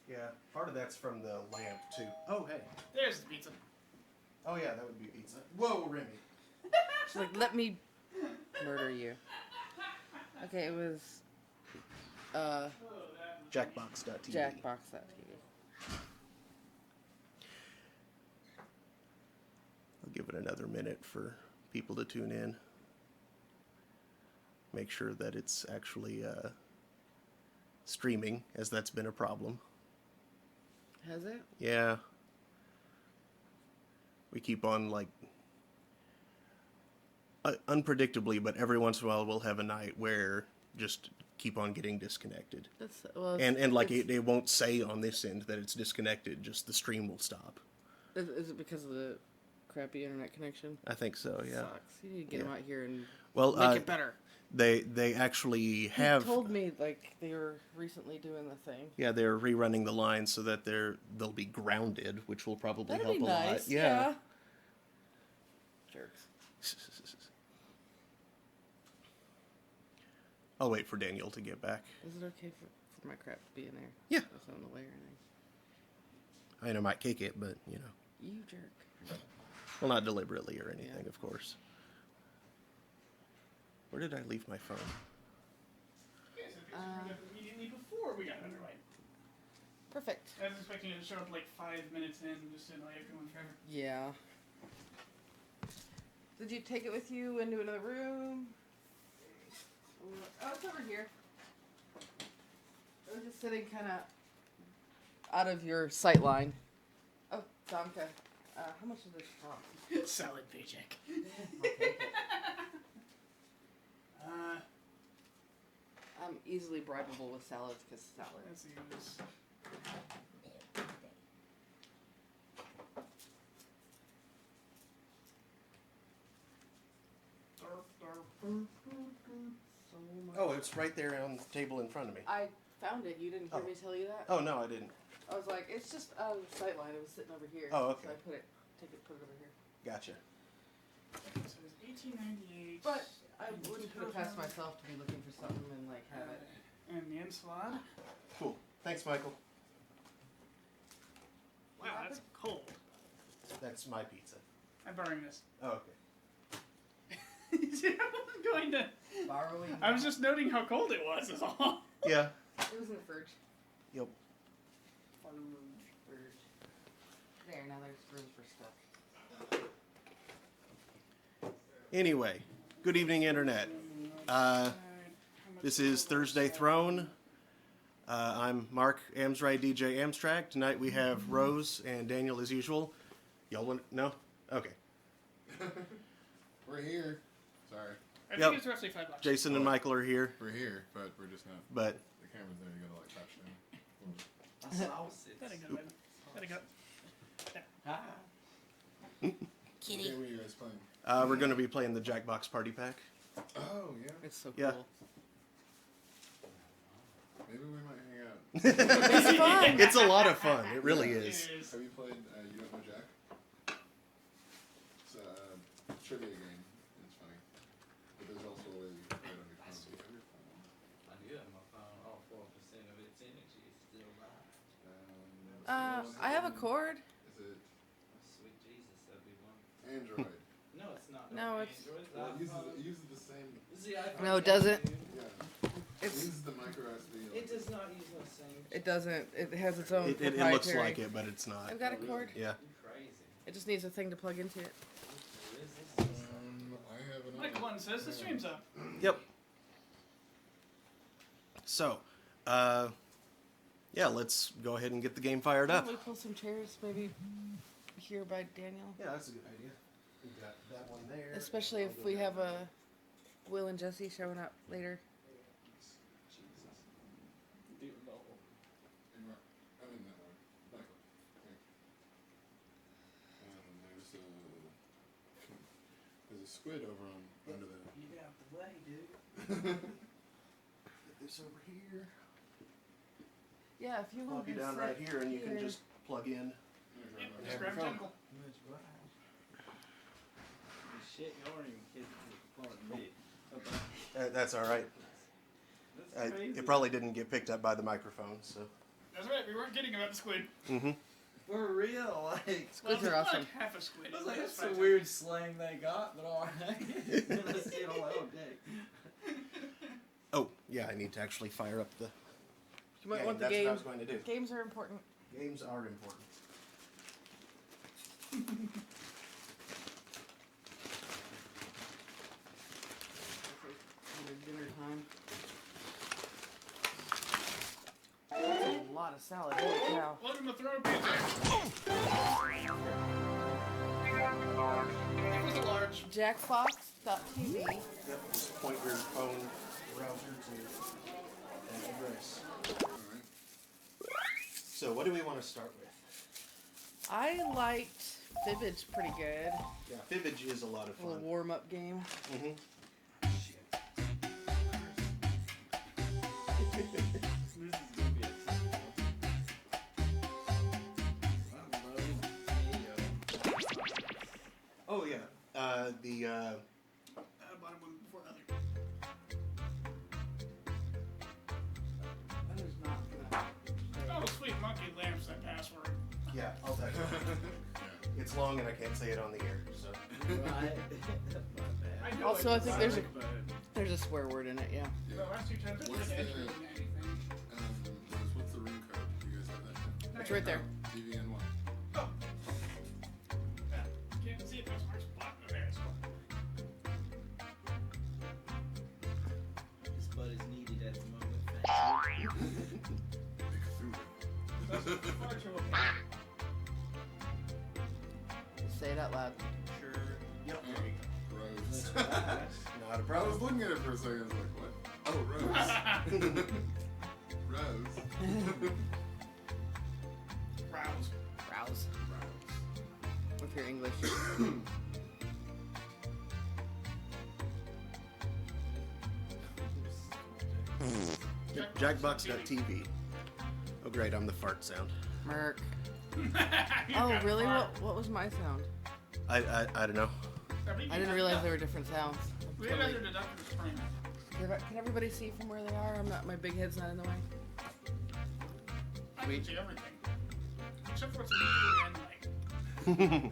Yeah, part of that's from the lamp, too. Oh, hey. There's the pizza. Oh, yeah, that would be pizza. Whoa, Remy. She's like, let me murder you. Okay, it was Jackbox.tv. Jackbox.tv. I'll give it another minute for people to tune in. Make sure that it's actually streaming, as that's been a problem. Has it? Yeah. We keep on, like, unpredictably, but every once in a while we'll have a night where just keep on getting disconnected. And like it won't say on this end that it's disconnected, just the stream will stop. Is it because of the crappy internet connection? I think so, yeah. Sucks. You need to get them out here and make it better. They actually have... He told me, like, they were recently doing the thing. Yeah, they're rerunning the lines so that they'll be grounded, which will probably help a lot. Yeah. Jerks. I'll wait for Daniel to get back. Is it okay for my crap to be in there? Yeah. That's on the way or anything. I mean, I might kick it, but, you know. You jerk. Well, not deliberately or anything, of course. Where did I leave my phone? Yes, immediately before we got underway. Perfect. I was expecting it to show up like 5 minutes in, just to annoy everyone forever. Yeah. Did you take it with you into another room? Oh, it's over here. It was just sitting kind of out of your sight line. Oh, Donka. How much is this cost? Solid paycheck. I'm easily bribable with salads because salad. Let's see this. Oh, it's right there on the table in front of me. I found it. You didn't hear me tell you that? Oh, no, I didn't. I was like, it's just out of the sight line. It was sitting over here. Oh, okay. So I put it over here. Gotcha. So it's 1898. But I wouldn't put it past myself to be looking for something and like have it. And the enchilada. Cool. Thanks, Michael. Wow, that's cold. That's my pizza. I'm borrowing this. Oh, okay. I wasn't going to. Borrowing. I was just noting how cold it was, is all. Yeah. It was in the fridge. Yep. Fridge. There, now there's room for stuff. Anyway, good evening, Internet. This is Thursday Throne. I'm Mark Amsray, DJ Amstrack. Tonight we have Rose and Daniel as usual. Y'all want... No? Okay. We're here. Sorry. I think it's roughly $5. Jason and Michael are here. We're here, but we're just not. But... The camera's there, you gotta like touch them. That'll go, baby. That'll go. Kitty. What are you guys playing? We're going to be playing the Jackbox Party Pack. Oh, yeah. It's so cool. Yeah. Maybe we might hang out. It's fun. It's a lot of fun. It really is. Have you played You Don't Know Jack? It's a trivia game. It's funny. But there's also a way you can play it on your phone. Do you have your phone? I do have my phone. All 4% of its energy is still live. I have a cord. Is it Sweet Jesus, that'd be wonderful. Android? No, it's not. No, it's... Android. Well, it uses the same. It's the iPhone. No, it doesn't. Yeah. It It's... uses the micro SD. It does not use the same. It doesn't. It has its own It proprietary... looks like it, but it's not. I've got a cord. Yeah. You're crazy. It just needs a thing to plug into it. I have another. Michael one says the stream's up. Yep. So, yeah, let's go ahead and get the game fired up. Can we pull some chairs maybe here by Daniel? Yeah, that's a good idea. We've got that one there. Especially if we have Will and Jesse showing up later. Dear Lord. I'm in that one. Michael. Here. There's a squid over on under the. You got the way, dude. Get this over here. Yeah, if you want Plug to you down right here, and you can just plug in. Yep, just grab Jungle. Much right. Shit, you already kids part of me. That's all right. That's crazy. It probably didn't get picked up by the microphone, so. That's right. We weren't kidding about the squid. Mm-hmm. For real, like. Squids Well, are it's awesome. Like half a squid. I was like, that's Five some weird slang they got, but alright. I see it, I'm like, oh, dang. Oh, yeah, I need to actually fire up the... You might Yeah, want the that's what I game. was going to do. Games are important. Games are important. Dinner time. That's a lot of salad. Holy cow. Welcome to Throw Pizza. It was a large. Jackbox.tv. Yep, just point your phone browser to address. Alright. So, what do we want to start with? I liked Fibbage pretty good. Yeah, Fibbage is a lot of A little fun. warm-up game. Mm-hmm. This is gonna be Oh, yeah. Bottom one before other. That is not gonna... Oh, sweet monkey lamps, that password. Yeah, I'll tell you. It's long and I can't say it on the air, so... I know Also, I think there's a but there's a swear word in it. Yeah. the last two times I What's did the- actually anything. What's the room code? Do you guys have that? It's right there. DVN1. Oh. Yeah, can't see it. Those marks blocked. Okay, it's cool. This butt is needed at the moment. That's far too Just say it out loud. Sure. Yep. Rose. Not a I was problem. looking at it for a second. I was like, what? Oh, Rose. Rose. Rouse. Rouse. With your English. Jackbox.tv. Oh, great, I'm the fart sound. Merc. Oh, really? What was my sound? I don't know. I didn't realize there were different sounds. We had other deductive spring. Can everybody see from where they are? My big head's not in the way. I can see everything. Except for what's immediately end like.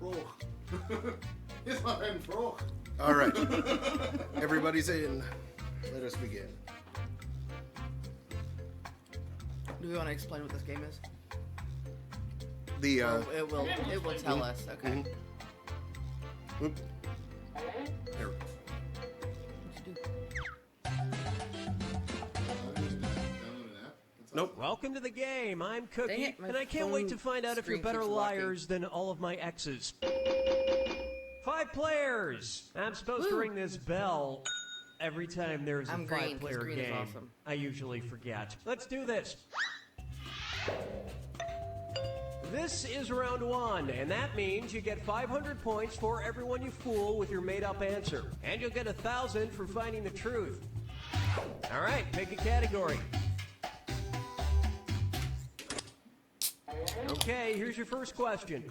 Roll. It's not in pro. All right. Everybody's in. Let us begin. Do we want to explain what this game is? The, Or it will tell us. Okay. mhm. Oop. Here. What'd you do? Download an app? What's Nope. Welcome to the game. I'm Cookie, Dang it, my and I can't wait to phone find out if you're screen better keeps locking. liars than all of my exes. 5 players. I'm supposed to Woo. ring this bell every time there's a I'm green, 'cause 5-player green is game. awesome. I usually forget. Let's do this. This is round 1, and that means you get 500 points for everyone you fool with your made-up answer. And you'll get 1,000 for finding the truth. All right, pick a category. Okay, here's your first question.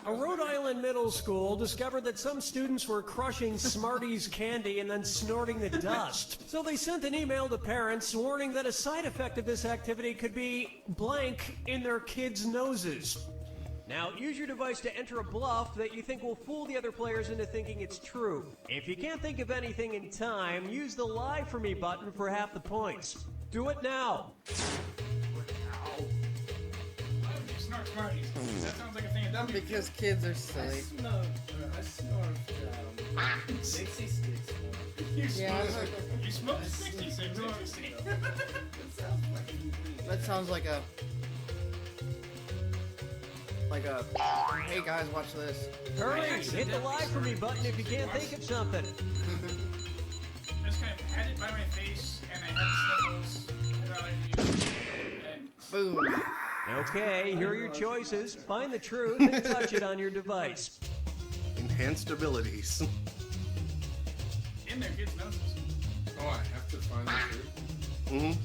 A Rhode Island middle school discovered that some students were crushing Smarties candy and then snorting the dust. So they sent an email to parents warning that a side effect of this activity could be blank in their kids' noses. Now, use your device to enter a bluff that you think will fool the other players into thinking it's true. If you can't think of anything in time, use the Lie For Me button for half the points. Do it now. Snort Smarties. That sounds like a thing of W. Because kids are silly. I snorted, Dixie sticks. You Yeah, smoke, you smoke 66 ecstasy. that sounds like a hey guys, watch this. Hurry, hit the Lie For Me button if you can't think of something. Just kind of had it by my face, and I had sniffles, and Boom. Okay, here are your choices. Find the truth and touch it on your device. Enhanced abilities. in their kids' noses. Oh, I have to find the truth? Mm-hmm.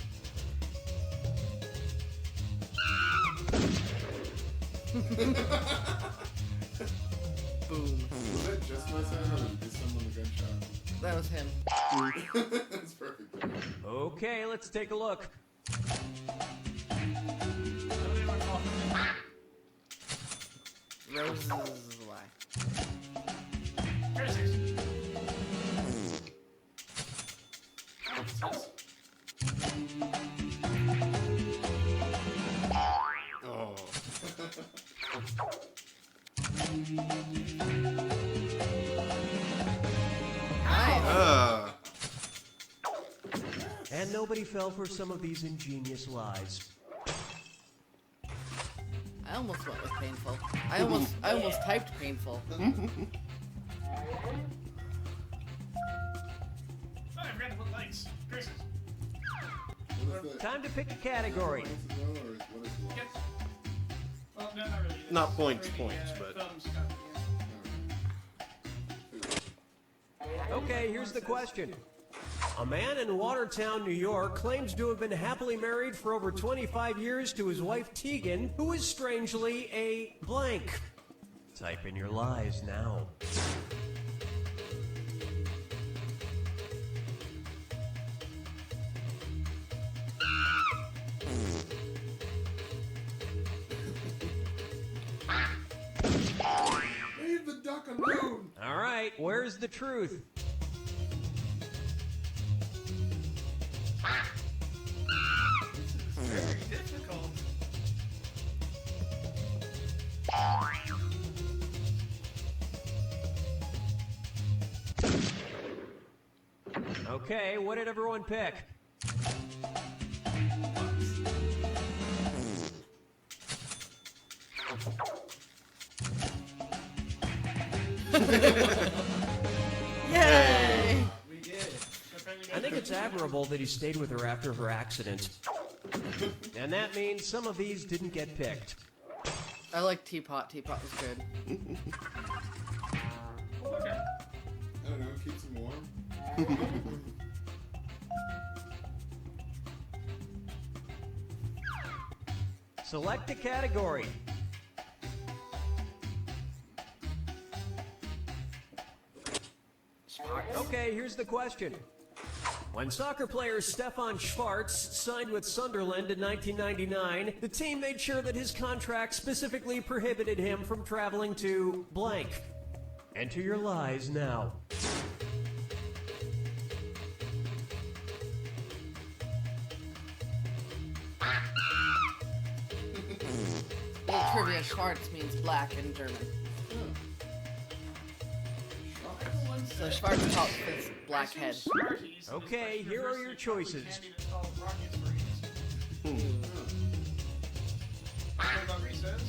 Boom. Was that just my sound, or did someone gunshot. That was him. That's perfect. Okay, let's take a look. Roses is a lie. Curses. Oh. Nice. And nobody fell for some of these ingenious lies. I almost went with painful. I almost typed painful. Oh, I forgot to put lights. Curses. What is that? Time to pick a category. Points as well, or what is it? Yep. Well, no, not really. Not points, It's already, points, but- thumbs cut, yeah. Okay, here's the question. A man in Watertown, New York, claims to have been happily married for over 25 years to his wife Tegan, who is strangely a blank. Type in your lies now. Leave the duck alone! All right, where's the truth? Very difficult. Okay, what did everyone pick? Yay! We did it. I think it's admirable that he stayed with her after her accident. And that means some of these didn't get picked. I like Teapot. Teapot was good. Okay. I don't know, keeps him warm. Select a category. Okay, here's the question. When soccer player Stefan Schwarz signed with Sunderland in 1999, the team made sure that his contract specifically prohibited him from traveling to blank. Enter your lies now. Little trivia, Schwarz means black in German. So Schwarz means black head. Okay, here are your choices. Says,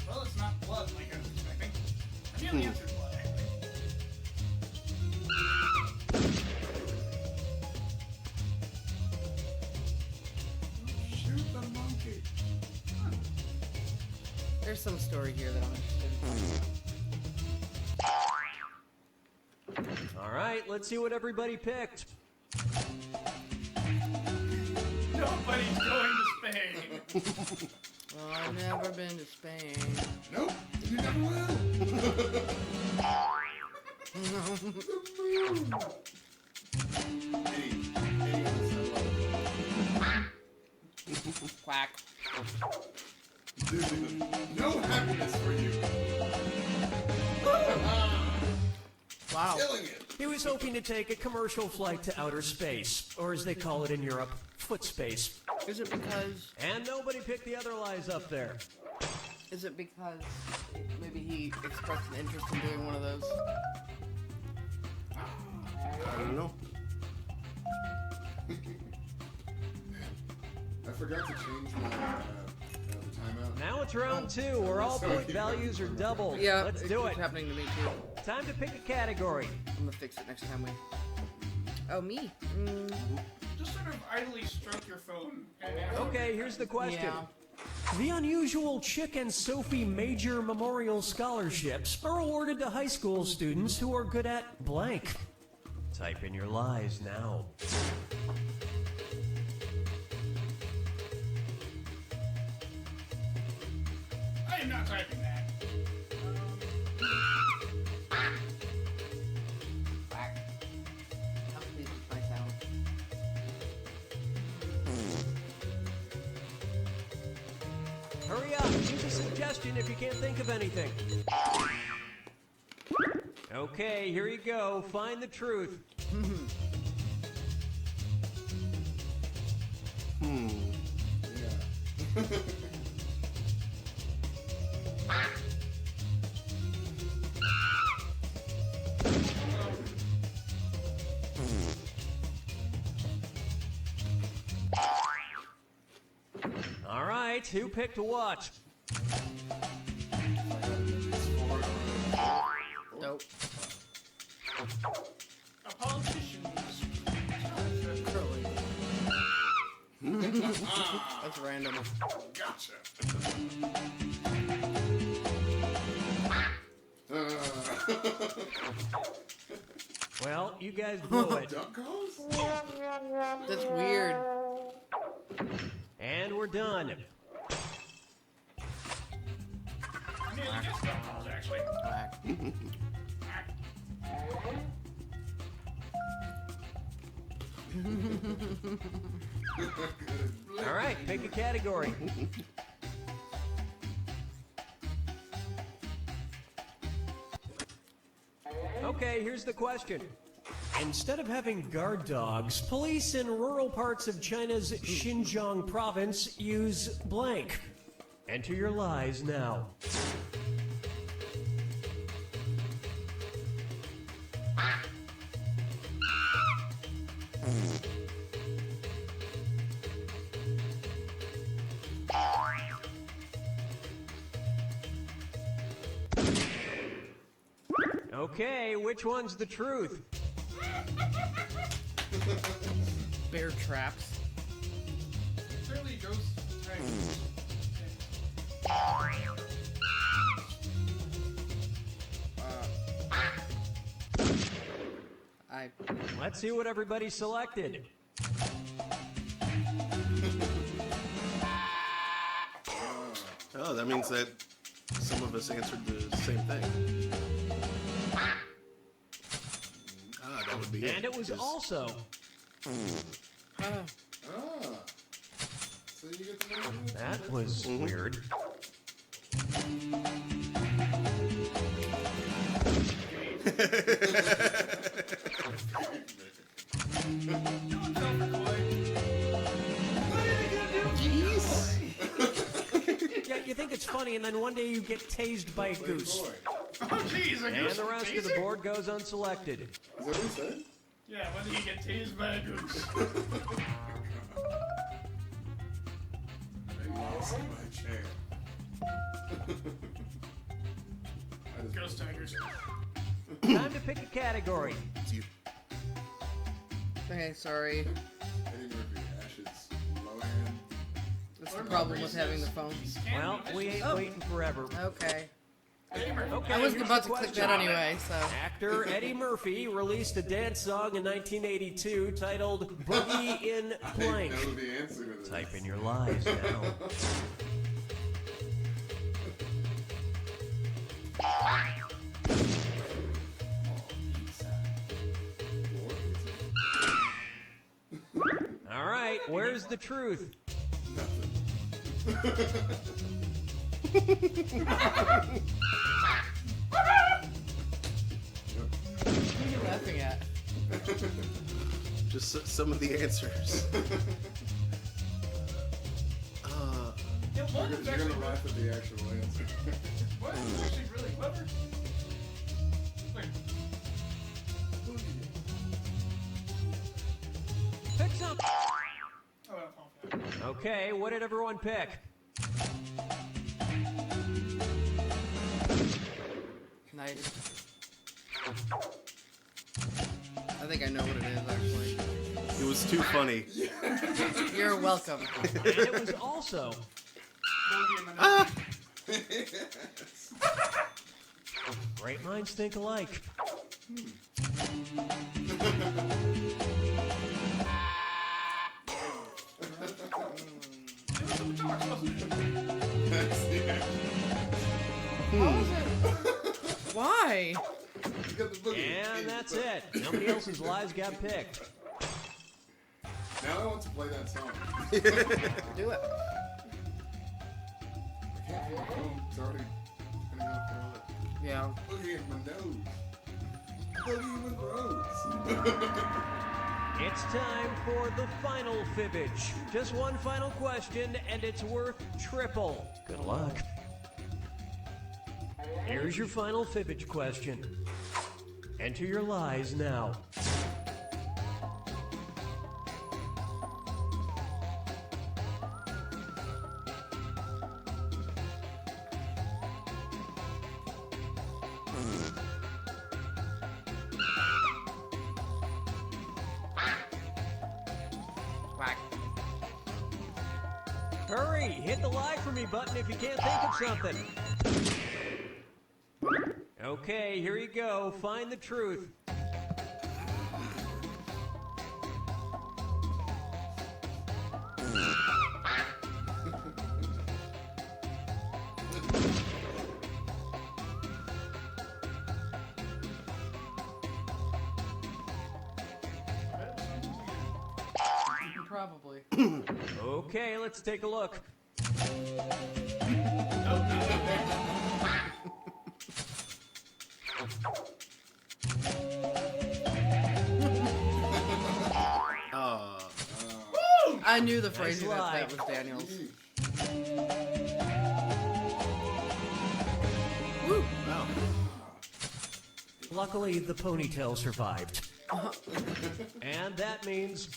well, it's not blood like I was expecting. I knew the answer is blood, actually. Shoot the monkey! There's some story here that I'm interested in. All right, let's see what everybody picked. Nobody's going to Spain. Well, I've never been to Spain. Nope, and you never will! The moon! Eddie on the satellite. Quack. No happiness for you! Wow. Killing it! He was hoping to take a commercial flight to outer space, or as they call it in Europe, foot space. Is it because? And nobody picked the other lies up there. Is it because maybe he expressed an interest in doing one of those? I don't know. I forgot to change my the timeout. Now it's round two, where all point values are doubled. Yeah, Let's do keeps it. happening to me too. Time to pick a category. I'm gonna fix it next time we. Oh, me. Just sort of idly stroke your phone. And ask Okay, here's the question. Yeah. The unusual Chick and Sophie Major Memorial Scholarships are awarded to high school students who are good at blank. Type in your lies now. I am not typing that. Hurry up, use a suggestion if you can't think of anything. Okay, here you go. Find the truth. Yeah. All right, who picked what? Nope. A politician That's random. Gotcha. Well, you guys blew it. Duck calls? That's weird. And we're done. I nearly guessed duck calls, actually. All right, pick a category. Okay, here's the question. Instead of having guard dogs, police in rural parts of China's Xinjiang province use blank. Enter your lies now. Okay, which one's the truth? Bear traps. Certainly ghost type. Let's see what everybody selected. Oh, that means that some of us answered the same thing. Ah, that would be it. And it was also... Ah. So you get to know who That was weird. Yeah, you think it's funny, and then one day you get tased by a goose. Oh, jeez, a And goose the rest of the taser? board goes unselected. Is that what he said? Yeah, when did you get tased by a goose? Maybe I'll sit in my chair. Ghost tigers. Time to pick a category. It's you. Okay, sorry. Eddie Murphy, Ashes, Lohan. That's the problem with having the phone. Well, we ain't waiting forever. Okay. Okay, I wasn't here's about the to click question. that anyway, so. Actor Eddie Murphy released a dance song in 1982 titled Boogie in Blank. I know the answer to this. Type in your lies now. All right, where's the truth? What are you laughing at? Just some of the answers. Yeah, one You're is gonna actually laugh at the actual answer. one is actually really clever. Like, Pick some. oh, well, yeah. Okay, what did everyone pick? Nice. I think I know what it is, actually. It was too funny. You're welcome. And it was also Great minds think alike. That's the answer. Why? You got the boogie. And that's it. Nobody else's lies got picked. Now I want to play that song. Do it. It's already coming out for all that. Yeah. Boogie in my nose. Boogie with Rose. It's time for the final fibbage. Just one final question, and it's worth triple. Good luck. Here's your final fibbage question. Enter your lies now. Quack. Hurry, hit the lie for me button if you can't think of something. Okay, here you go. Find the truth. Probably. Okay, let's take a look. I knew the phrase Nice that lie. was Daniel's. Woo! Wow. Luckily, the ponytail survived. And that means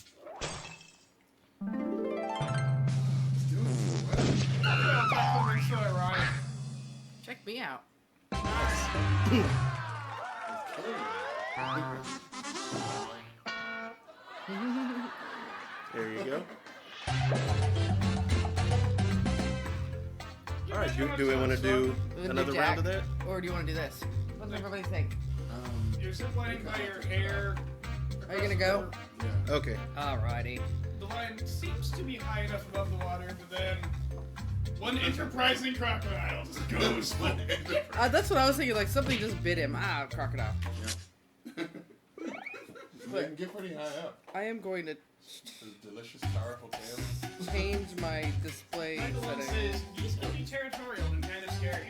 So ironic. Check me out. There you go. All right, do we want to do We'll do another Jack. round of that? Or do you want to do this? What does everybody think? You're ziplining by your hair. Are you gonna go? Okay. Alrighty. The line seems to be high enough above the water, but then one enterprising crocodile just goes. That's what I was thinking. Like something just bit him. Ah, crocodile. They can get pretty high up. I am going to Those delicious, powerful tails. change my display Michael one setting. says, geese can be territorial and kind of scary.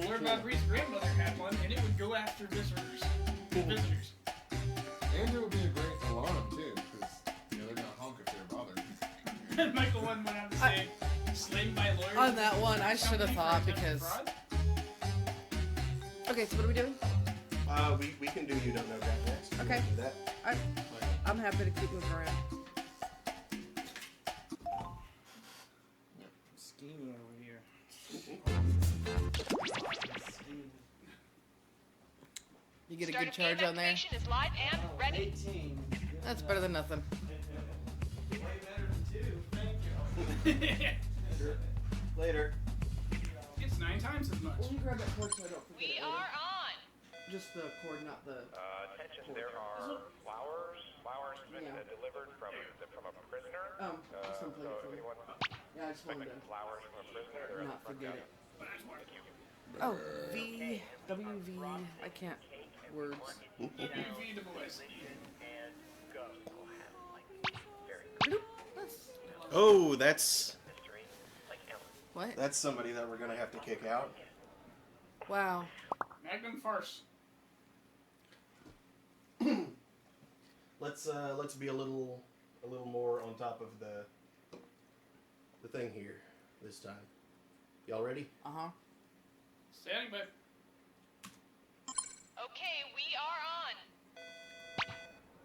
Lord Marguerite's grandmother had one, and it would go after visitors. And it would be a great alarm, too, because they're going to honk if they're bothered. And Michael one went on to say, slain by lawyers. On that one, I should have Company for thought attempted because. fraud? Okay, so what are we doing? We can do You Don't Know Jack next. You Okay. wanna do that? I'm happy to keep moving around. Scheming over here. You get a Start good of charge game on there. activation is live and ready. 18. That's better than nothing. Way better than 2. Thank you. Later. It's 9 times as much. Will you grab that cord so I don't forget We it are later? on. Just the cord, not the. Attention, there are flowers Yeah. delivered from a prisoner. Just unplug it for me. Anyone Yeah, I just wanted flowers from a prisoner? to not forget it. But Oh, WV. I can't words. UV to boys. Bloop. That's- Oh, that's What? somebody that we're gonna have to kick out. Wow. Magnum farce. Let's be a little more on top of the thing here this time. Y'all ready? Uh huh. Standing by. Okay, we are on.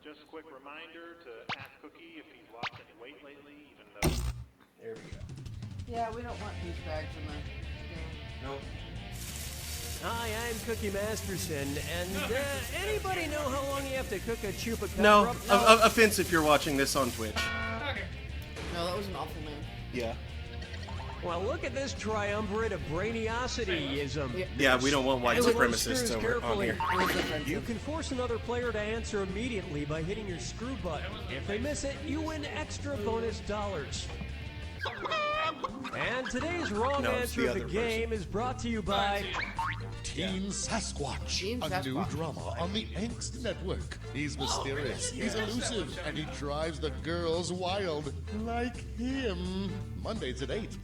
Just a quick reminder to ask Cookie if he's lost any weight lately, even though... There we go. Yeah, we don't want douchebags in the game. Nope. Hi, I'm Cookie Masterson, and anybody know how long you have to cook a chupacabra? No, offense if you're watching this on Twitch. Okay. No, that was an awful name. Yeah. Well, look at this triumvirate of brainiosity-ism. Yeah. Yeah, we don't want white Hey, look, supremacists screws over on carefully. here. It was offensive. You can force another player to answer immediately by hitting your screw button. If they miss it, you win extra bonus dollars. And today's wrong No, it's answer the of the other game is brought to you by Teen Sasquatch, Teen a new Sasquatch. drama on the Angst Network. He's mysterious, he's elusive, and he drives the girls wild, like him. Mondays at 8.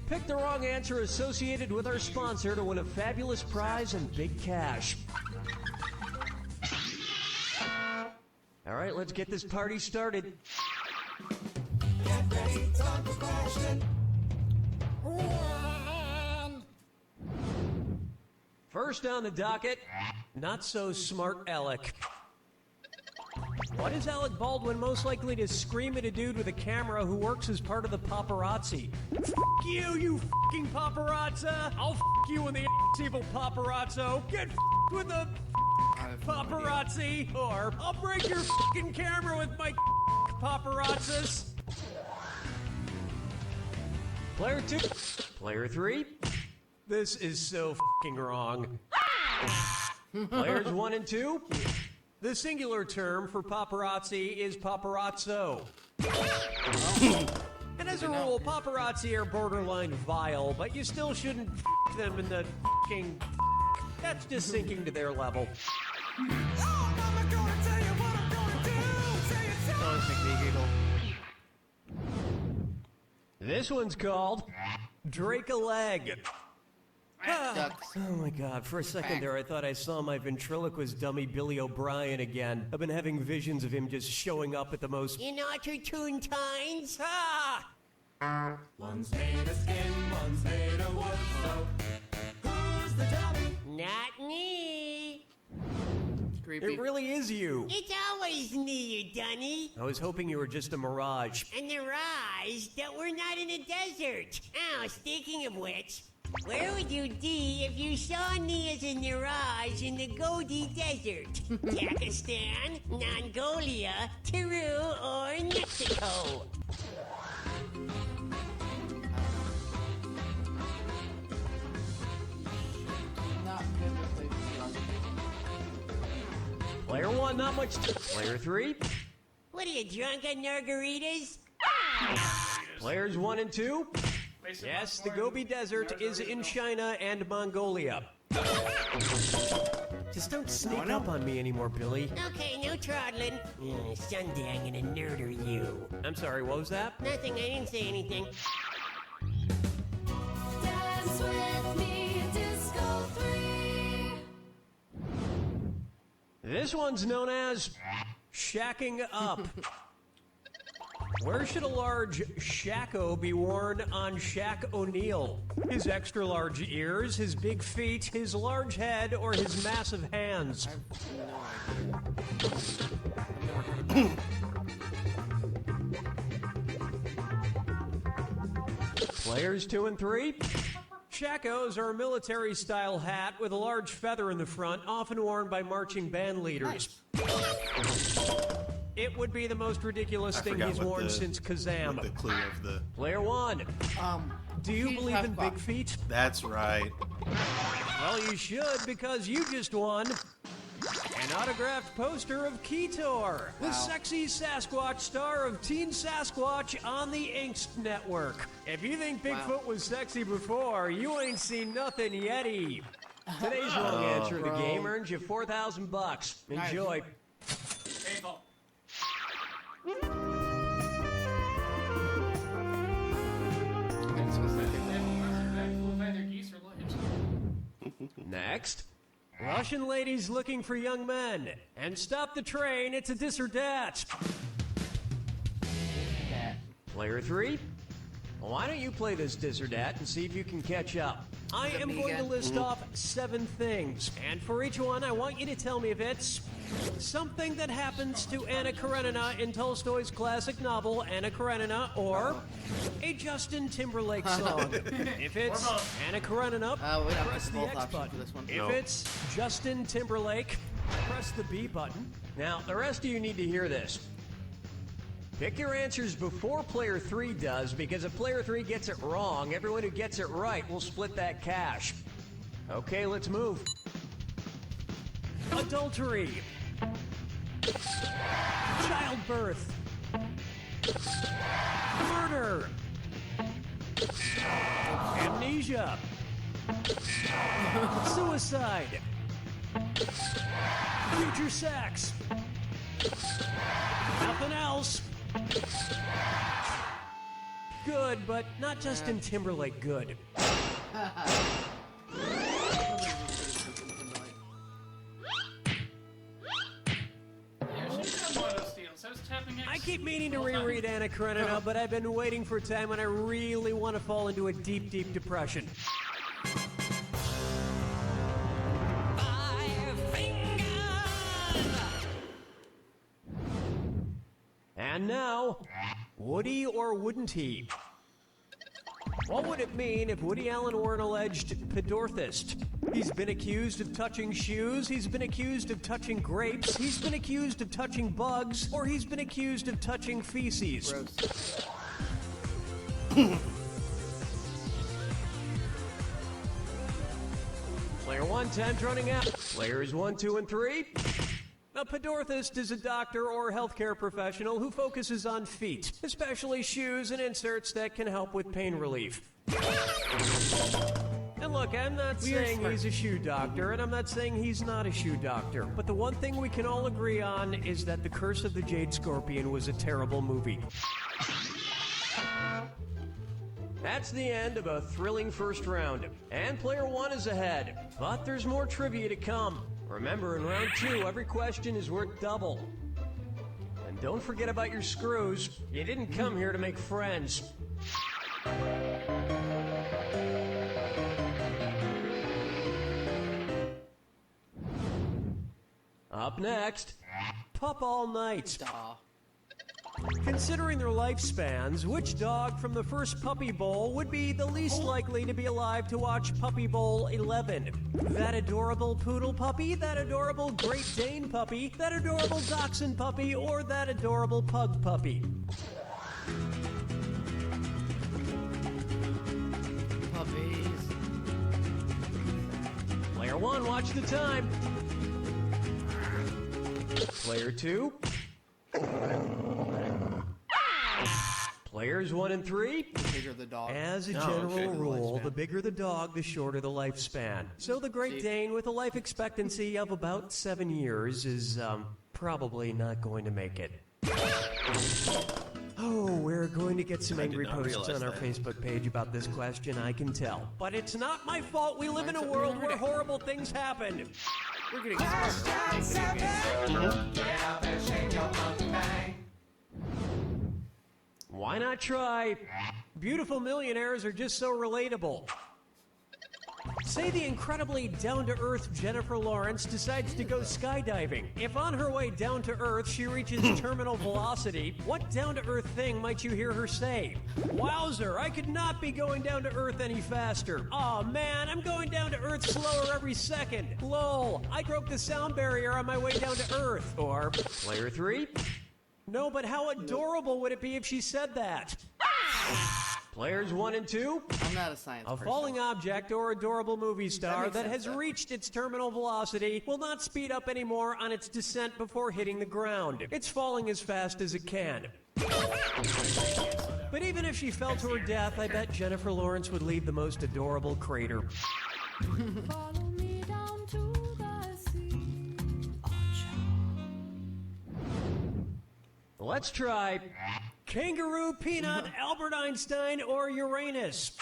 Pick the wrong answer associated with our sponsor to win a fabulous prize and big cash. All right, let's get this party started. First on the docket, not so smart Alec. What is Alec Baldwin most likely to scream at a dude with a camera who works as part of the paparazzi? F*** you fucking paparazzi! I'll f*** you in the ass, evil paparazzo! Get f***ed with the paparazzi! Or I'll break your fucking camera with my paparazzis! Player 2. Player 3. This is so fucking wrong. Players 1 and 2. The singular term for paparazzi is paparazzo. And as a rule, paparazzi are borderline vile, but you still shouldn't f*** them in the f***ing... That's just sinking to their level. This one's called Drake a Leg. Oh my god, for a second there I thought I saw my ventriloquist dummy Billy O'Brien again. I've been having visions of him just showing up at the most inopportune times. One's made of skin, one's made of wood, so who's the dummy? Not me. Creepy. It really is you. It's always me, you dunny. I was hoping you were just a mirage. A mirage that we're not in a desert. Oh, speaking of which, where would you be if you saw me as a mirage in the Gobi Desert? Pakistan, Mongolia, Peru, or Mexico? Not good with the Player 1, not much. Player 3. What are you, drunk on margaritas? Players 1 and 2. Yes, the Gobi Desert is in China and Mongolia. Just don't sneak up on me anymore, Billy. Okay, no trottling. Sundang and a nerd are you. I'm sorry, what was that? Nothing, I didn't say anything. Dance with me, Disco 3. This one's known as shacking up. Where should a large shacko be worn on Shaq O'Neal? His extra large ears, his big feet, his large head, or his massive hands? Players 2 and 3. Shackos are a military-style hat with a large feather in the front, often worn by marching band leaders. It would be the most ridiculous thing he's worn since Kazam. The clue of the Player 1. Do you believe in big feet? That's right. Well, you should, because you just won an autographed poster of Ketor, the sexy Sasquatch star of Teen Sasquatch on the Angst Network. If you think Bigfoot was sexy before, you ain't seen nothing yetty. Today's wrong answer of the game earns you $4,000. Enjoy. Painful. Next. Russian ladies looking for young men. And stop the train, it's a dis or dat. Player 3. Why don't you play this dis or dat and see if you can catch up? I am going to list off 7 things, and for each one I want you to tell me if it's something that happens to Anna Karenina in Tolstoy's classic novel Anna Karenina, or a Justin Timberlake song. If it's Anna Karenina, we have press the both X options button. for this one. If it's Justin Timberlake, press the B button. Now, the rest of you need to hear this. Pick your answers before Player 3 does, because if Player 3 gets it wrong, everyone who gets it right will split that cash. Okay, let's move. Adultery. Childbirth. Murder. Amnesia. Suicide. Future sex. Nothing else. Good, but not Justin Timberlake good. I keep meaning to reread Anna Karenina, but I've been waiting for a time when I really want to fall into a deep, deep depression. And now, would he or wouldn't he? What would it mean if Woody Allen were an alleged pedorthist? He's been accused of touching shoes, he's been accused of touching grapes, he's been accused of touching bugs, or he's been accused of touching feces. Player 1, 10's running out. Players 1, 2, and 3. A pedorthist is a doctor or healthcare professional who focuses on feet, especially shoes and inserts that can help with pain relief. And look, I'm not saying he's a shoe doctor, and I'm not saying he's not a shoe doctor, but the one thing we can all agree on is that The Curse of the Jade Scorpion was a terrible movie. That's the end of a thrilling first round, and player 1 is ahead, but there's more trivia to come. Remember, in round 2, every question is worth double. And don't forget about your screws. You didn't come here to make friends. Up next, Pup All Night. Considering their lifespans, which dog from the first Puppy Bowl would be the least likely to be alive to watch Puppy Bowl 11? That adorable poodle puppy, that adorable Great Dane puppy, that adorable Dachshund puppy, or that adorable pug puppy? Puppies. Player 1, watch the time. Player 2. Players 1 and 3. The bigger the dog. As a general rule, the bigger the dog, the shorter the lifespan. So the Great Dane, with a life expectancy of about 7 years, is probably not going to make it. Oh, we're going to get some angry posts on our Facebook page about this question, I can tell. But it's not my fault. We live in a world where horrible things happen. We're getting smarter. Get out there, shake your monkey bang. Why not try? Beautiful millionaires are just so relatable. Say the incredibly down-to-earth Jennifer Lawrence decides to go skydiving. If on her way down to Earth she reaches terminal velocity, what down-to-earth thing might you hear her say? Wowzer, I could not be going down to Earth any faster. Aw man, I'm going down to Earth slower every second. Lol, I broke the sound barrier on my way down to Earth. Or, player 3? No, but how adorable would it be if she said that? Players 1 and 2. I'm not a science person. A falling object or adorable movie star that has reached its terminal velocity will not speed up anymore on its descent before hitting the ground. It's falling as fast as it can. But even if she fell to her death, I bet Jennifer Lawrence would leave the most adorable crater. Follow me down to the sea. Let's try Kangaroo, Peanut, Albert Einstein, or Uranus.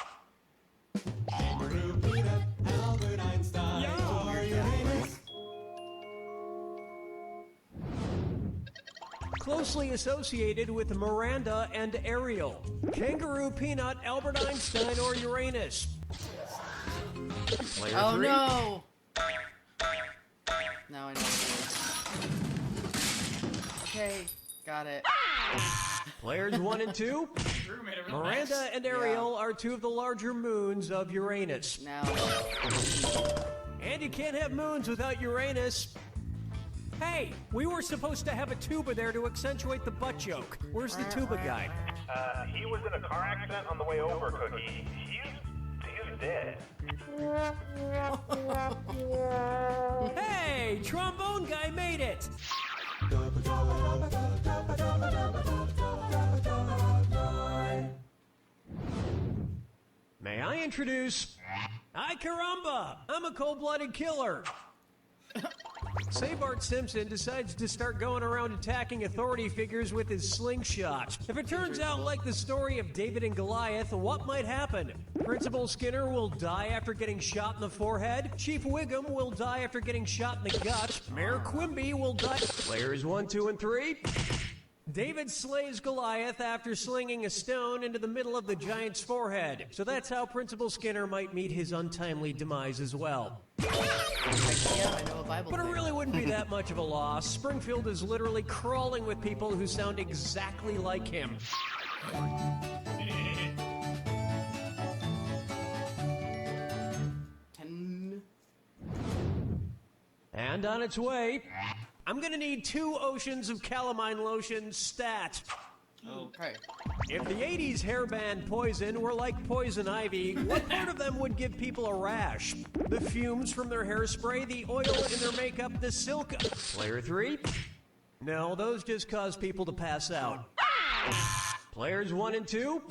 Kangaroo, peanut, Albert Einstein, or Uranus. Closely associated with Miranda and Ariel. Kangaroo, Peanut, Albert Einstein, or Uranus. Player 3. No! Now I know what it is. Okay, got it. Players 1 and 2. Miranda and Ariel are two of the larger moons of Uranus. Now. And you can't have moons without Uranus. Hey, we were supposed to have a tuba there to accentuate the butt joke. Where's the tuba guy? He was in a car accident on the way over, Cookie. He's dead. Hey, trombone guy made it! May I introduce Ay caramba! I'm a cold-blooded killer. Say Bart Simpson decides to start going around attacking authority figures with his slingshot. If it turns out like the story of David and Goliath, what might happen? Principal Skinner will die after getting shot in the forehead. Chief Wiggum will die after getting shot in the gut. Mayor Quimby will die. Players 1, 2, and 3. David slays Goliath after slinging a stone into the middle of the giant's forehead. So that's how Principal Skinner might meet his untimely demise as well. Yeah, I know a Bible But it thing. really wouldn't be that much of a loss. Springfield is literally crawling with people who sound exactly like him. And on its way, I'm gonna need 2 oceans of calamine lotion stat. Okay. If the 80s hairband Poison were like poison ivy, what part of them would give people a rash? The fumes from their hairspray, the oil in their makeup, the silk... Player 3? No, those just cause people to pass out. Players 1 and 2?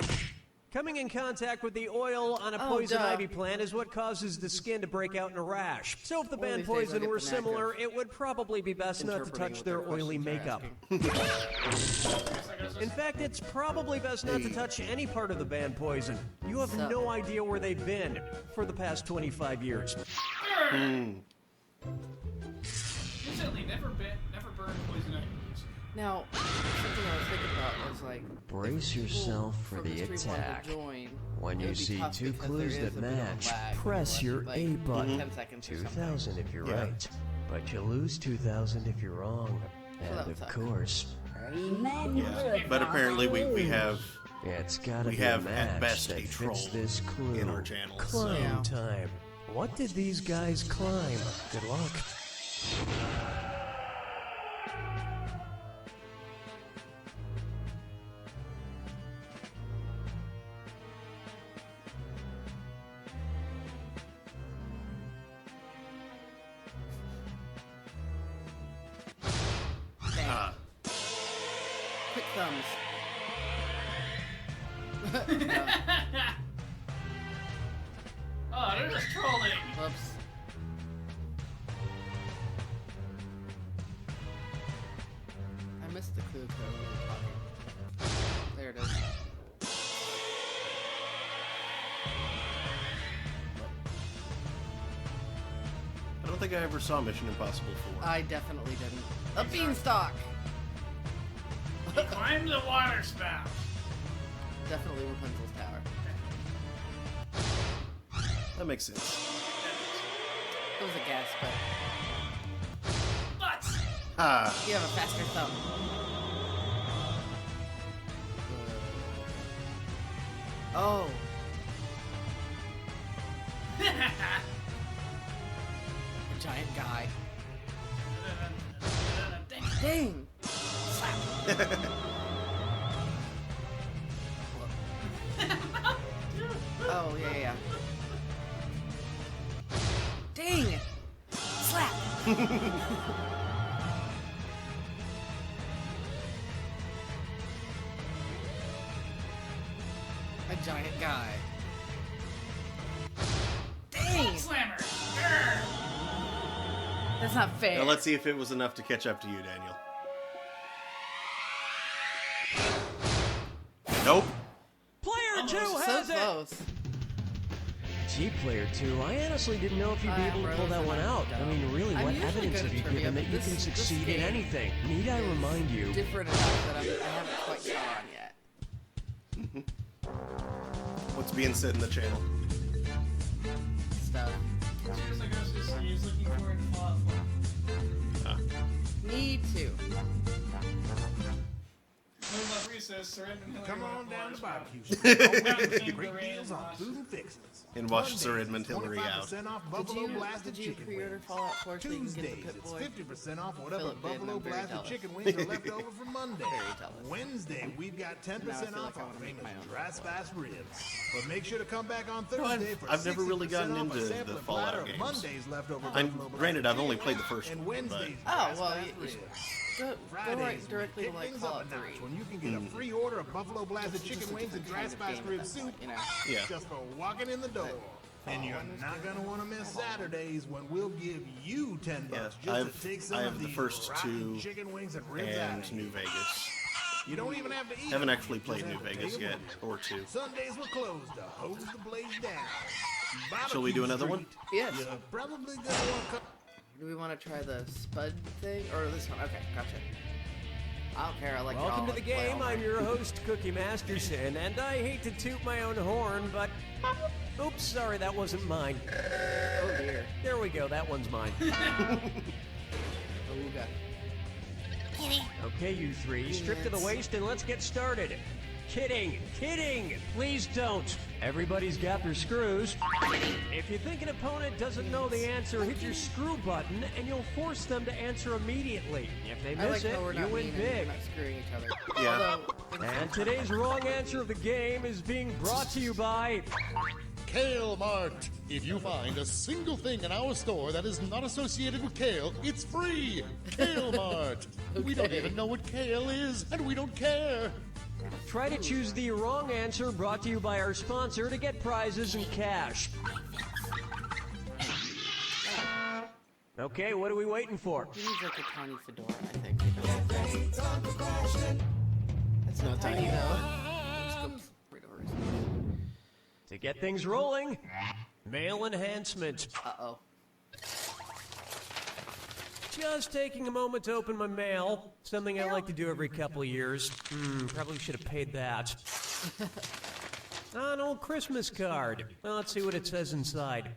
Coming in contact with the oil on a poison ivy plant is what causes the skin to break out in a rash. So if the One of band these days I'll Poison get were the knack similar, of it would probably be best not to interpreting touch what their their oily questions are makeup. In fact, it's probably best not to touch any part of the band Poison. You have no idea where they've been for the past 25 years. You certainly never burned poison ivy. Now, something I was thinking about was like... Brace if yourself people for the from History wanted to attack. join, When it you would be see tough 2 because clues there that is a bit of a match, lag press your unless A you, button. 10 seconds or 2,000 if you're Yeah. right, but you lose 2,000 if you're wrong. that And was of tough. course, Yeah. But apparently we have it's gotta We be have, a at match best, that a troll fits this clue. in our channel. Climb Yeah. time. What did these guys climb? Good luck. Quick thumbs. Oh, they're just trolling. Whoops. I missed the clue code when we were talking. There it is. I don't think I ever saw Mission Impossible 4. I definitely didn't. A beanstalk! He climbed the water spout. Definitely Rapunzel's tower. That makes sense. It was a guess, but But Ah, you have a faster thumb. Oh. A giant guy. Dang! Slap! Oh, yeah. Dang! Slap! A giant guy. Dang! slammer. That's not fair. now let's see if it was enough to catch up to you, Daniel. Nope. Player 2 so has it! close. Gee, Player 2, I honestly didn't know if you'd be able to pull that one out. I mean, really, I'm what usually evidence good have you at trivia, given that but you this- can this succeed in game anything? Need I remind you? Different enough that I haven't quite caught on yet. What's being said in the channel? Stuff. Here's like he's looking for in Fallout 4. Me too. Come on down to barbecue. Great deals on food and fixings. And watch Sir Edmund Hillary out. 25% off Buffalo Blasted Did you chicken pre-order wings. Fallout 4 so you can get the Tuesdays, Pit it's Boy? 50% off whatever Philip did, and Buffalo I'm very Blasted jealous. chicken wings are left over from Monday. Very jealous. Wednesday, we've got 10% Now I feel off like I our wanna make famous my own dry Pit Boy. spice ribs. But make sure to come back on No, Thursday for I've never really 60% gotten off into a the sampler Fallout platter of games. Monday's leftover I'm Buffalo granted, Blasted I've only chicken played the wings first and one, but Wednesday's Oh, dry well, spice you ribs. go Fridays, right we directly to kick like things up Fallout a notch 3. when you can get a free order of Buffalo Blasted chicken wings and dry spice rib soup You know. yeah. just for walking in the door. And you're not gonna want to miss Saturdays when we'll give you $10 just to take some I of have the these first rotten 2 chicken wings and ribs out and of New here. Vegas. You don't even have to eat. Haven't them. actually played Just New have to Vegas take yet, them with or 2. you. Sundays we're closed to hose the blaze down. Shall we do another one? Yes. You're probably gonna want to. Do we want to try the Spud thing or this one? Okay, gotcha. I don't care. I like it all. Welcome to the Let's play game. all I'm night. your host, Cookie Masterson, and I hate to toot my own horn, but... Oops, sorry, that wasn't mine. Oh dear. There we go, that one's mine. Ooga. Okay, you 3, strip to the waist and let's get started. Kidding, please don't. Everybody's got their screws. If you think an opponent doesn't know the answer, hit your screw button and you'll force them to answer immediately. If they I miss like how we're it, you not win mean and we're big. not screwing each other. Yeah. And today's wrong answer of the game is being brought to you by... Kale Mart. If you find a single thing in our store that is not associated with kale, it's free. Kale Mart. We don't even know what kale is, and we don't care. Try to choose the wrong answer, brought to you by our sponsor, to get prizes and cash. Okay, what are we waiting for? He needs like a tiny fedora, I think. It's not tiny though. Just go right over his head. To get things rolling, mail enhancement. Uh-oh. Just taking a moment to open my mail. Something I like to do every couple of years. Probably should have paid that. An old Christmas card. Well, let's see what it says inside.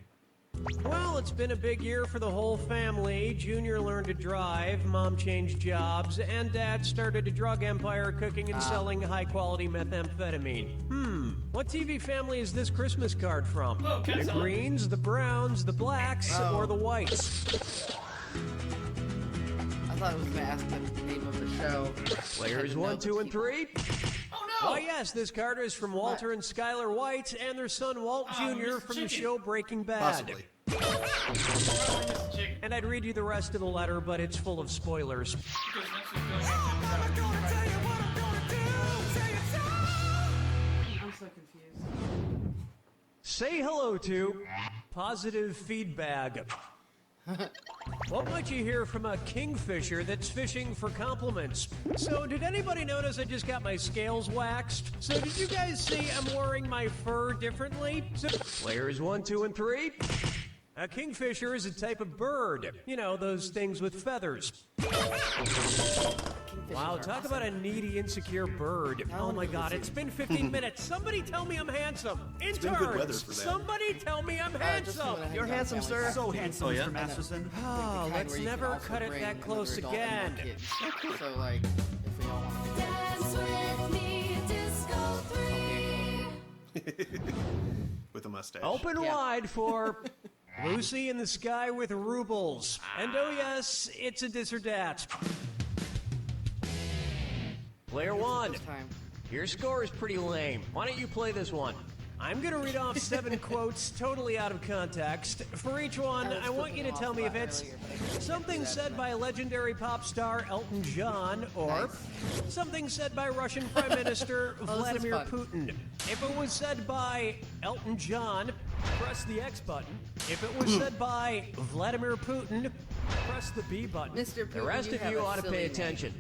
Well, it's been a big year for the whole family. Junior learned to drive, Mom changed jobs, and Dad started a drug empire cooking and selling high-quality methamphetamine. What TV family is this Christmas card from? Oh, The Cat's on. Greens, the Browns, the Blacks, or the Whites? I thought it was gonna ask the name of the show. Players 1, 2, and 3. Oh no! Why, yes, this card is from Walter and Skylar White and their son Walt Jr. Mr. from the Chicken. show Breaking Bad. Possibly. Chicken. And I'd read you the rest of the letter, but it's full of spoilers. Because next week's going back I'm so confused. Say hello to positive feedback. What might you hear from a kingfisher that's fishing for compliments? So, did anybody notice I just got my scales waxed? So, did you guys see I'm wearing my fur differently? So, players 1, 2, and 3. A kingfisher is a type of bird. You know, those things with feathers. Wow, talk about a needy, insecure bird. Oh my god, it's been 15 minutes. Somebody tell me I'm handsome. Interns, been good weather for that. Somebody tell me I'm handsome. You're handsome, sir. So handsome, Oh, yeah? Mr. Masterson. Oh, Kind let's where you can never also cut it bring that close another adult and again. more kids. So like, if we all want to Dance with me, Disco 3. With a mustache. Open Yeah. wide for Lucy in the Sky with Rubles. And oh yes, it's a this or dat. Player 1. this time. Your score is pretty lame. Why don't you play this one? I'm going to read off 7 quotes totally out of context. For each one, I want you to tell me if it's something said by legendary pop star Elton John or something said by Russian Prime Minister Vladimir fun. Putin. If it was said by Elton John, press the X button. If it was said by Vladimir Putin, press the B button. Mr. The Putin, rest you of have you a ought to silly pay name. attention.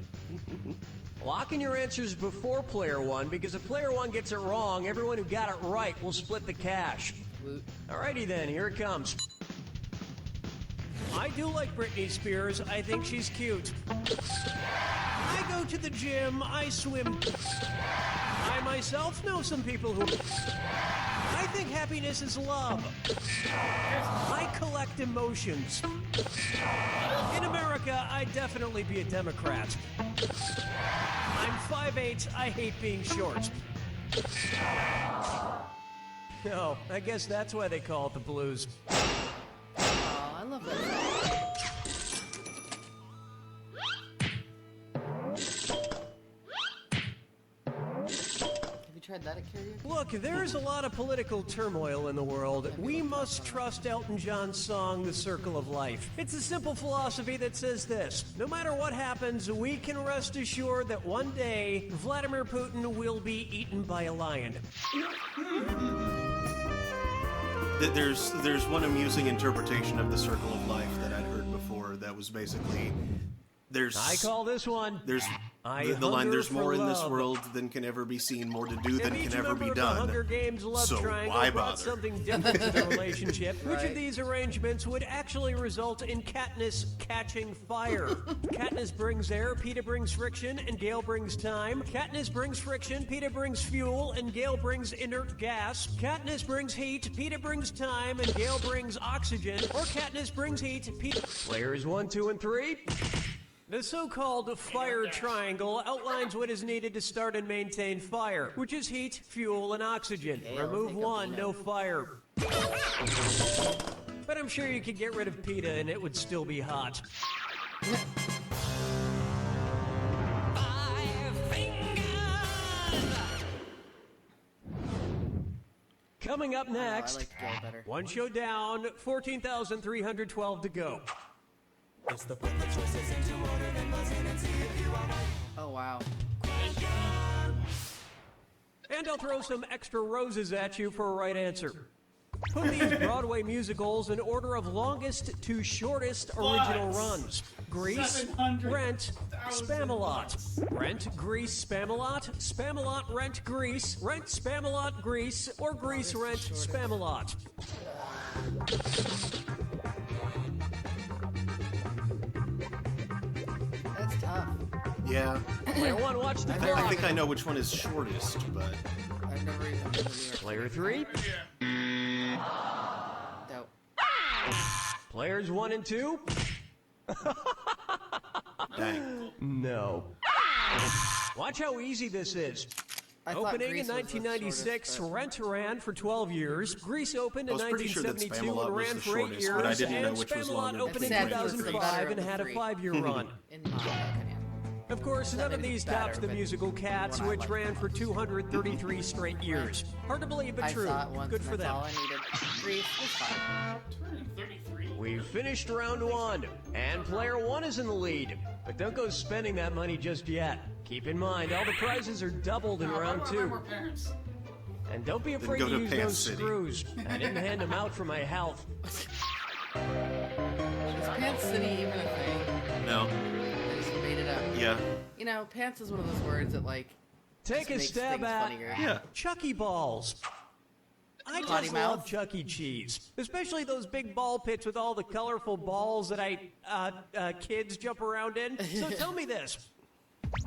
Lock in your answers before player 1, because if player 1 gets it wrong, everyone who got it right will split the cash. Loot. Alrighty then, here it comes. I do like Britney Spears. I think she's cute. I go to the gym. I swim. I myself know some people who... I think happiness is love. I collect emotions. In America, I'd definitely be a Democrat. I'm 5'8". I hate being short. Oh, I guess that's why they call it the blues. Oh, I love that. Have you tried that at karaoke? Look, there's a lot of political turmoil in the world. We must trust Elton John's song, The Circle of Life. It's a simple philosophy that says this: no matter what happens, we can rest assured that one day, Vladimir Putin will be eaten by a lion. There's one amusing interpretation of the circle of life that I'd heard before that was basically I call this one. There's the line. There's more in this world than can ever be seen, more to do than can ever be done. Hunger Games love so triangle why brought bother? something different to the relationship. Which of these arrangements would actually result in Katniss catching fire? Katniss brings air, Peeta brings friction, and Gale brings time. Katniss brings friction, Peeta brings fuel, and Gale brings inert gas. Katniss brings heat, Peeta brings time, and Gale brings oxygen. Or Katniss brings heat, Peeta... Players 1, 2, and 3... The so-called fire triangle outlines what is needed to start and maintain fire, which is heat, fuel, and oxygen. Remove one, no fire. But I'm sure you could get rid of Peeta and it would still be hot. Coming up next, I like Gale better. one show down, 14,312 to go. It's the put the choices into order, then buzz in and see if you are right. Oh, wow. And I'll throw some extra roses at you for a right answer. Put these Broadway musicals in order of longest to shortest original runs. Grease, Rent, Spamalot. Rent, Grease, Spamalot, Spamalot, Rent, Grease, Rent, Spamalot, Grease, or Grease, Rent, Spamalot. That's tough. Yeah. Player 1, watch the I clock. think I know which one is shortest, but I've never even been to New York. Player 3, Dope. players 1 and 2. dang. No. Watch how easy this is. I thought Opening Grease in was the 1996, shortest, Rent ran for 12 years. Grease opened I in was pretty sure that 1972 Spamalot and was ran the for 8 shortest, years. but I didn't know and which was Spamalot longer opened in between the two. 2005 and had a Three. 5-year run. in my opinion. Of course, none of these tops the musical Cats, which ran for 233 straight years. Hard to believe, but I true. saw it once, Good and for that's them. all I needed. Grease was fine. 233. We've finished round 1, and player 1 is in the lead. But don't go spending that money just yet. Keep in mind, all the prizes are doubled in round 2. More parents. And don't be afraid go to to use Pants those City. screws. I didn't hand them out for my health. Is Pants City even a thing? No. They just made it up. Yeah. You know, pants is one of those words that, like, Take just a makes stab things at funnier. Yeah. Chucky balls. I Potty just mouth? love Chuck E. Cheese, especially those big ball pits with all the colorful balls that kids jump around in. So tell me this.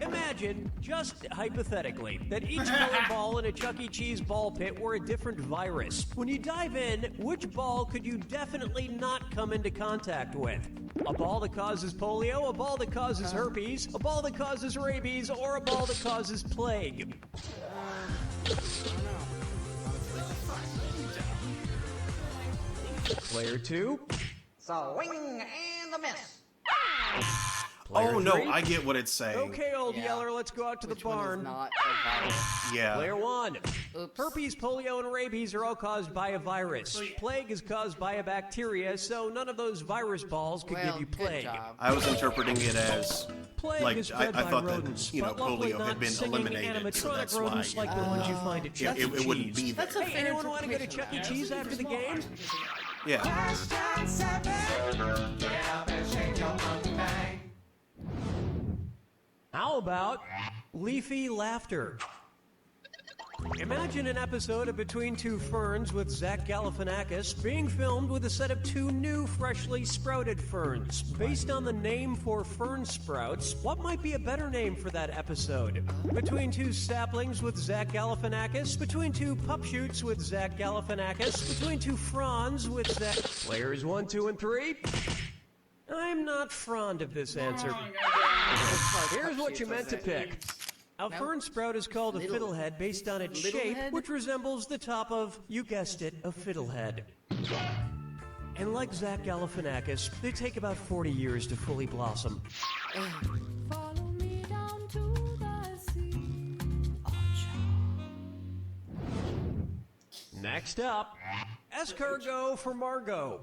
Imagine, just hypothetically, that each colored ball in a Chuck E. Cheese ball pit were a different virus. When you dive in, which ball could you definitely not come into contact with? A ball that causes polio, a ball that causes herpes, a ball that causes rabies, or a ball that causes plague? Player 2. Swing and a miss. Player Oh no, 3. I get what it's saying. Okay, old Yeah. Yeller, let's go out to Which the one is barn. not a virus? Yeah. Player 1. Oops. Herpes, polio, and rabies are all caused by a virus. Oh, yeah. Plague is caused by a bacteria, so none of those virus balls could Well, give you good plague. job. I was interpreting it as Plague like is I spread by thought rodents, that but luckily polio not had been singing eliminated, so animatronic that's why rodents like the ones you find at Chuck E. it wouldn't Cheese. be there. That's a Hey, fair anyone want to go to Chuck E. interpretation. Cheese after the game? Yeah. Question 7. Get up and shake your monkey bang. How about leafy laughter? Imagine an episode of Between Two Ferns with Zach Galifianakis being filmed with a set of 2 new freshly sprouted ferns. Based on the name for fern sprouts, what might be a better name for that episode? Between 2 saplings with Zach Galifianakis, Between 2 pup shoots with Zach Galifianakis, Between 2 fronds with Zach... Players 1, 2, and 3? I'm not fond of this answer. Here's what you meant to pick. A fern sprout is called a fiddlehead based on its shape, Littlehead? which resembles the top of, you guessed it, a fiddlehead. And like Zach Galifianakis, they take about 40 years to fully blossom. Follow me down to the sea. Next up, escargot for Margot.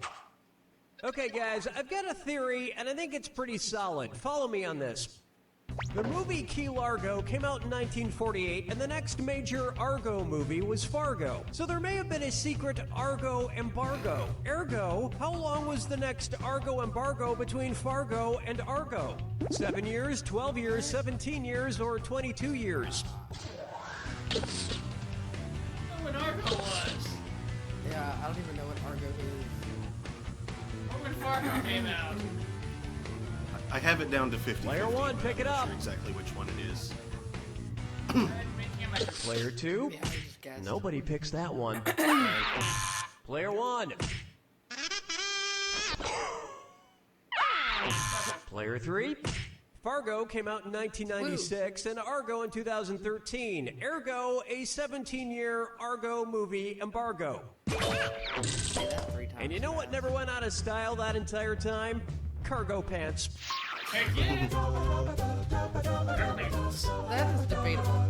Okay, guys, I've got a theory, and I think it's pretty solid. Follow me on this. The movie Key Largo came out in 1948, and the next major Argo movie was Fargo. So there may have been a secret Argo embargo. Ergo, how long was the next Argo embargo between Fargo and Argo? 7 years, 12 years, 17 years, or 22 years? I don't know what Argo was. Yeah, I don't even know what Argo is. Or when Fargo came out. I have it down to 50. Player 1, pick it up. I'm not sure exactly which one it is. Player 2? Yeah, I just guessed. Nobody picks that one. Player 1. Player 3. Fargo came out in 1996 and Argo in 2013. Ergo, a 17-year Argo movie embargo. And you know what never went out of style that entire time? Cargo pants. Heck yeah! That is debatable.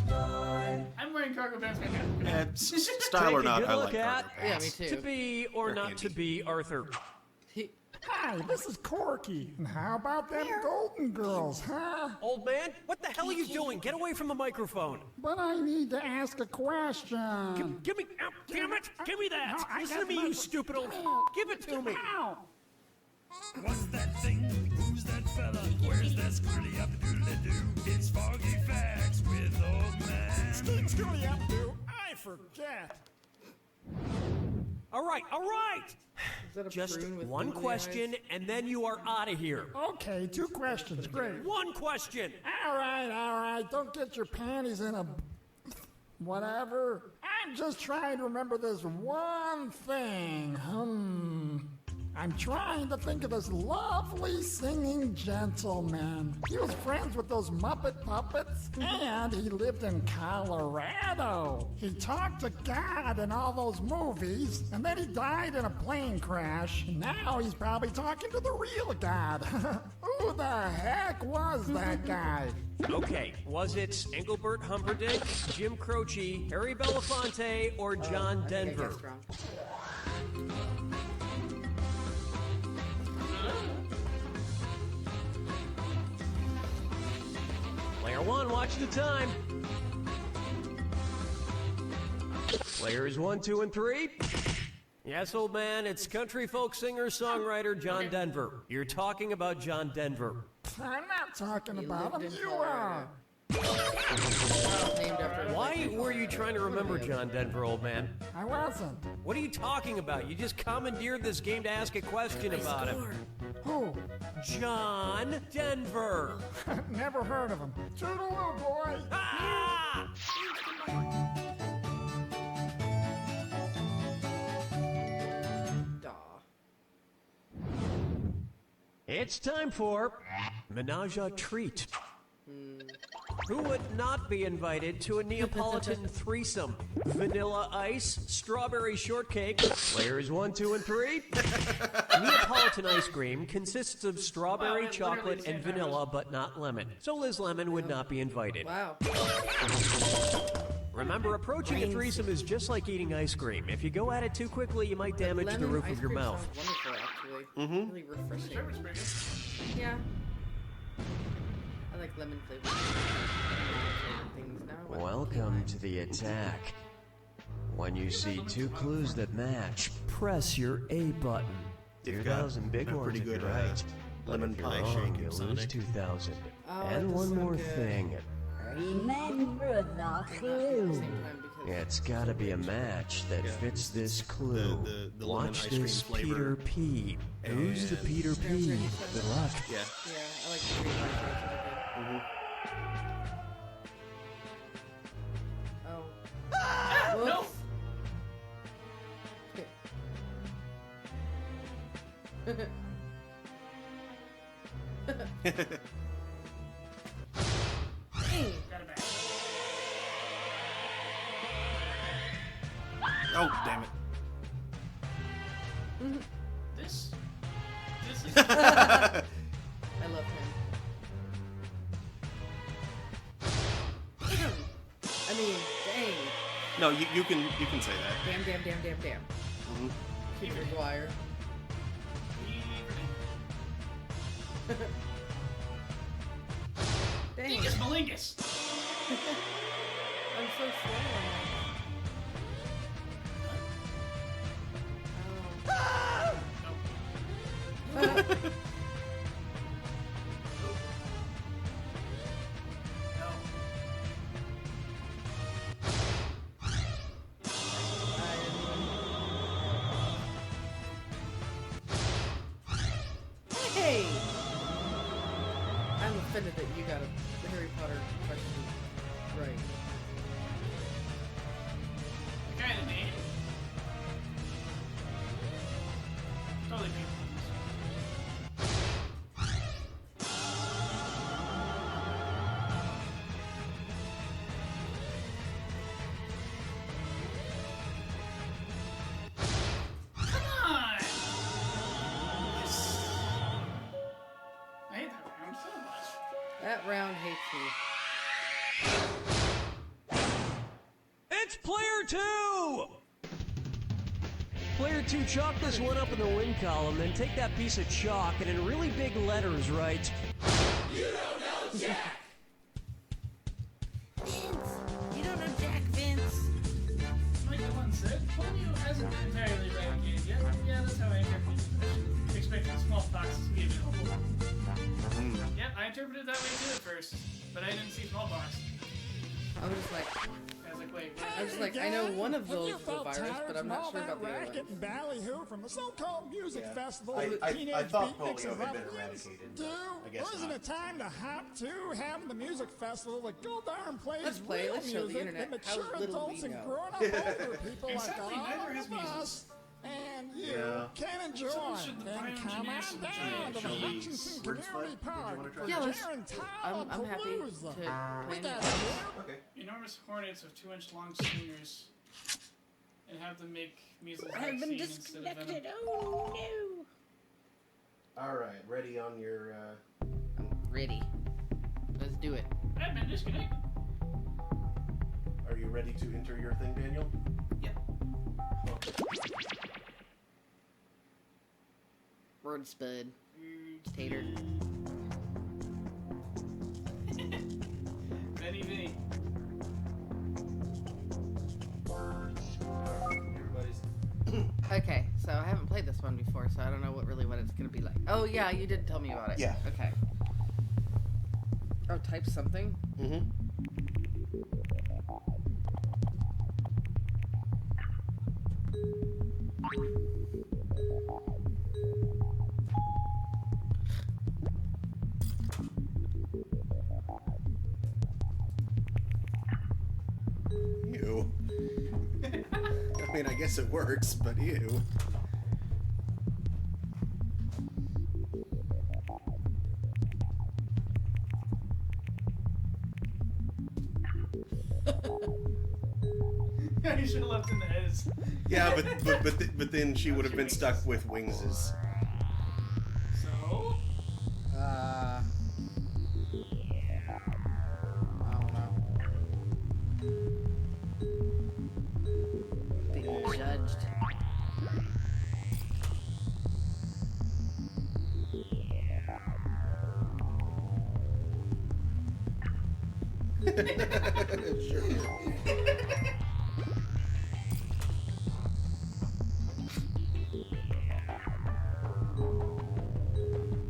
I'm wearing cargo pants right now. Yeah, style or not, Take a I good like look cargo at pants. Yeah, me too. To be or not to be Arthur. Hi, this is Corky. And how about them Golden Girls, huh? Old man, what the hell are you doing? Get away from the microphone. But I need to ask a question. Give me, damn it, give me that. No, I Listen got to me, my- you stupid old. Give it to me. Ow. What's that thing? Who's that fella? Where's that squirrely up doodly doo? It's Foggy Facts with Old Man. Scooty up to, I forget. All right. Is that a Just prune with one googly question, eyes? and then you are out of here. Okay, 2 questions, great. One question. All right, don't get your panties in a... whatever. I'm just trying to remember this one thing. I'm trying to think of this lovely singing gentleman. He was friends with those Muppet puppets, and he lived in Colorado. He talked to God in all those movies, and then he died in a plane crash. And now he's probably talking to the real God. Who the heck was that guy? Okay, was it Engelbert Humperdinck, Jim Croce, Harry Belafonte, or John I think I Denver? guessed wrong. Player 1, watch the time. Players 1, 2, and 3. Yes, old man, it's country folk singer-songwriter John Denver. You're talking about John Denver. I'm not talking He about him, lived in you Colorado. are. Named after Why were you trying to remember John Denver, old man? I wasn't. What are you talking about? You just commandeered this game to ask a question about him. Who? John Denver. Never heard of him. Toodaloo, boy. Ah! It's time for Menage a Treat. Who would not be invited to a Neapolitan threesome? Vanilla ice, strawberry shortcake. Players 1, 2, and 3. Neapolitan ice cream consists of strawberry, chocolate, and vanilla, but not lemon. So Liz Lemon would not be invited. Wow. Remember, approaching a threesome is just like eating ice cream. If you go at it too quickly, you might damage the Lemon roof ice of your cream mouth. sounds wonderful, actually. Really refreshing. Yeah. I like lemon flavored things now. Welcome to the attack. When you see 2 clues that match, press your A button. You've got 2,000 big a ones pretty if good you're right. lemon But if you're pie wrong, shake you in lose Sonic. 2,000. Oh, And that one does more sound good. thing. Remember the clue. It's gotta be a match that fits this clue. The lemon Watch ice cream this flavor. Peter P. Who's the Peter P? Good luck. Yeah. Yeah, I like the green ones. Oh. No! Got it back. Oh, damn it. This is... I love him. I mean, dang. No, you can say that. Damn. Peter Dwyer. Dang. Dingus Malingus. I'm so slow on that. Oh. Hey! I'm offended that you got the Harry Potter question right. Kind of name. Totally people. Come on! Yes. I hate that round so much. That round hates me. It's player 2! Player 2, chalk this one up in the win column, then take that piece of chalk and in really big letters write, You don't know Jack! You don't know Jack, Vince. Like the one said, polio hasn't been entirely eradicated yet. Yeah, that's how I interpreted it. Expecting smallpox to be available. Yep, I interpreted it that way too at first, but I didn't see smallpox. I was just like, I was like, wait, I was like, I know one of those is the virus, but I'm not sure about the other racket one. and ballyhoo from the so-called music festival. I Teenage thought beatniks polio and had been ruffians. eradicated. Dude, I guess wasn't not. it time to hop to having the music festival that go darn plays Let's play, real let's show the music internet that how mature little adults we and know. grown-up older people And like sadly, all neither has of measles. us and you Yeah. can enjoy. Someone should Then come bioengineer some on down to the Shall we Hutchinson word Community split? Would you Park wanna try for Yeah, let's- Tarantella I'm happy to Palooza. play We it. got it. Okay. Enormous hornets of 2-inch long stingers, and have them make measles I've vaccine been instead of venom. disconnected. Oh no. All right. Ready on your. I'm ready. Let's do it. I've been disconnected. Are you ready to enter your thing, Daniel? Yep. Word spud. Tater. Benny V. Everybody's. Okay, so I haven't played this one before, so I don't know what it's gonna be like. Oh yeah, you did tell me about it. Yeah. Okay. Oh, type something. Mm-hmm. Ew. I mean, I guess it works, but ew. You should have left in the heads. Yeah, but then she would have been stuck with Wings's. So? I don't know. Being judged. Sure.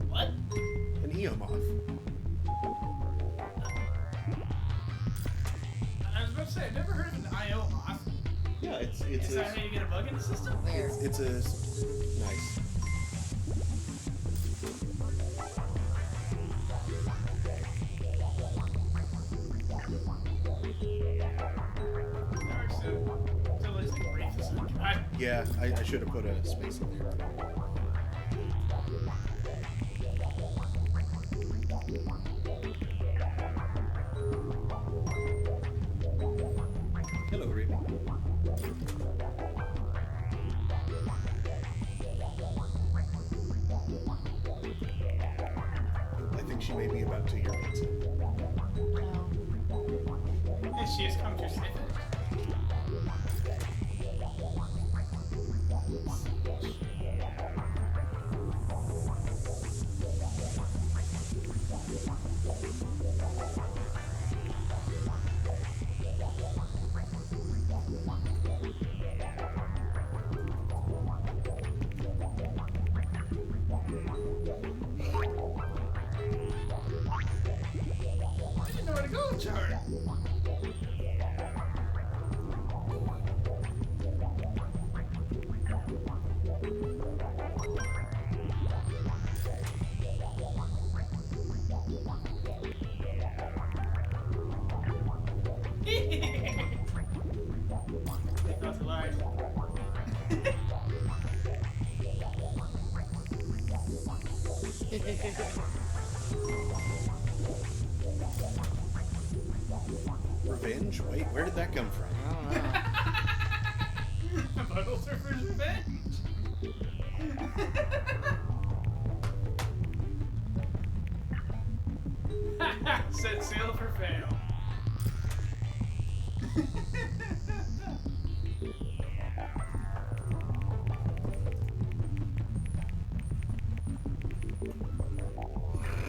What? An Eomoth. I was about to say, I've never heard of an IO moth. Yeah, it's Is that how you get a bug in the system? There. it's a nice. Yeah, I should have put a space in there. Hello, Ruby. I think she may be about to your pizza. She has come to sniff it. That's alive. Revenge? Wait, where did that come from? I don't know. Bundle Surfer's Revenge. Set sail for fail.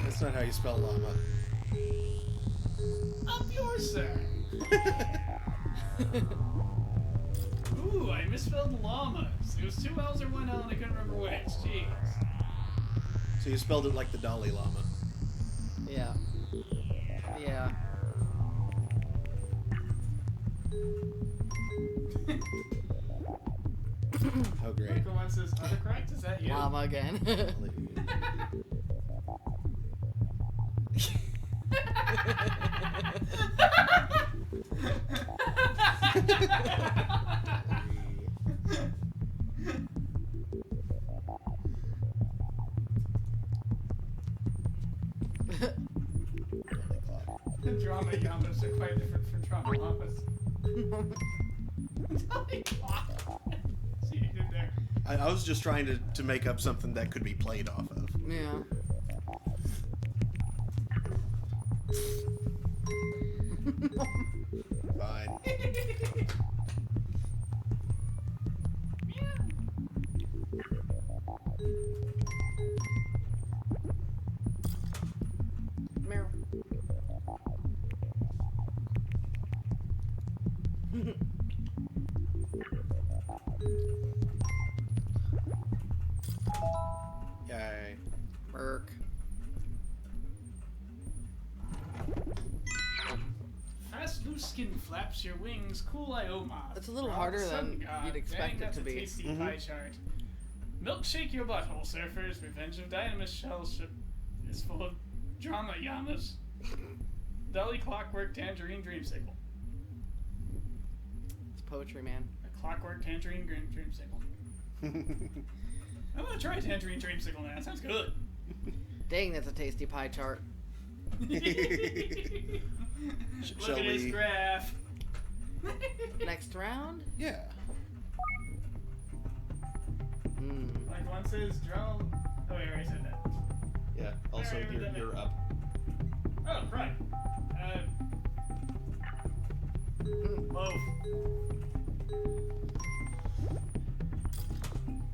That's not how you spell llama. Up yours, sir. Ooh, I misspelled llamas. It was 2 L's or 1 L and I couldn't remember which. Jeez. So you spelled it like the Dalai Lama. Yeah. Yeah. Oh, great. Michael one says, autocorrect? Is that you? Llama again. The drama yamas are quite different from drama llamas. See what you did there. I was just trying to make up something that could be played off of. Yeah. Fine. Meow. Yay. Merc. Fast loose skin flaps your wings, cool Ioma. It's a little harder than you'd expect it to be. Tasty pie chart. Milkshake your butthole, surfers. Revenge of Dynamis Shell ship is full of drama yamas. Dolly Clockwork Tangerine Dreamsicle. It's poetry, man. A Clockwork Tangerine Dreamsicle. I'm gonna try Tangerine Dreamsicle now. That sounds good. Dang, that's a tasty pie chart. Look at his graph. Next round? Yeah. Like one says drum. Oh, I already said that. Yeah. Also, Alright, you're up. Oh, right. Loaf.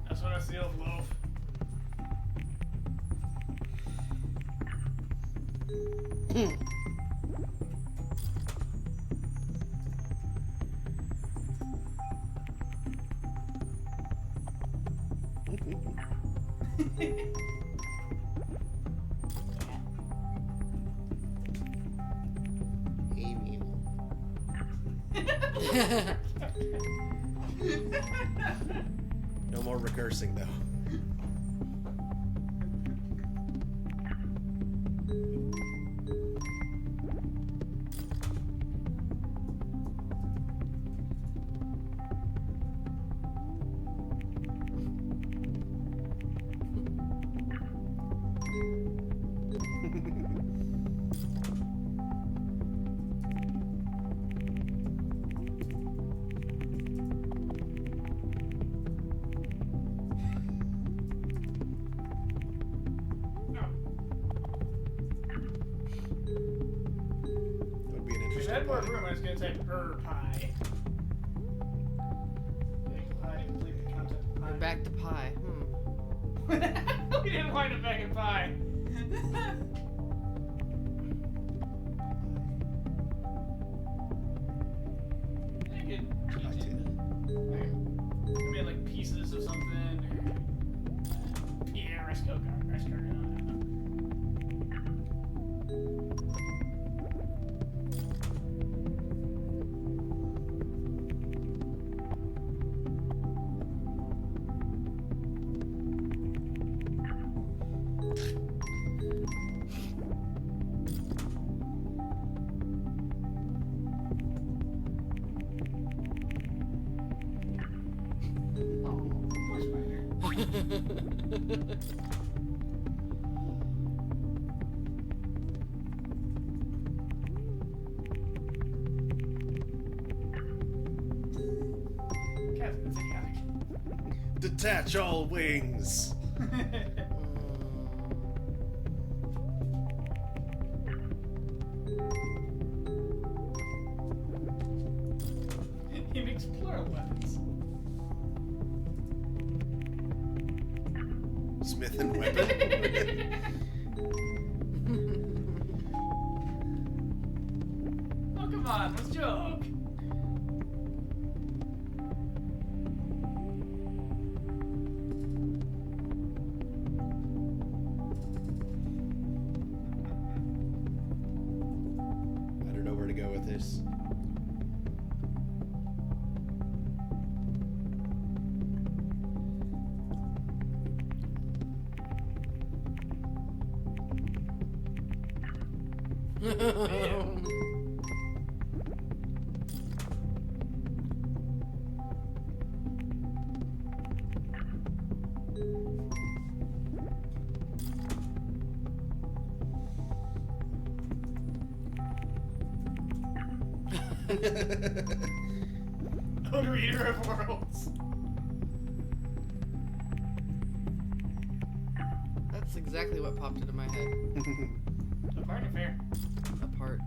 That's what I see of loaf. Amy. No more recursing, though. Would be an If I interesting had more play. room, I was gonna type pie. Big pie, complete the concept of pie. We're back to pie. We didn't wind up back in pie. I could maybe like pieces of something, or yeah, rice cooker, I don't know. Captain's idiotic. Detach all wings. He makes plural weapons. Smith and weapon. Oh, come on, let's joke. I don't know where to go with this. Reader of worlds. That's exactly what popped into my head. Apart or fair? Apart.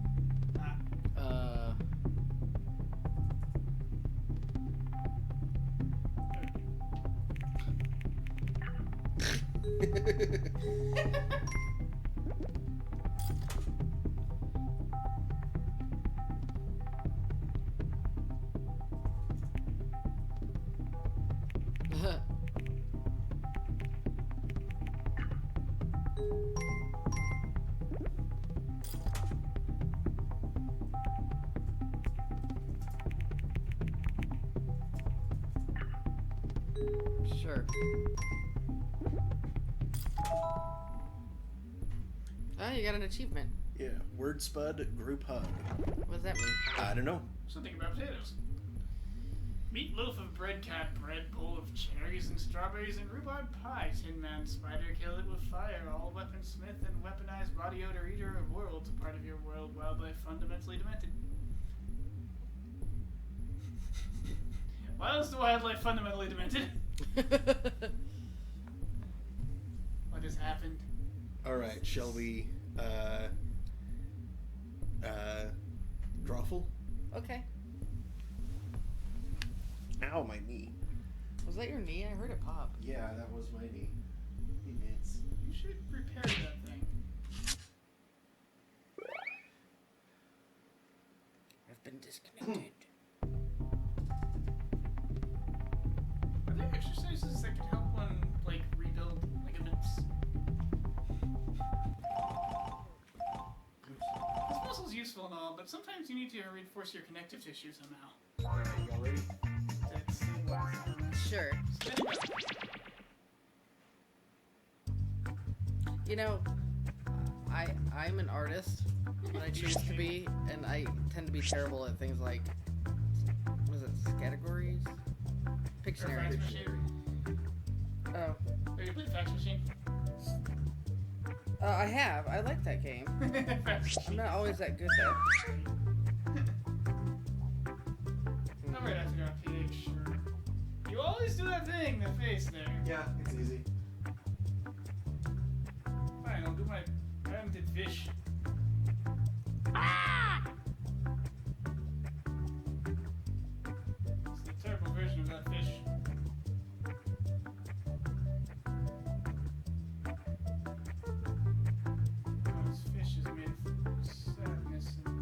Sure. Oh, you got an achievement. Yeah, Word Spud Group Hug. What does that mean? I don't know. Something about potatoes. Meat loaf of bread, cat bread, bowl of cherries and strawberries and rhubarb pie. Tin Man Spider, kill it with fire. All weaponsmith and weaponized body odor eater of worlds. A part of your world wildlife fundamentally demented. Why is the wildlife fundamentally demented? What has happened? Alright, shall we, Drawful? Okay. Ow, my knee. Was that your knee? I heard it pop. Yeah, that was my knee. It is. You should repair that thing. I've been disconnected. Are there exercises that could help one, like, rebuild ligaments? This muscle's useful and all, but sometimes you need to reinforce your connective tissue somehow. Alright, y'all ready? Sure. You know, I'm an artist, and I choose to be, and I tend to be terrible at things like, what is it, categories? Pictionary. Oh. Oh, you played Fax Machine? I have. I like that game. I'm not always that good though. I'm right after your PH, sure. You always do that thing, the face there. Yeah, it's easy. Fine, I'll do my patented fish. Ah! It's the terrible version of that fish. This fish is made of sadness and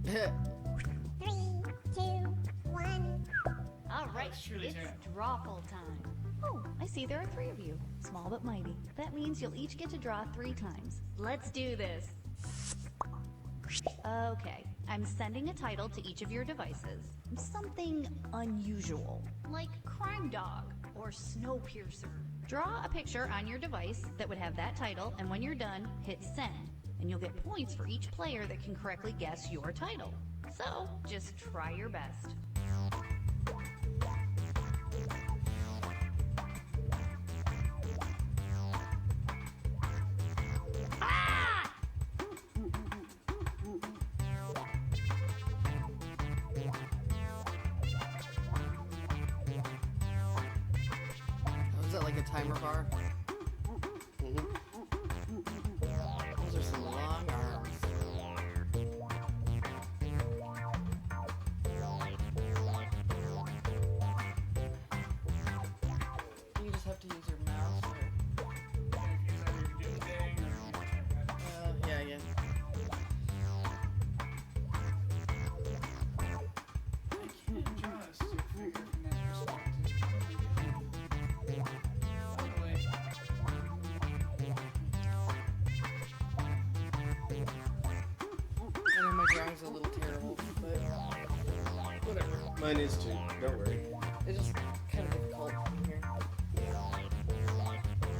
3, 2, 1. All right, it's drawful time. Oh, I see there are 3 of you. Small but mighty. That means you'll each get to draw 3 times. Let's do this. Okay, I'm sending a title to each of your devices. Something unusual, like Crime Dog or Snowpiercer. Draw a picture on your device that would have that title, and when you're done, hit send. And you'll get points for each player that can correctly guess your title. So, just try your best. Is that like a timer bar? Those are some long arms. You just have to use your mouse. Yeah, yeah. I know my drawing's a little terrible, but whatever. Mine is too. Don't worry. It's just kind of difficult in here.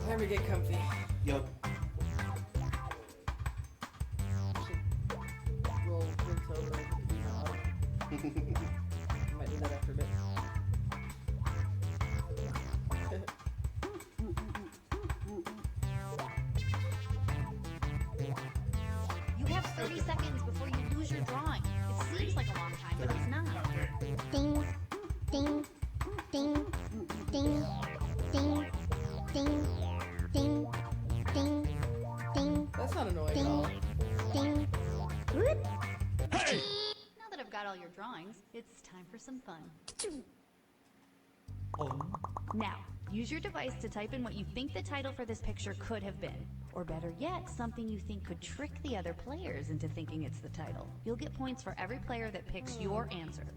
Time to get comfy. Yup. Roll rinse over it. I might do that after a bit. You have 30 seconds before you lose your drawing. It seems like a long time, but it's not. Ding, ding, ding, ding, ding, ding, ding, ding, ding. That's not annoying at all. Ding. Whoop. Hey! Now that I've got all your drawings, it's time for some fun. Now, use your device to type in what you think the title for this picture could have been. Or better yet, something you think could trick the other players into thinking it's the title. You'll get points for every player that picks your answer.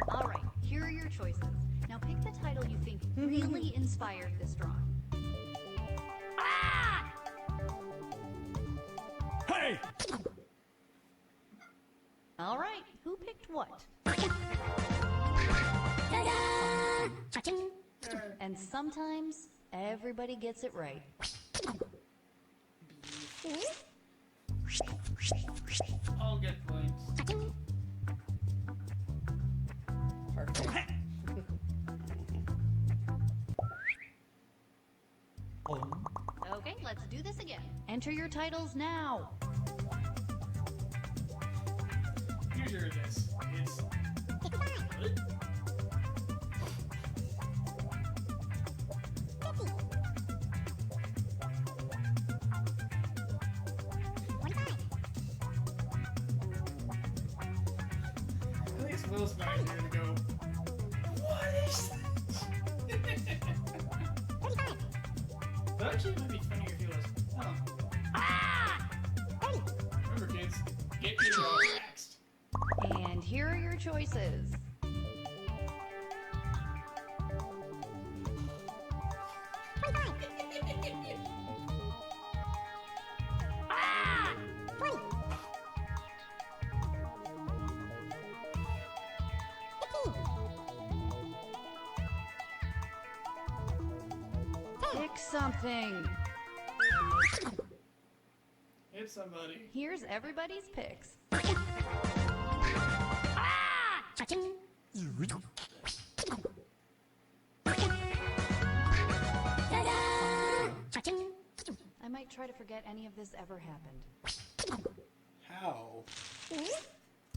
All right, here are your choices. Now pick the title you think really inspired this drawing. Hey! All right, who picked what? And sometimes everybody gets it right. All get points. Perfect. Okay, let's do this again. Enter your titles now. Here's your this. It's good. At least Will's not here to go. What is this? That actually might be funnier if he was. Oh. Remember, kids, get your drawing next. And here are your choices. Pick something. Hit somebody. Here's everybody's picks. I might try to forget any of this ever happened. How?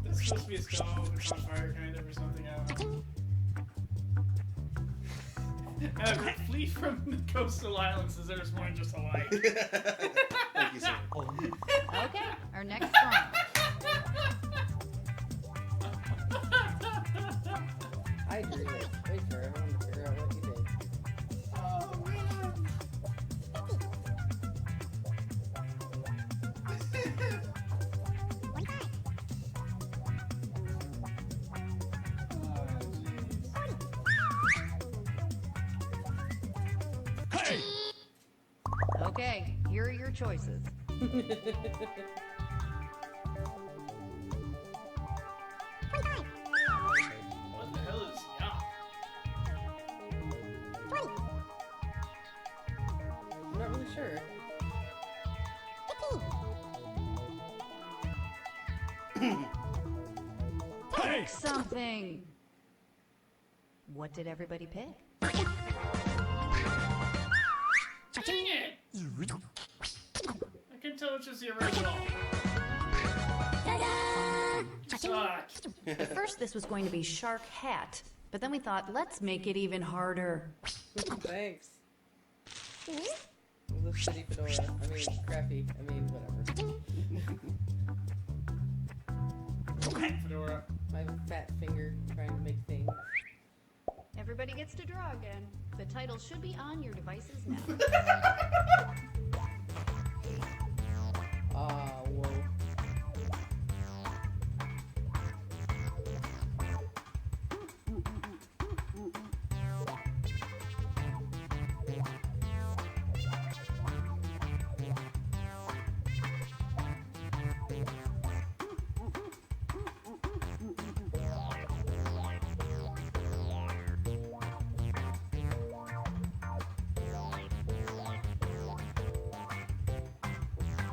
That's supposed to be a stove, it's on fire, kind of, or something. I don't know. Flee from the coastal islands as there's one just alike. Thank you, sir. Okay, our next song. I agree with. Wait for everyone to figure out what you did. Oh, man. Hey! Okay, here are your choices. What the hell is yuck? I'm not really sure. Pick something. What did everybody pick? Dang it! I can tell it's just the original. You suck. At first, this was going to be Shark Hat, but then we thought, let's make it even harder. Thanks. It was a shitty fedora. I mean, crappy. I mean, whatever. Fedora. My fat finger trying to make things. Everybody gets to draw again. The title should be on your devices now. Whoa.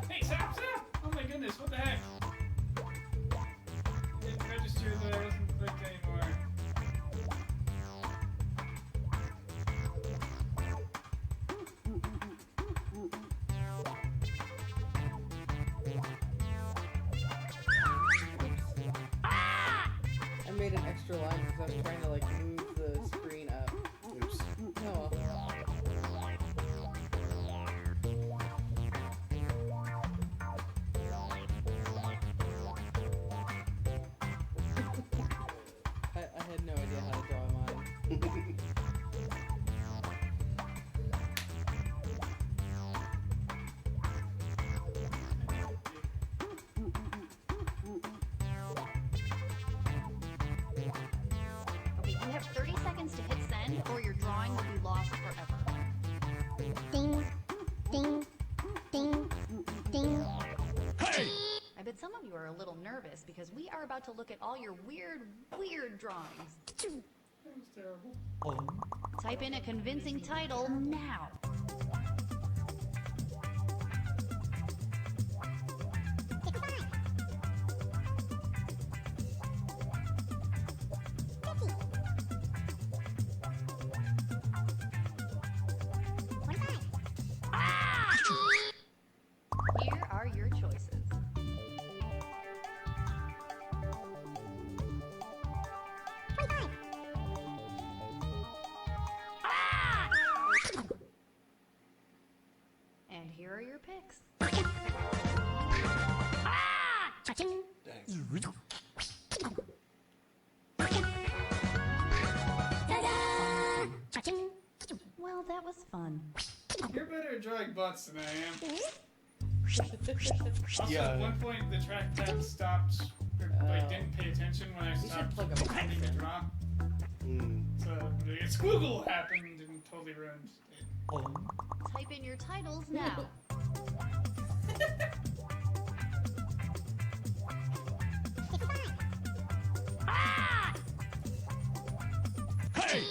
Hey, stop! Oh my goodness, what the heck? Didn't register that I wasn't clicked anymore. I made an extra line because I was trying to like move the screen up. Oops. Oh well. I had no idea how to draw mine. Okay, you have 30 seconds to hit send, or your drawing will be lost forever. Ding, ding, ding, ding. Hey! I bet some of you are a little nervous because we are about to look at all your weird drawings. That was terrible. Type in a convincing title now. Here are your choices. And here are your picks. Well, that was fun. You're better at drawing butts than I am. Also, Yeah. at one point, the trackpad stopped, or, like, didn't pay attention when I You should stopped plug a pretending to mic in. draw. Mm. So, the squiggle happened and totally ruined it. Type in your titles now. Hey!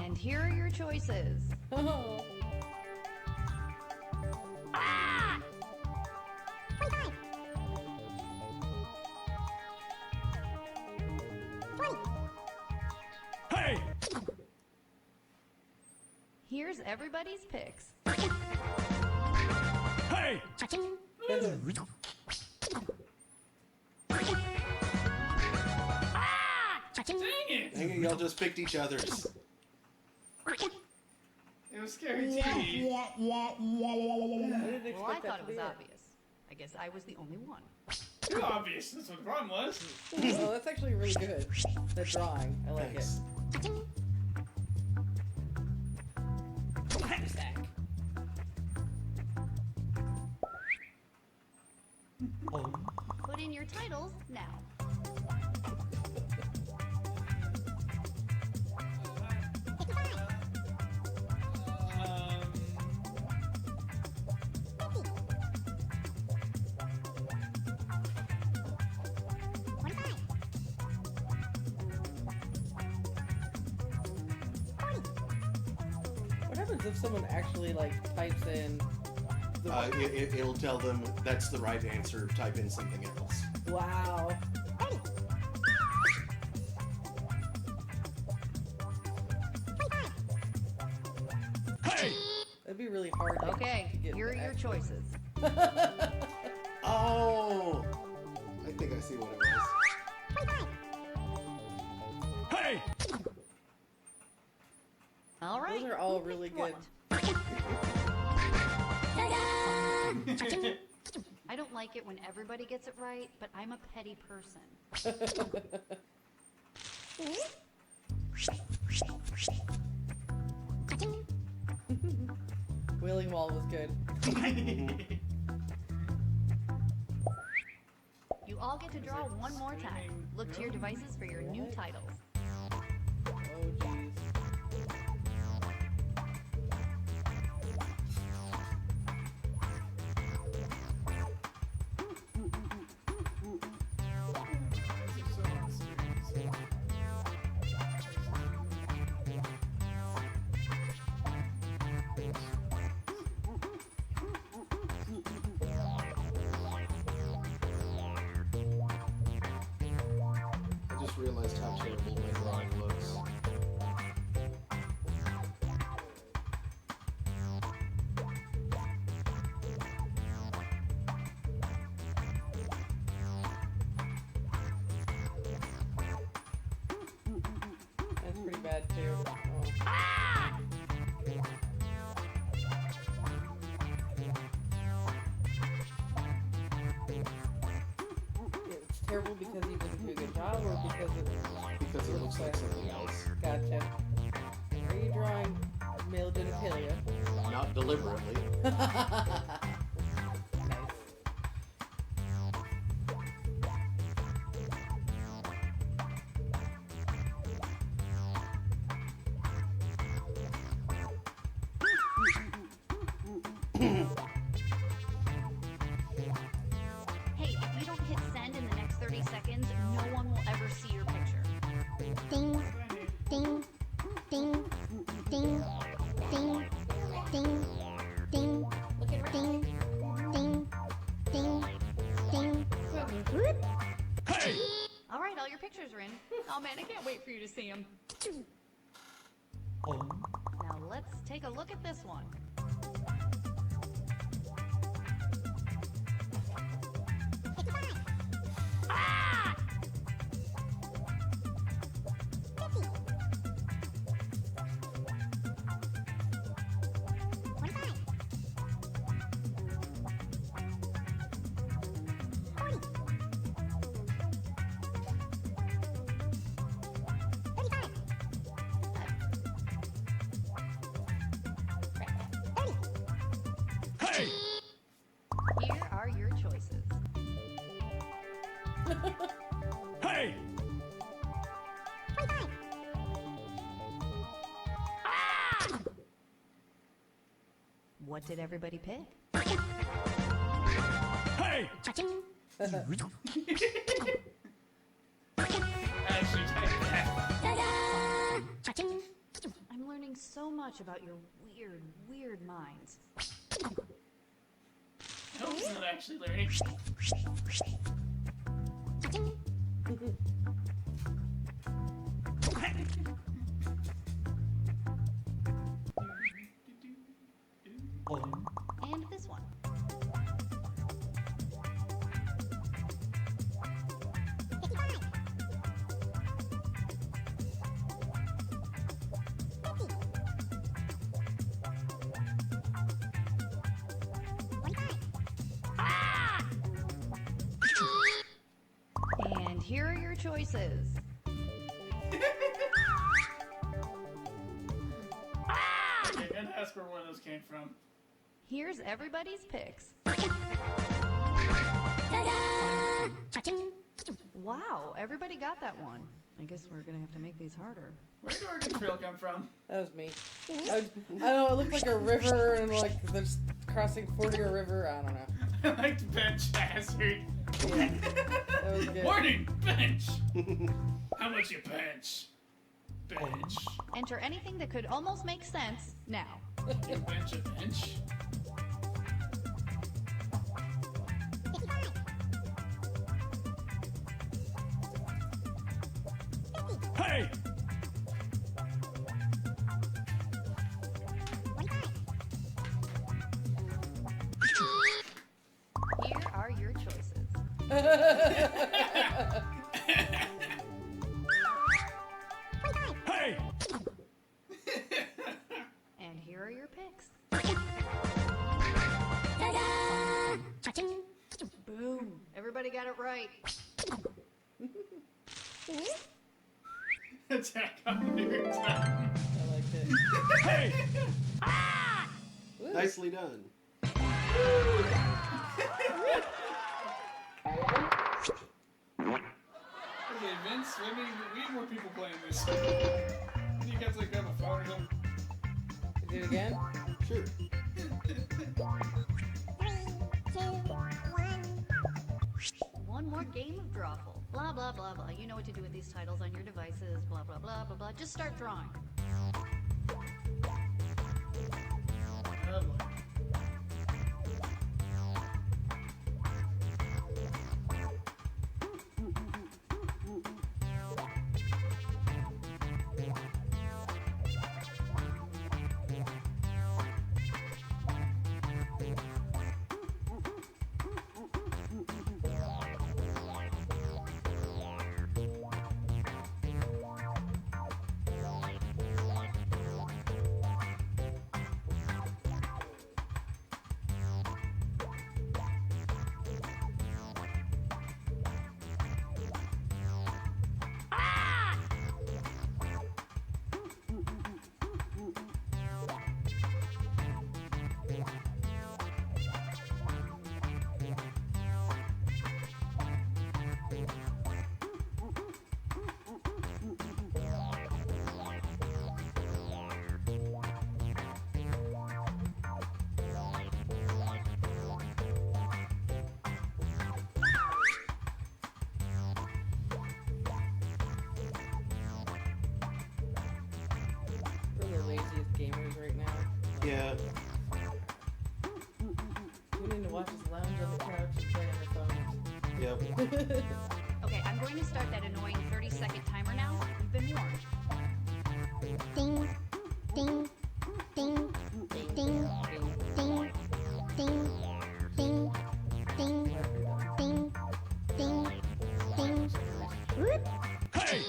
And here are your choices. Hey! Here's everybody's picks. Hey! Dang it, y'all just picked each other's. It was scary TV. Well, I thought it was obvious. I guess I was the only one. Too obvious. That's what the problem was. Oh, that's actually really good. The drawing. I like it. Put in your titles now. What happens if someone actually like types in? It'll tell them that's the right answer. Type in something else. Wow. Hey! That'd be really hard. Okay, here are your choices. Oh, I think I see what it was. Hey! All right. Those are all really good. I don't like it when everybody gets it right, but I'm a petty person. Wheeling Wall was good. You all get to draw one more time. Look to your devices for your new titles. Oh, jeez. I just realized how terrible my drawing looks. That's pretty bad too. Oh. It's terrible because he didn't do a good job, or because it looks like something else. Gotcha. Are you drawing male genitalia? Not deliberately. Hey, if you don't hit send in the next 30 seconds, no one will ever see your picture. Ding, ding, ding, ding, ding, ding, ding, ding, ding, ding, ding. Whoop. Hey! All right, all your pictures are in. Oh man, I can't wait for you to see them. Now let's take a look at this one. Ah! Hey! Here are your choices. Hey! Ah! What did everybody pick? Hey! I'm learning so much about your weird, weird minds. No, he's not actually learning. And this one. choices. Okay, and ask where one of those came from. Here's everybody's picks. Wow, everybody got that one. I guess we're gonna have to make these harder. Where did Oregon Trail come from? That was me. I don't know, it looked like a river and like they're just crossing fording a river. I don't know. I liked bench hazard. Yeah, that was good. Warning, bench. How much you bench? Bench. Enter anything that could almost make sense now. You bench a bench? Hey! Here are your choices. Hey! And here are your picks. Boom. Everybody got it right. Attack on your time. I liked it. Hey! Nicely done. Okay, Vince, we need more people playing this. You guys like grab a phone or something? Do it again? Sure. 3, 2, 1. One more game of drawful. Blah, blah, blah, blah. You know what to do with these titles on your devices. Blah, blah, blah, blah, blah. Just start drawing. Oh boy. We're the laziest gamers right now. Yeah. We need to watch us lounge on the couch and play on our phones. Yep. Okay, I'm going to start that annoying 30-second timer now. You've been warned. Ding, ding, ding, ding, ding, ding, ding, ding, ding, ding, ding, ding. Whoop. Hey!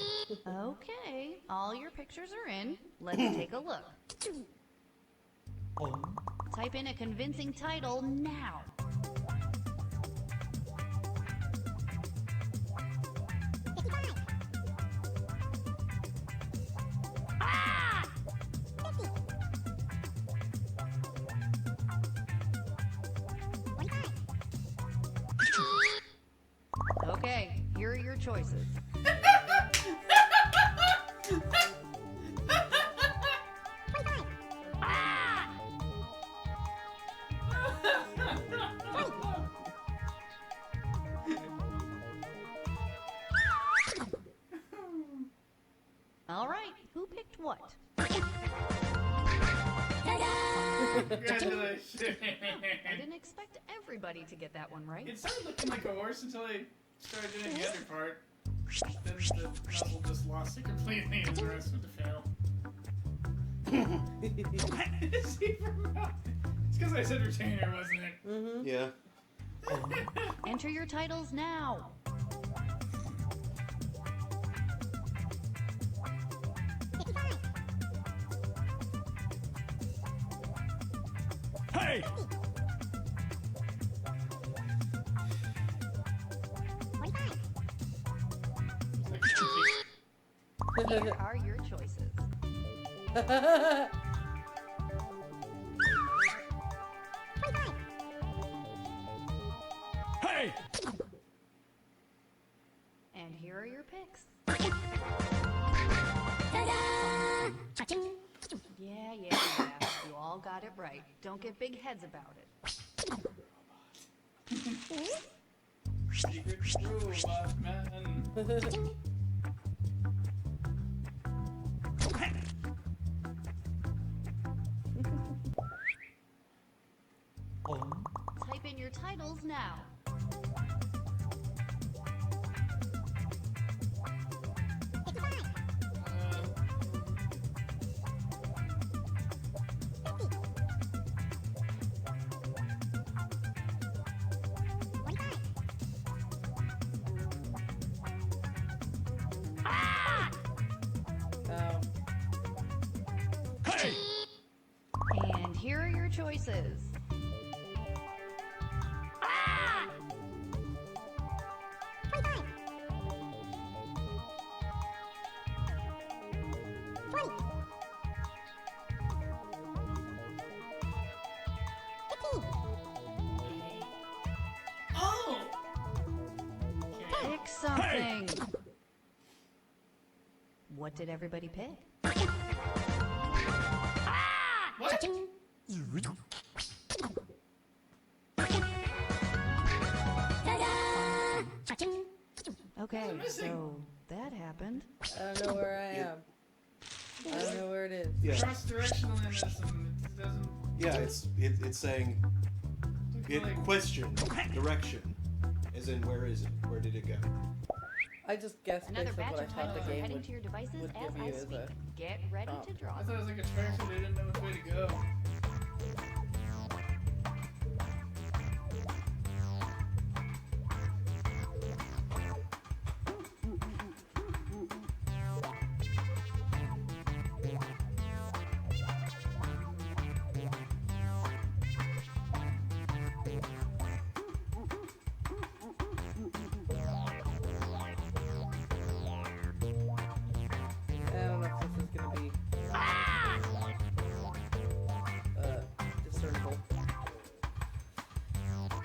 Okay, all your pictures are in. Let's take a look. Type in a convincing title now. Okay, here are your choices. All right, who picked what? Congratulations. I didn't expect everybody to get that one right. It started looking like a horse until I started doing the other part. Then the muzzle just lost it completely and the rest would fail. It's because I said retainer, wasn't it? Mm-hmm. Yeah. Enter your titles now. Hey! Here are your choices. Hey! And here are your picks. Yeah. You all got it right. Don't get big heads about it. Secret robot man. Type in your titles now. And here are your choices. Oh! Pick something. What did everybody pick? What? Okay, so that happened. I don't know where I am. I don't know where it is. Yeah. Cross-directionalness and it doesn't... Yeah, it's saying question direction, as in where is it? Where did it go? I just guessed Another based on batch what I of thought titles the are game heading would, to your devices would as give I you as speak. a... Get ready to draw. I thought it was like a track so they didn't know which way to go. I don't know if this is gonna be discernible.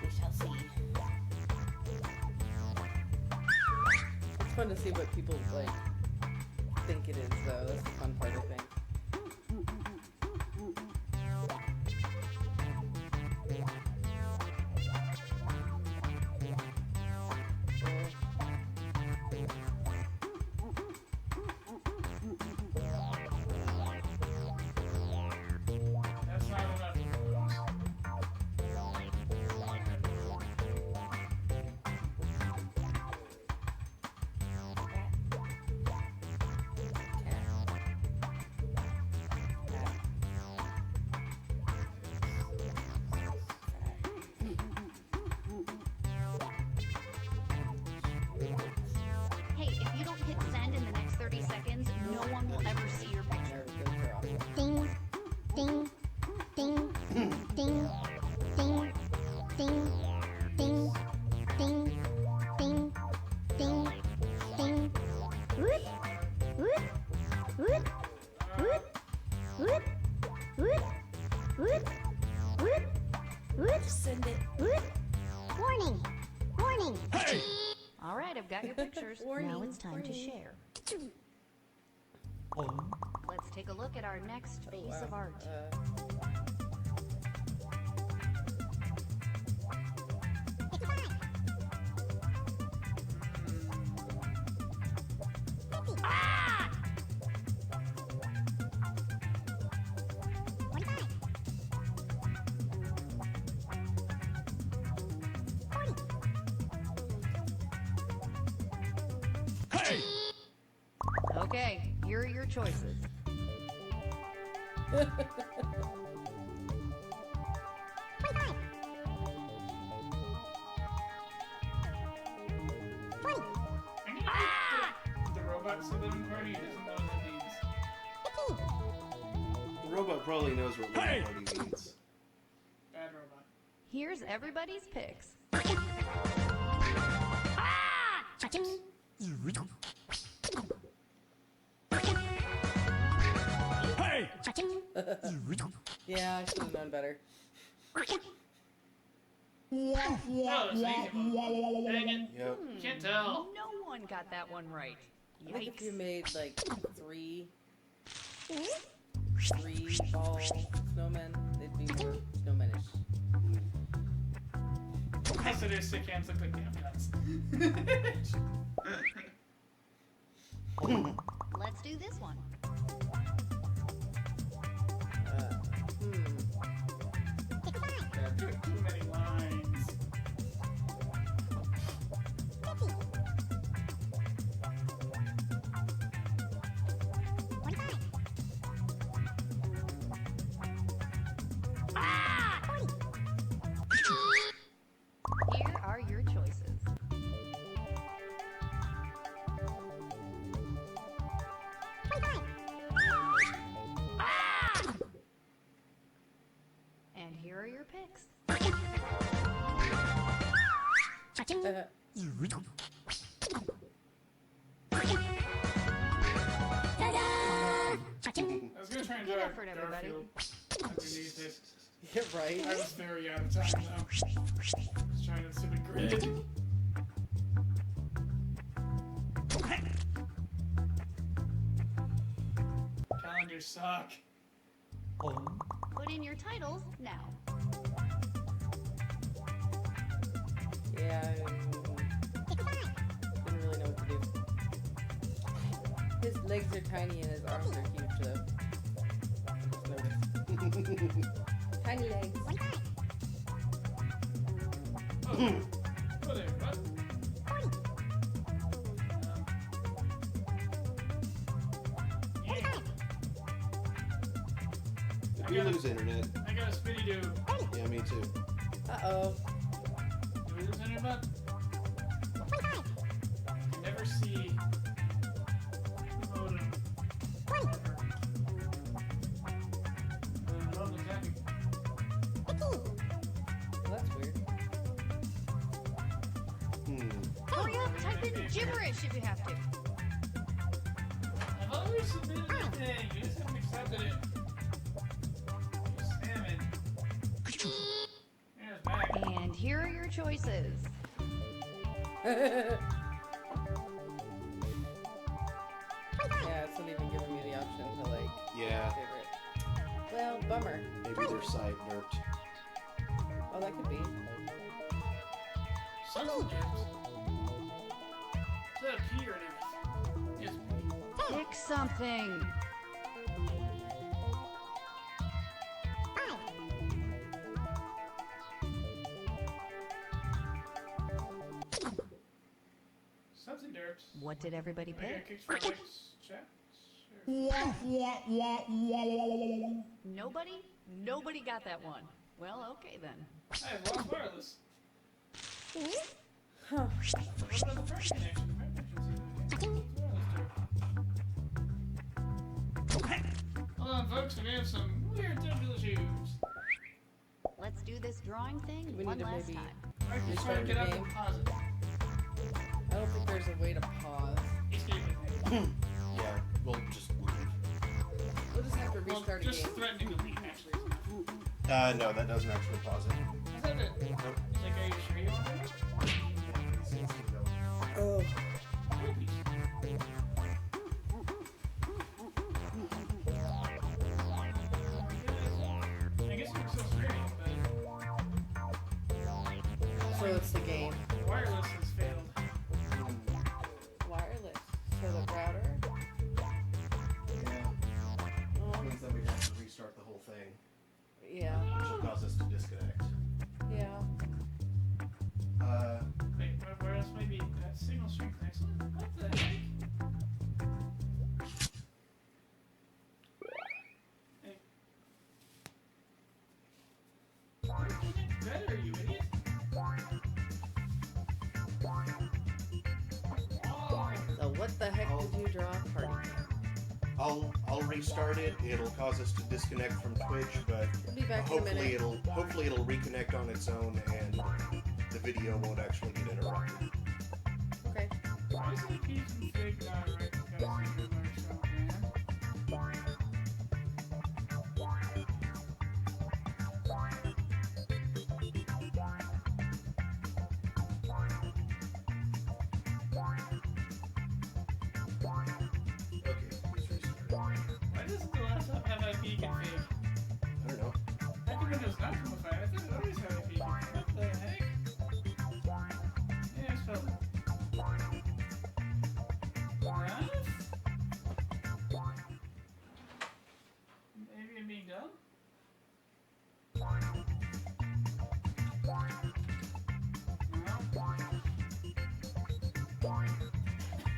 We shall see. It's fun to see what people like think it is, though. That's the fun part, I think. That's not enough. Hey, if you don't hit send in the next 30 seconds, no one will ever see your picture. Ding, ding, ding, ding, ding, ding, ding, ding, ding, ding, ding. Whoop, whoop, whoop, whoop, whoop, whoop, whoop, whoop, whoop. Send it. Whoop. Warning, warning. All right, I've got your pictures. Now it's time to share. Let's take a look at our next piece of art. Okay, here are your choices. The robot's a living party doesn't know what it means. The robot probably knows what living party means. Bad robot. Here's everybody's picks. Yeah, I should have known better. Oh, it's an easy one. Dang it. Yep. Can't tell. No one got that one right. I think if you Yikes. made like three ball snowmen, they'd be more snowmanish. Also, their stick hands look like damn guns. Let's do this one. Too many lines. Here are your choices. And here are your picks. I was gonna try and Good drive effort, everybody. Garfield underneath it. Yeah, right. I was very out of time though. Just trying to stupid grid. Calendars suck. Put in your titles now. Yeah, didn't really know what to do. His legs are tiny and his arms are huge, though. I just noticed. Tiny legs. Oh, there, what? If you lose internet. I got a spinny do. Yeah, me too. Uh-oh. Do we lose internet? You never see the modem. The modems happy. Well, that's weird. Hurry up, type in gibberish if you have to. I've always submitted the thing. You just haven't accepted it. You're spamming. There's back. And here are your choices. Yeah, it's not even giving me the option to, like, Yeah. favorite. Well, bummer. Maybe their site nerfed. Oh, that could be. Substitutes. Is that a P or an F? Yes. Pick something. Something derps. What did everybody I got pick? kicked for Mike's chat. Nobody got that one. Well, okay then. I have lost wireless. Huh. What about the first connection? The first connection Hold on, folks. We have some weird technical issues. Let's do this drawing thing We one need to last maybe time. I can restart try to the get up game. and pause it. I don't think there's a way to pause. Escape. Yeah, we'll just leave. We'll just have to restart a Just game. threatening to leave, actually. No, that doesn't actually pause it. Is that it? It's like, are you sure you want it? Oh. I guess we're still streaming, but So it's the game. wireless has failed. Wireless. So the router. Yeah. That means that we have to restart the whole thing, Yeah. which will cause us to disconnect. Yeah. Wait, where else maybe that signal strength? Excellent. What the heck? Hey. You're getting better, you idiot. So what the heck did you draw? Party. I'll restart it. It'll cause us to disconnect from Twitch, but We'll be back in a minute. hopefully it'll reconnect on its own, and the video won't actually get interrupted. Okay. Why is it P config not right? Because it's a large file, man. can fake? I don't know. How come Windows not come with fire? I thought it always had a peak. What the heck? Yeah, it's probably. Rough? Maybe I'm being dumb?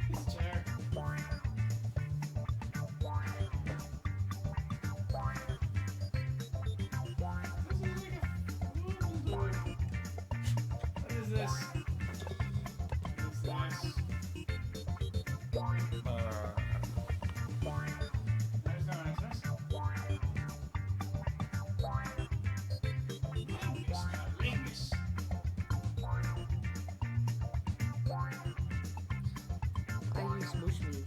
It's chair. What is this? What is this? There's no answers. Lingus. I use Mushmi.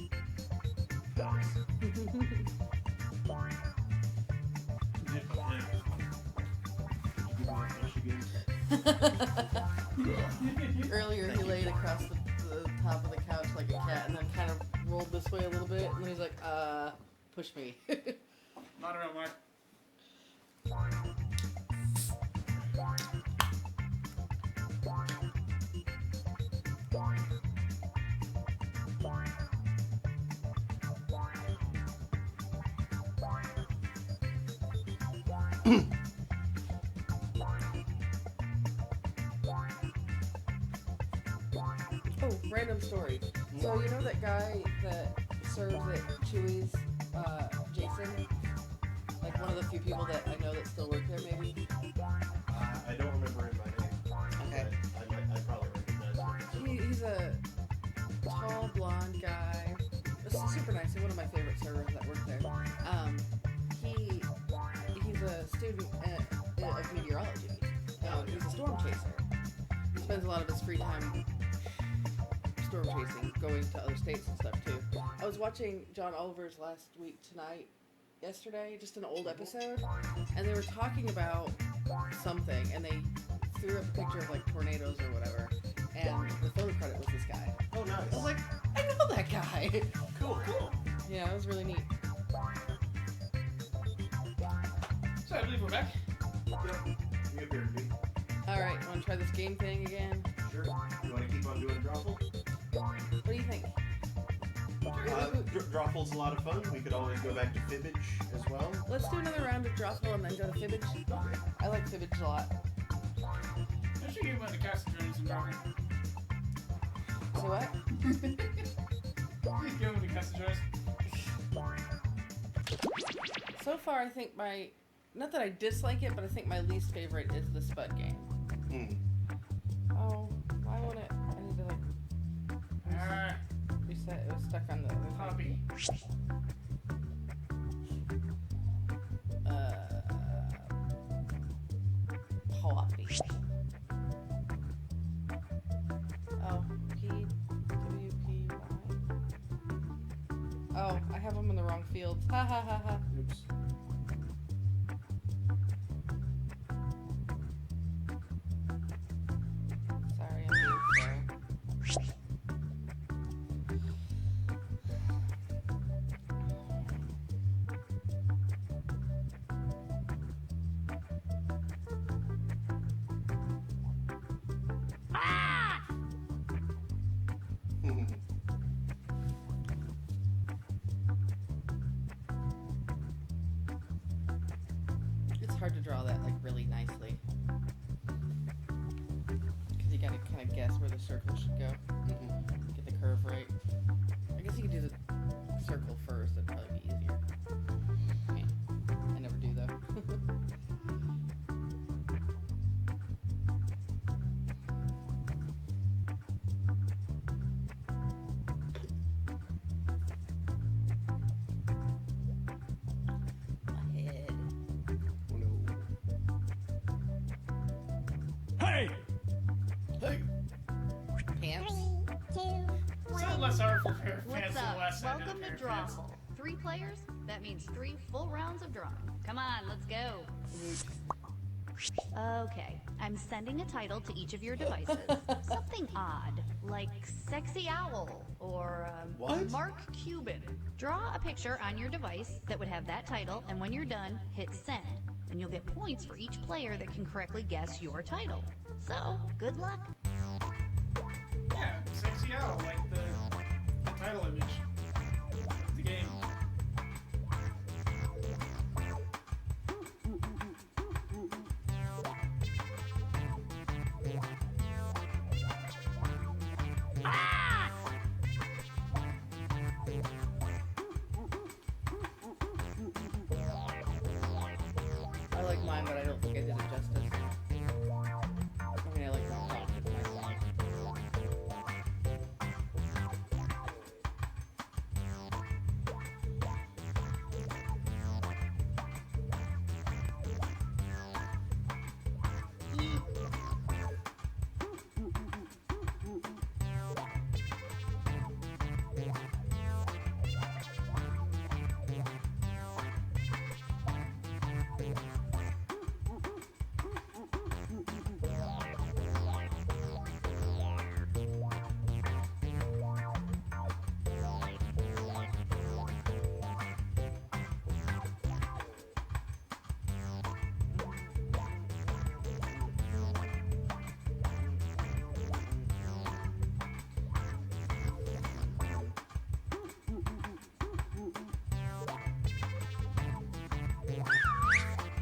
Earlier, he laid across the top of the couch like a cat and then kind of rolled this way a little bit. And then he's like, push me. Not around Mark. Oh, random story. So, you know that guy that serves at Chewy's, Jason? Like one of the few people that I know that still work there, maybe? I don't remember him by name. Okay. I probably recognize him. He's a tall, blonde guy. Super nice. He's one of my favorite servers that work there. He's a student of meteorology. He's a storm chaser. He spends a lot of his free time storm chasing, going to other states and stuff too. I was watching John Oliver's yesterday, just an old episode, and they were talking about something, and they threw up a picture of like tornadoes or whatever, and the photo credit was this guy. Oh, nice. I was like, I know that guy. Cool. Yeah, it was really neat. So I believe we're back. Yep. You appear to be. Alright, want to try this game thing again? Sure. You want to keep on doing Drawful? What do you think? Drawful's a lot of fun. We could always go back to Fibbage as well. Let's do another round of Drawful and then go to Fibbage. Okay. I like Fibbage a lot. I should give one of the casting journeys and drop it. So what? Give one of the casting journeys. So far, I think not that I dislike it, but I think my least favorite is the Spud game. Oh, why won't it? I need to like reset. It was stuck on the other Hobby. Hobby. Oh, PWPY. Oh, I have them in the wrong fields. Ha ha ha ha. Oops. Sorry, I'm being slow. It's hard to draw that like really nicely because you gotta kind of guess where the circle should go. Get the curve right. I guess you could do the circle first. That'd probably be easier. I never do though. Hey! Hey! Pants? Sound less powerful for What's fans than the up? last time. Welcome to Drawful. 3 players? That means 3 full rounds of drawing. Come on, let's go. Okay, I'm sending a title to each of your devices. Something odd, like Sexy Owl or Mark Cuban. Draw a picture on your device that would have that title, and when you're done, hit send. And you'll get points for each player that can correctly guess your title. So, good luck. Yeah, Sexy Owl, like the title image of the game. I like mine, but I don't think I did it justice. I mean, I like my thought. It's my thought.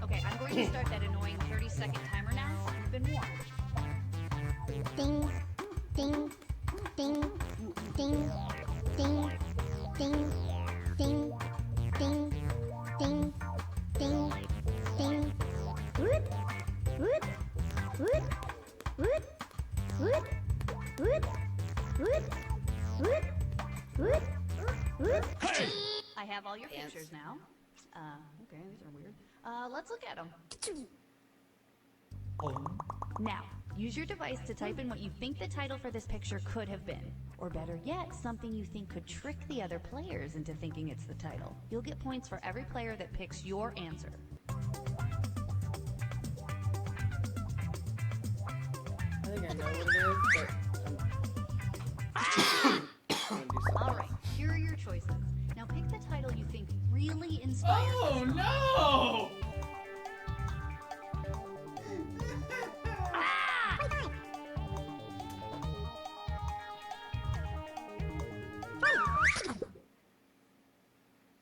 Okay, I'm going to start that annoying 30-second timer now. You've been warned. Ding, ding, ding, ding, ding, ding, ding, ding, ding, ding, ding. Whoop, whoop, whoop, whoop, whoop, whoop, whoop, whoop, whoop, whoop. I have all your pictures now. Okay, these are weird. Let's look at them. Now, use your device to type in what you think the title for this picture could have been. Or better yet, something you think could trick the other players into thinking it's the title. You'll get points for every player that picks your answer. I think I know what it is, but Alright, here are your choices. Now pick the title you think really inspires. Oh no!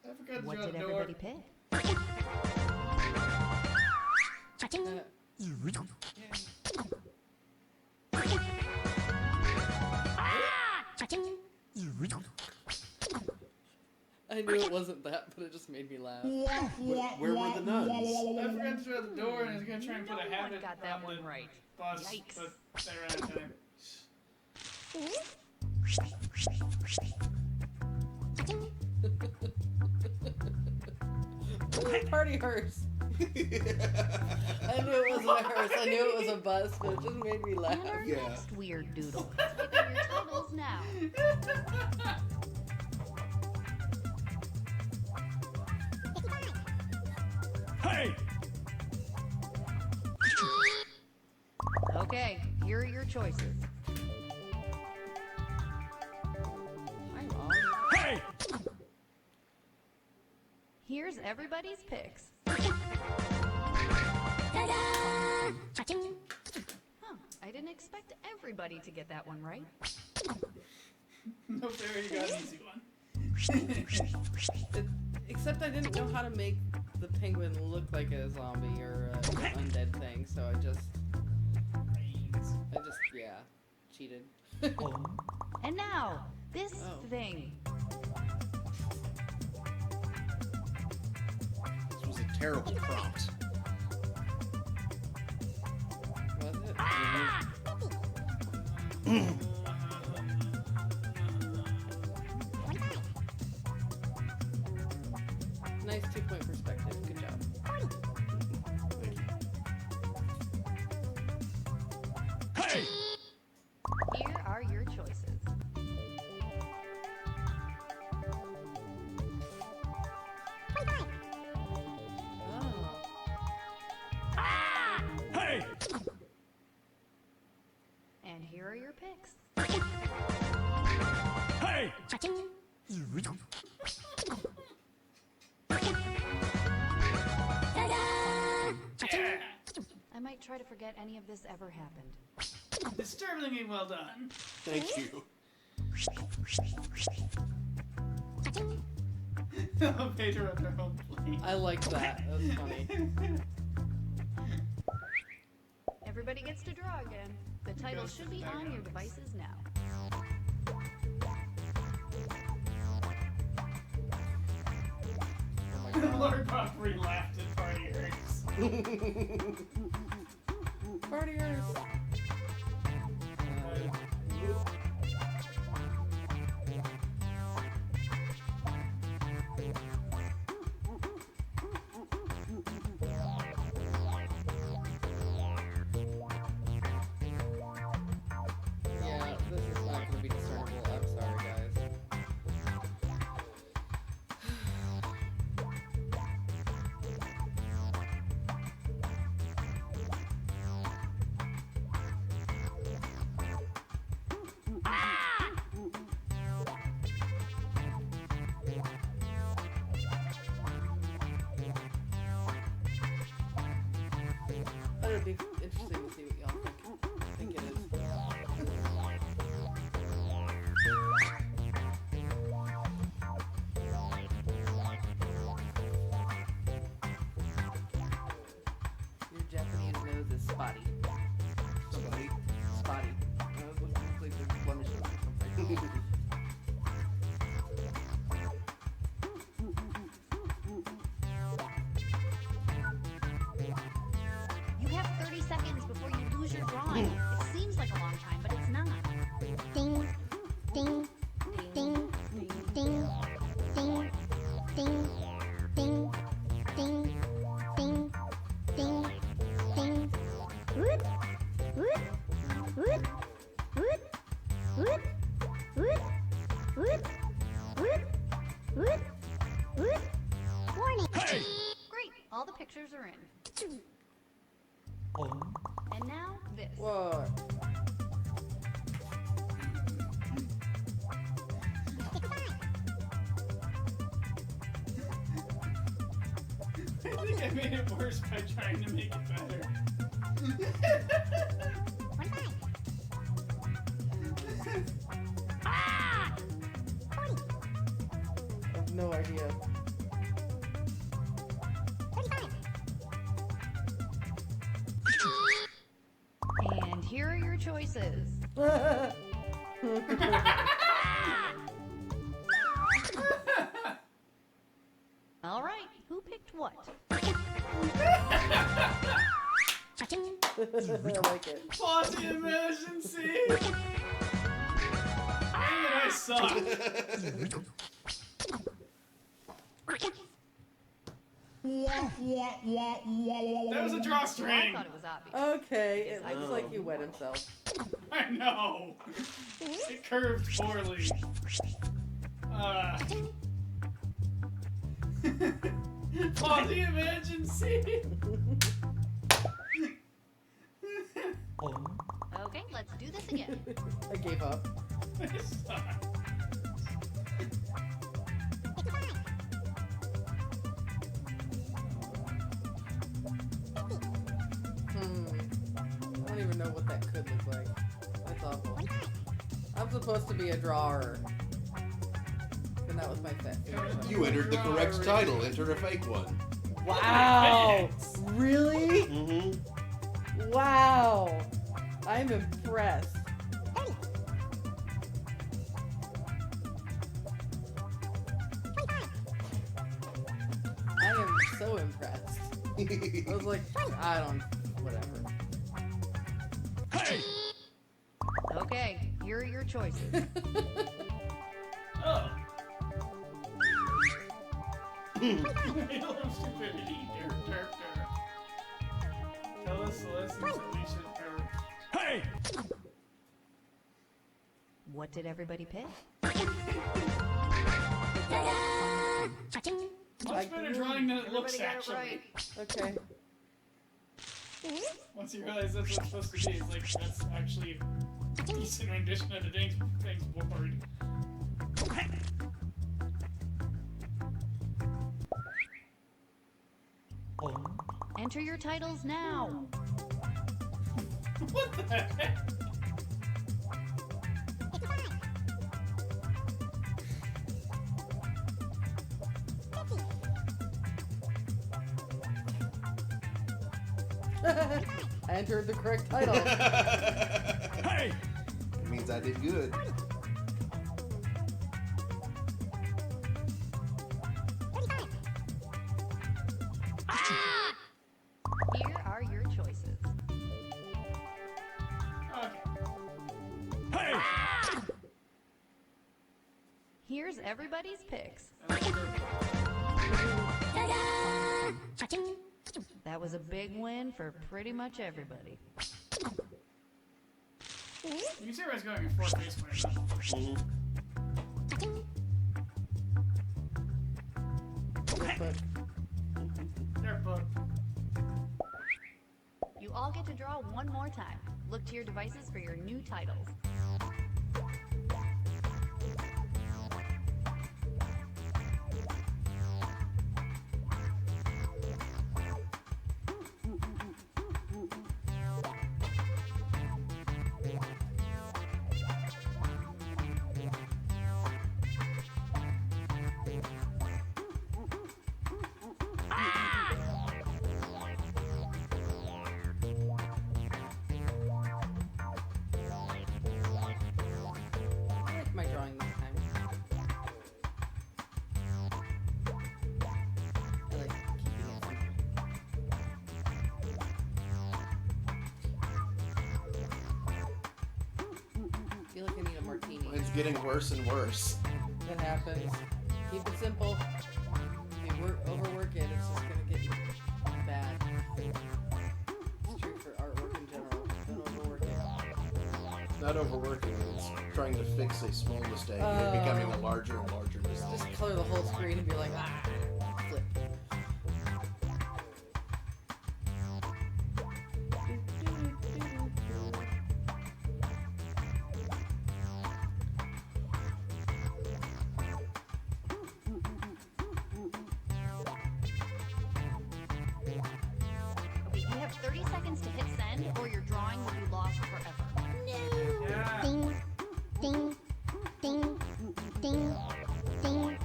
I forgot to What draw did the door. everybody pick? I knew it wasn't that, but it just made me laugh. Where were the nuns? I forgot to draw the door, and I was gonna try and put a habit got that on one the right. bus, Yikes. but they ran out of time. Party hearse. I knew it wasn't a hearse. I knew it was a bus, but it just made me laugh. And our Yeah. next weird doodle. Type in your titles now. Hey! Okay, here are your choices. Hi, Mom. Hey! Here's everybody's picks. Huh, I didn't expect everybody to get that one right. No fair, you got an easy one. Except I didn't know how to make the penguin look like a zombie or an undead thing, so I just, yeah, cheated. And now, this Oh. thing. This was a terrible prompt. Was it? Nice 2-point perspective. Good job. Hey! Here are your choices. Oh. here are your picks. Hey! I might try to forget any of this ever happened. Disturbingly well done. Thank you. Pedro at their home plate. I like that. That's funny. Everybody gets to draw again. The title should be on your devices now. Lord Godfrey laughed at Party Hurts. Party Hurts. Yeah, this is not going to be discernible. I'm sorry, guys. That would be interesting to see what y'all think it is. Your Japanese nose is spotty. Spotty? Spotty. It looks like there's blemishes or something. You have 30 seconds before you lose your drawing. It seems like a long time, but it's not. Ding, ding, ding, ding, ding, ding, ding, ding, ding, ding, ding. Whoop, whoop, whoop, whoop, whoop, whoop, whoop, whoop, whoop, whoop. Warning. Great, all the pictures are in. And now this. Whoa. I think I made it worse by trying to make it better. I have no idea. And here are your choices. All right, who picked what? I like it. Pause the emergency! Dang it, I suck! That was a I drawstring! thought it was obvious. Okay, it looks like he wet himself. I know! It curved poorly. Pause the emergency! Okay, let's do this again. I gave up. I suck. I don't even know what that could look like. That's awful. I'm supposed to be a drawer. And that was my set. You entered the correct title. Enter a fake one. Wow! Really? Mm-hmm. Wow! I'm impressed. I am so impressed. I was like, I don't, whatever. Okay, here are your choices. Oh. Wheel of stupidity. Derp, derp, derp. Tell us the lessons that we should derp. Hey! What did everybody pick? Much better drawing than it looks, Everybody got it actually. right. Okay. Once you realize that's what it's supposed to be, it's like, that's actually a decent rendition of the thing's board. Enter your titles now. What the heck? I entered the correct title. Hey! It means I did good. Here are your choices. Okay. Here's everybody's picks. That was a big win for pretty much everybody. You can see where I was going in fourth base winner. They're booked. You all get to draw one more time. Look to your devices for your new titles. I like my drawing this time. I like keeping it simple. I feel like I need a martini. It's getting worse and worse. That happens. Keep it simple. If you overwork it, it's just gonna get bad. It's true for artwork in general. Don't overwork it. It's not overworking it, it's trying to fix a small mistake and it becoming a larger and larger mistake. Just color the whole screen and be like, flip. Okay, you have 30 seconds to hit send, or your drawing will be lost forever. Yeah. Ding, ding, ding, ding, ding,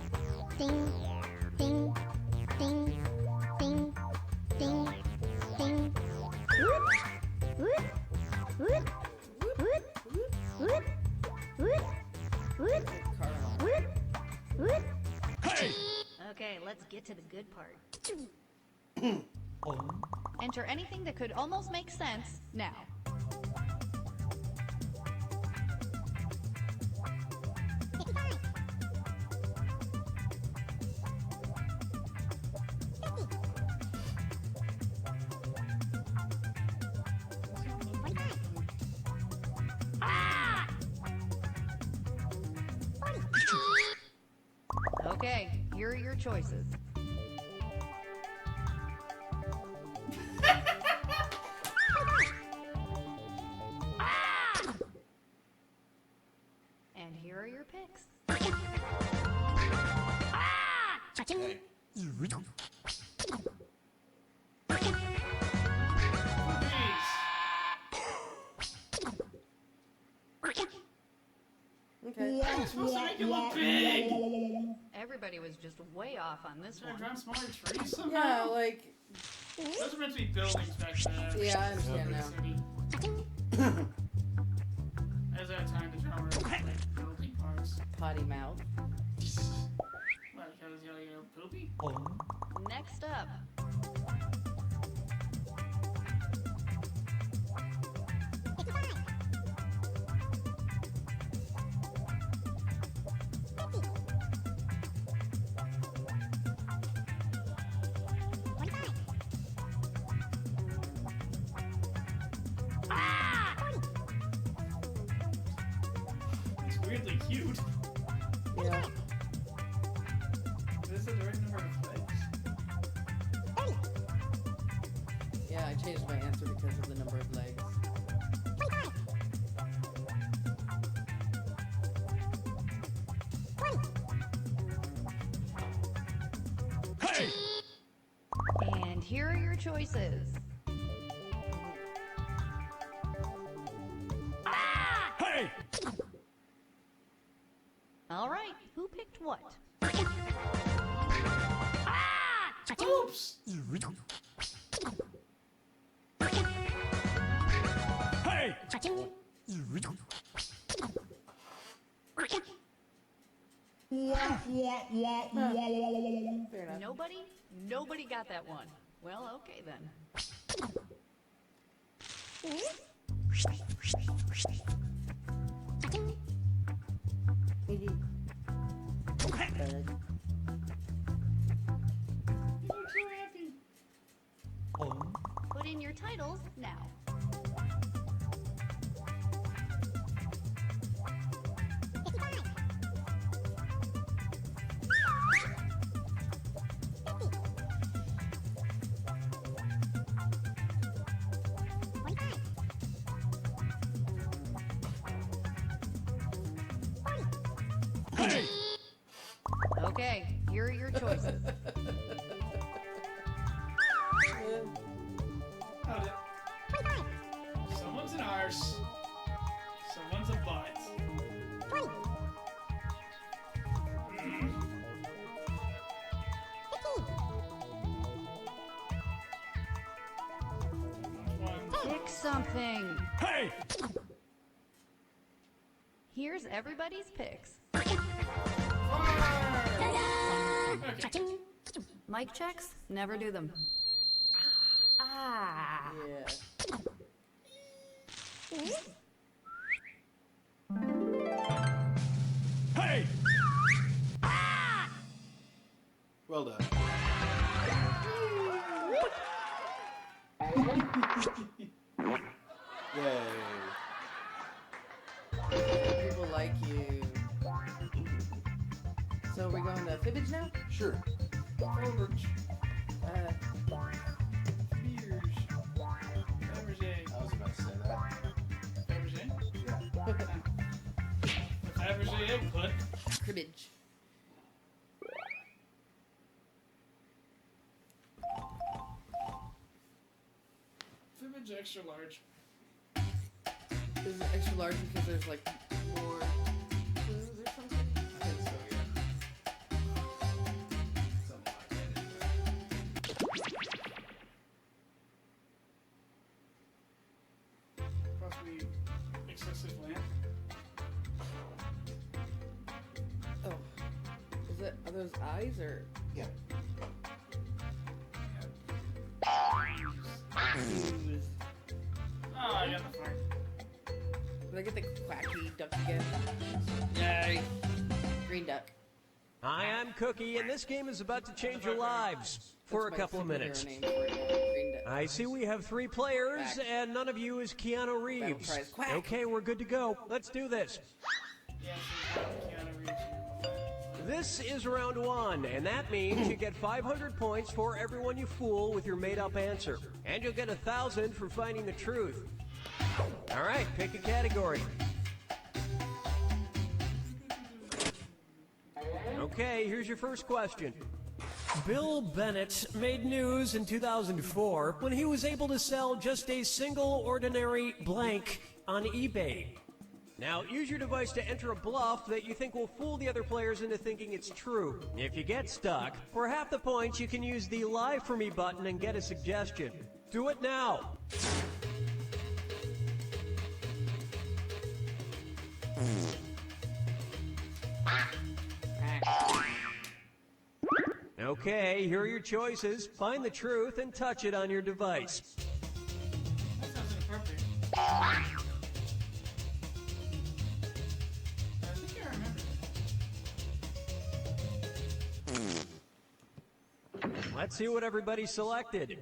ding, ding, ding, ding, ding, ding. Whoop, whoop, whoop, whoop, whoop, whoop, whoop, whoop, whoop. Okay, let's get to the good part. Enter anything that could almost make sense now. Okay, here are your choices. And here are your picks. Okay. I'm supposed to make it look big! Everybody was just way off on this Should I one. draw smaller trees somehow? Yeah, like, Those are meant to be buildings back then. yeah, I understand now. I just had time to draw like building parts. Potty mouth. Like, I was yelling out poopy? Next up. It's weirdly cute. Yeah. Is this the right number of legs? Yeah, I changed my answer because of the number of legs. Hey! And here are your choices. Hey! All right, who picked what? Oops! Hey! Fair enough. Nobody got that one. Well, okay then. Put in your titles now. Okay, here are your choices. Someone's an arse. Someone's a butt. Pick something. Hey! Here's everybody's picks. Mic checks? Never do them. Ah. Yeah. Hey! Well done. Yay. People like you. So we're going to Fibbage now? Sure. Faberge. I was about to say that. Fabergé? Yeah. The Fabergé input. Cribbage. Fabergé extra large. Is it extra large because there's like more clues or something? I think so, yeah. Something like that anyway. Possibly excessive land. Oh. Are those eyes or? Yeah. Ooze. Oh, I got the fart. Did I get the quacky duck again? Yay. Green duck. Hi, I'm Cookie, and this game is about to change your lives for a couple of minutes. Name for it. Green duck. I see we have 3 players, and none of you is Keanu Reeves. prize, quack. Okay, we're good to go. Let's do this. Yeah, so Keanu Reeves. This is round 1, and that means you get 500 points for everyone you fool with your made-up answer. And you'll get 1,000 for finding the truth. All right, pick a category. Okay, here's your first question. Bill Bennett made news in 2004 when he was able to sell just a single ordinary blank on eBay. Now, use your device to enter a bluff that you think will fool the other players into thinking it's true. If you get stuck, for half the points, you can use the Live For Me button and get a suggestion. Do it now. Okay, here are your choices. Find the truth and touch it on your device. That sounds inappropriate. I think I remember. Let's see what everybody selected.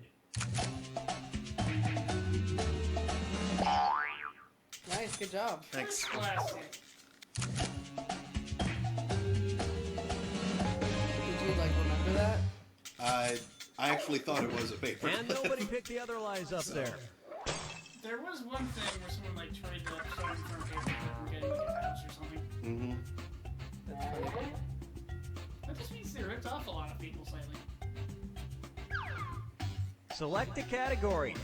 Nice, good job. Thanks. Classic. Did you like remember that? I actually thought it was a paper. And nobody picked the other lies up there. There was one thing where someone like traded up something for a paper clip and getting like a house or something. Mm-hmm. That's funny. That just means they ripped off a lot of people slightly. Select a category.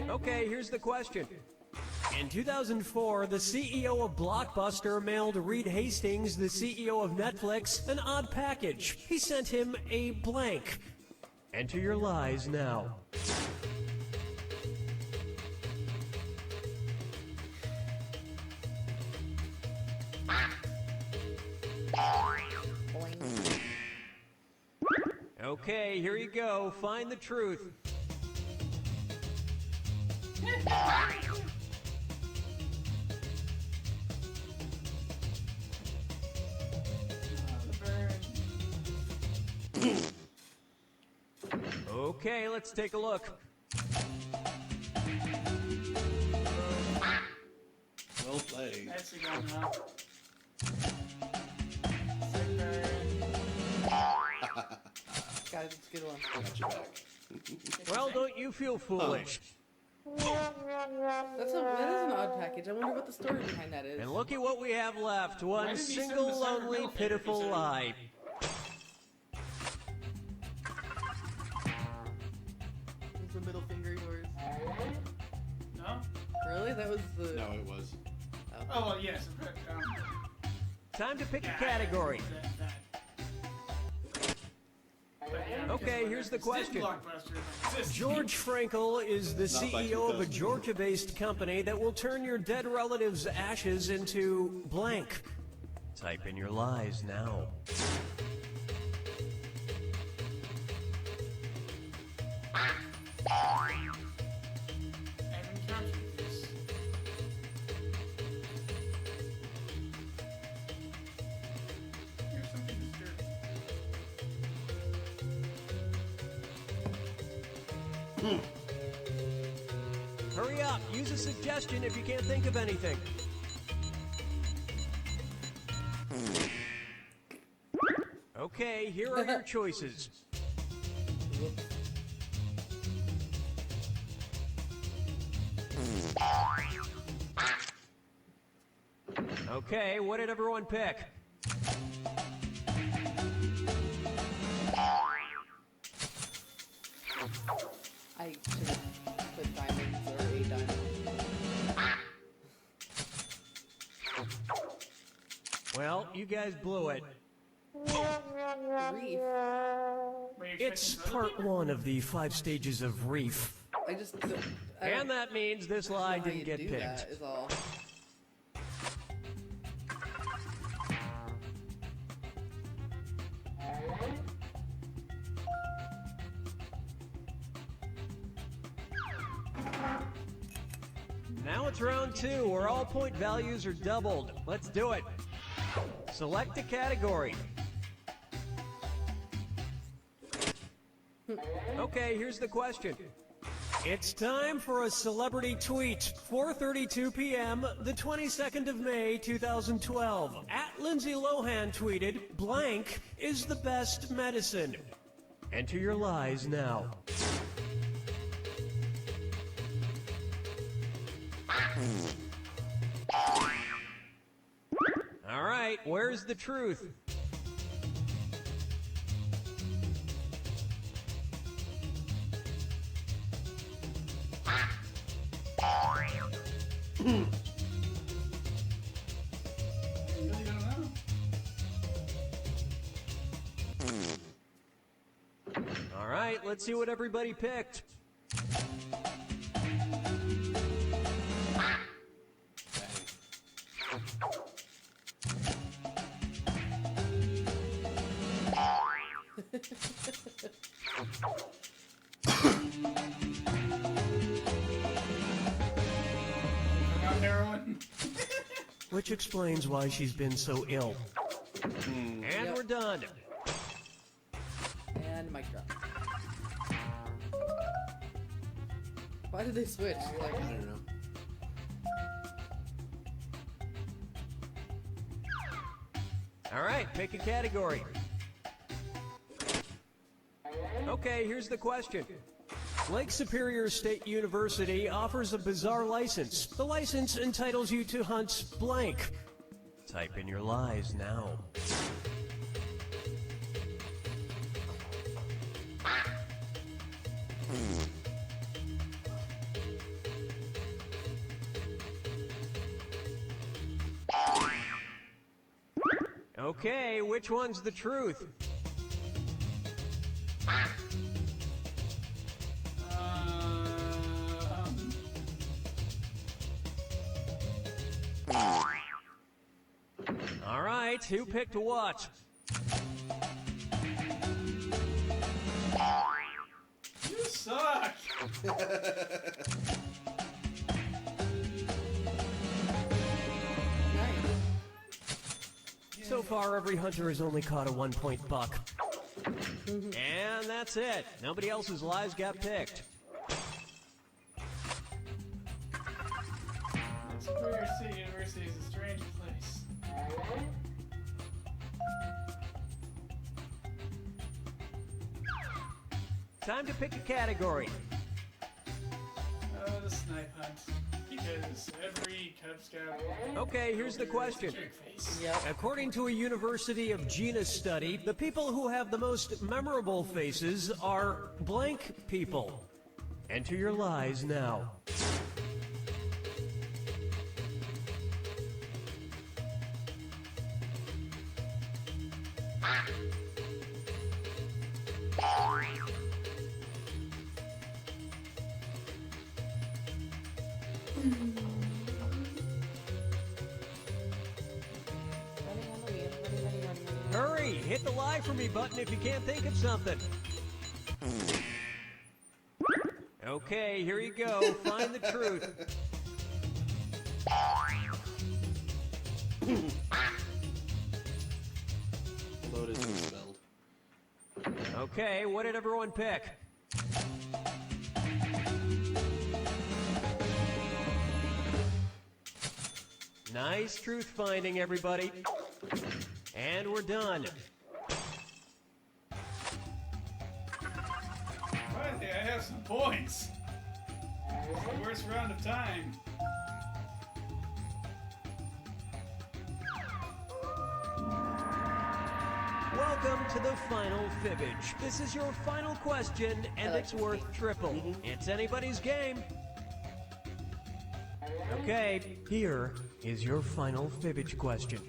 Okay, here's the question. In 2004, the CEO of Blockbuster mailed Reed Hastings, the CEO of Netflix, an odd package. He sent him a blank. Enter your lies now. Okay, here you go. Find the truth. Okay, let's take a look. Well played. That's the gun now. Got it, it's a good one. Got your back. Well, don't you feel foolish? That is an odd package. I wonder what the story behind that is. And look at what we have left. Why One did he send single, the Cyber lonely, Mill pitiful Fair? lie. Is the middle finger yours? No? Really? That was the... No, it was. Oh, well, yes. Time to pick a category. Okay, here's the question. George Frankel is the Not by CEO of a 2000. Georgia-based company that will turn your dead relative's ashes into blank. Type in your lies now. I haven't encountered this. Here's something disturbing. Hurry up, use a suggestion if you can't think of anything. Okay, here are your choices. Okay, what did everyone pick? I should have put diamonds or a diamond. Well, you guys blew it. Reef. It's part one of the 5 stages of reef. I just... And that means this lie know how didn't you get do picked. that, is all. Now it's round 2, where all point values are doubled. Let's do it. Select a category. Okay, here's the question. It's time for a celebrity tweet. 4:32 p.m., the 22nd of May, 2012. At Lindsay Lohan tweeted, "Blank is the best medicine." Enter your lies now. All right, where's the truth? All right, let's see what everybody picked. Heroin. Which explains why she's been so ill. And we're done. And mic drop. Why did they switch? Like, I don't know. All right, pick a category. Okay, here's the question. Lake Superior State University offers a bizarre license. The license entitles you to hunt blank. Type in your lies now. Okay, which one's the truth? All right, who picked what? You suck! So far, every hunter has only caught a 1-point buck. And that's it. Nobody else's lies got picked. Superior State University is a strange place. Time to pick a category. The snipe hunt. Because every Cub Scout... Okay, here's the question. According to a University of Genus study, the people who have the most memorable faces are blank people. Enter your lies now. Hurry, hit the lie for me button if you can't think of something. Okay, here you go. Find the truth. Load is misspelled. Okay, what did everyone pick? Nice truth finding, everybody. And we're done. Finally, I have some points. It's the worst round of time. Welcome to the final fibbage. This is your final question, and it's worth triple. It's anybody's game. Okay, here is your final fibbage question.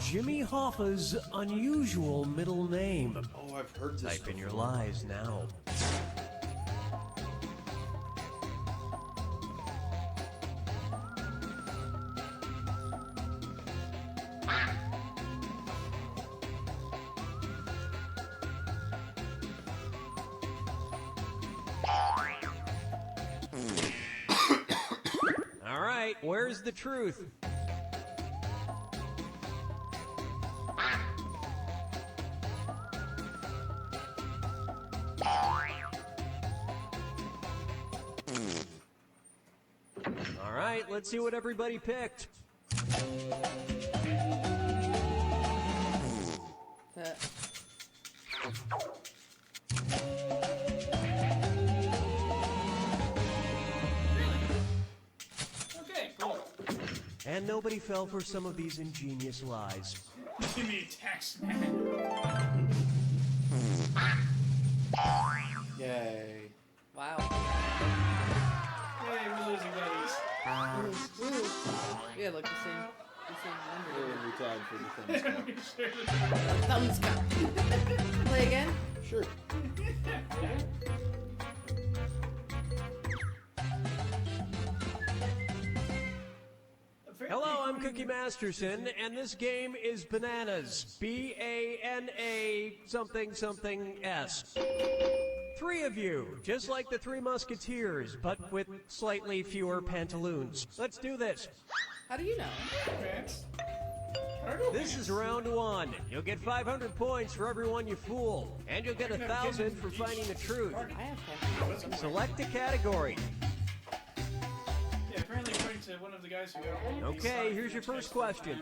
Jimmy Hoffa's unusual middle name. Oh, I've heard this. Type in your lies now. All right, where's the truth? All right, let's see what everybody picked. Okay, cool. And nobody fell for some of these ingenious lies. Give me a text, man. Yay. Wow. Hey, we're losing buddies. Yeah, look, the same number. Every time for the Thumbs up. Play again? Sure. Hello, I'm Cookie Masterson, and this game is Bananas. B-A-N-A something something S. 3 of you, just like the 3 Musketeers, but with slightly fewer pantaloons. Let's do this. How do you know? This is round 1. You'll get 500 points for everyone you fool, and you'll get 1,000 for finding the truth. I have pantaloons. Select a category. Yeah, apparently according to one of the guys who got Okay, here's your first question.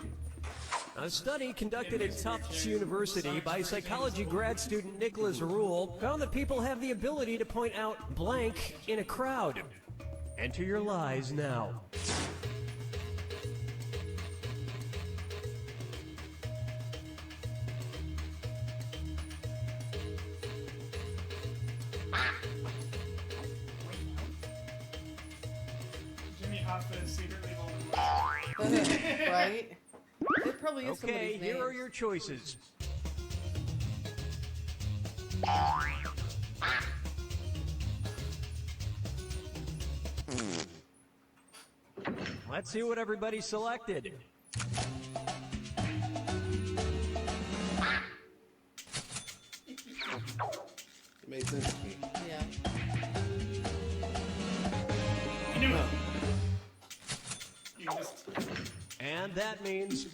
A study conducted at Tufts University by psychology grad student Nicholas Rule found that people have the ability to point out blank in a crowd. Enter your lies now. Jimmy Hoffa is secretly Voldemort. Right? It probably is Okay, somebody's here name. are your choices. Let's see what everybody selected. It made sense to me. Yeah. I knew it. You just... And that means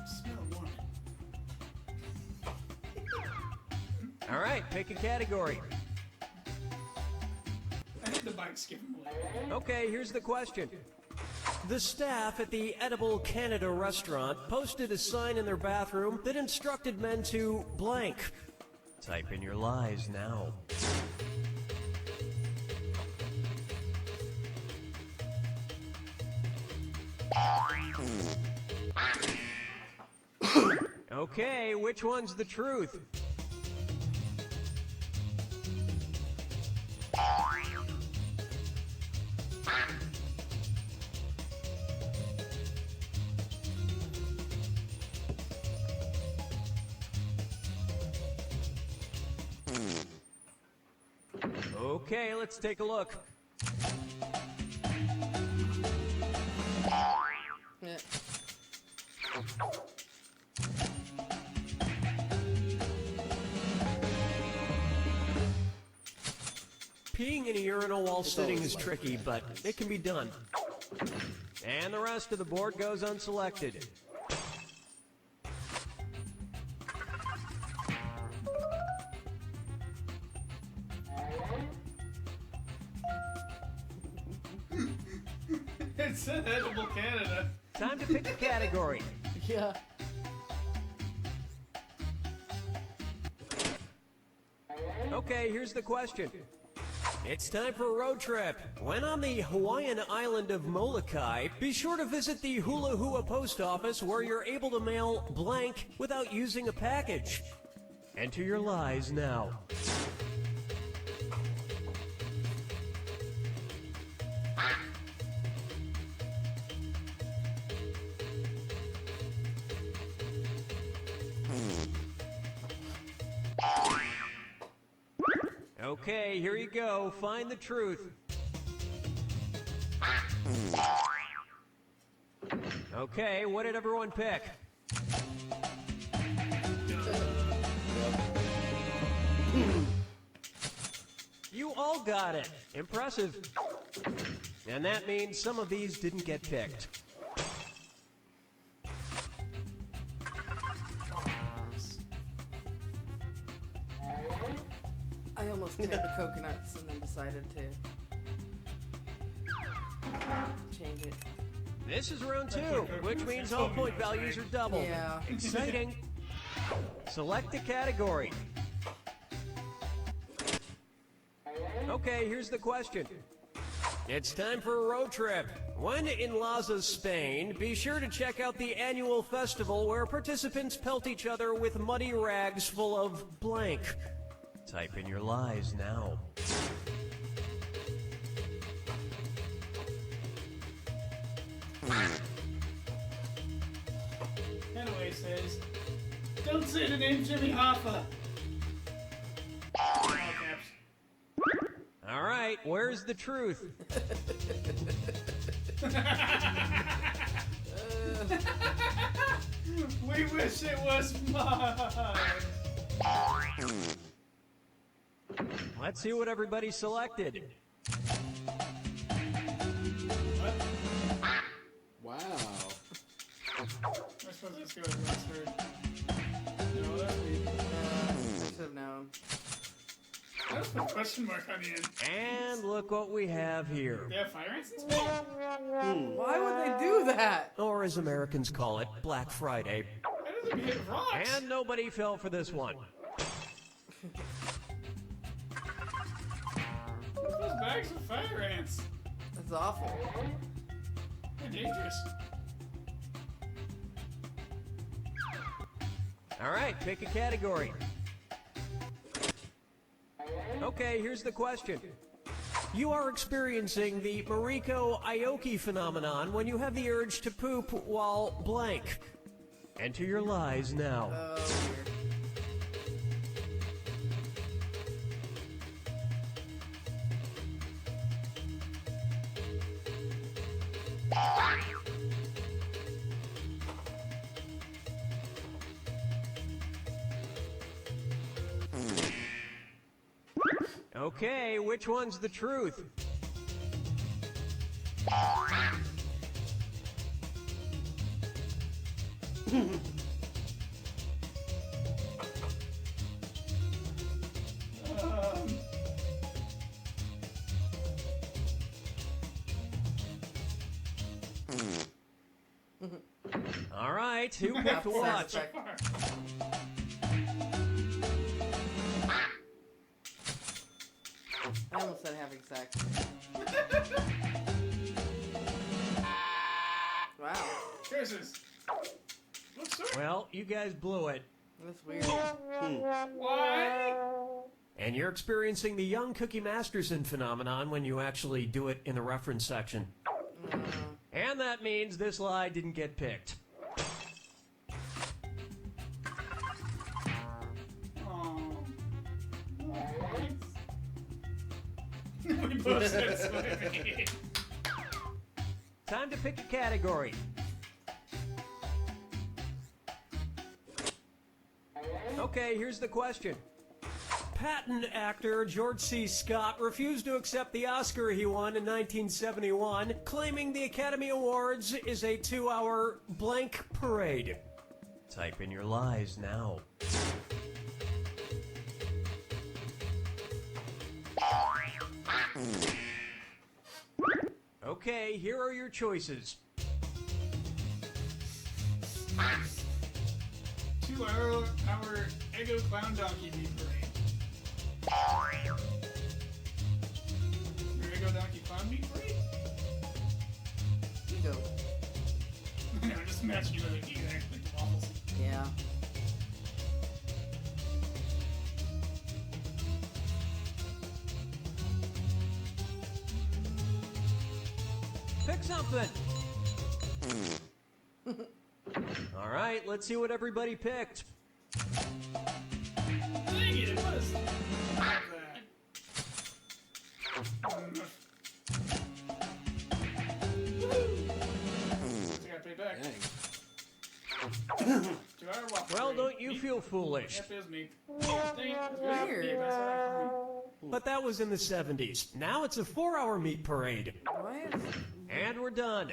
Smell warm. all right, pick a category. I think the bikes give him away. Okay, here's the question. The staff at the Edible Canada restaurant posted a sign in their bathroom that instructed men to blank. Type in your lies now. Okay, which one's the truth? Okay, let's take a look. Yeah. Peeing in a urinal while sitting is tricky, but it can be done. And the rest of the board goes unselected. It said Edible Canada. Time to pick a category. Yeah. Okay, here's the question. It's time for a road trip. When on the Hawaiian island of Molokai, be sure to visit the Hula Hua post office where you're able to mail blank without using a package. Enter your lies now. Okay, here you go. Find the truth. Okay, what did everyone pick? You all got it. Impressive. And that means some of these didn't get picked. I almost had the coconuts and then decided to change it. This is round 2, which means all point values are doubled. Yeah. Exciting. Select a category. Okay, here's the question. It's time for a road trip. When in Laza, Spain, be sure to check out the annual festival where participants pelt each other with muddy rags full of blank. Type in your lies now. Anyway, says, don't say the name Jimmy Hoffa. All caps. All right, where's the truth? We wish it was mine. Let's see what everybody selected. Wow. I suppose let's go with mustard. No, that'd be... I should have known. I Let's put a question mark on the end. And look what we have here. They have fire ants in space? Why would they do that? Or as Americans call it, Black Friday. How does it hit rocks? And nobody fell for this one. What's those bags of fire ants? That's awful. They're dangerous. All right, pick a category. Okay, here's the question. You are experiencing the Mariko Aoki phenomenon when you have the urge to poop while blank. Enter your lies now. Oh, dear. Okay, which one's the truth? All right, who picked what? I almost said having sex. Wow. Curses. Well, you guys blew it. That's weird. Why? And you're experiencing the young Cookie Masterson phenomenon when you actually do it in the reference section. And that means this lie didn't get picked. We both said swimming. Time to pick a category. Okay, here's the question. Patton actor George C. Scott refused to accept the Oscar he won in 1971, claiming the Academy Awards is a 2-hour blank parade. Type in your lies now. Okay, here are your choices. 2-hour Ego Clown Donkey Meat Parade. Your Ego Donkey Clown Meat Parade? Ego. No, just imagine you like eating like waffles. Yeah. Pick something. All right, let's see what everybody picked. Dang it, it was like that. I gotta pay back. 2-hour waffle Well, parade. don't you feel foolish? Yep, it was me. Dang it, it was Weird. me, that's alright. But that was in the 70s. Now it's a 4-hour meat parade. Why is... And we're done.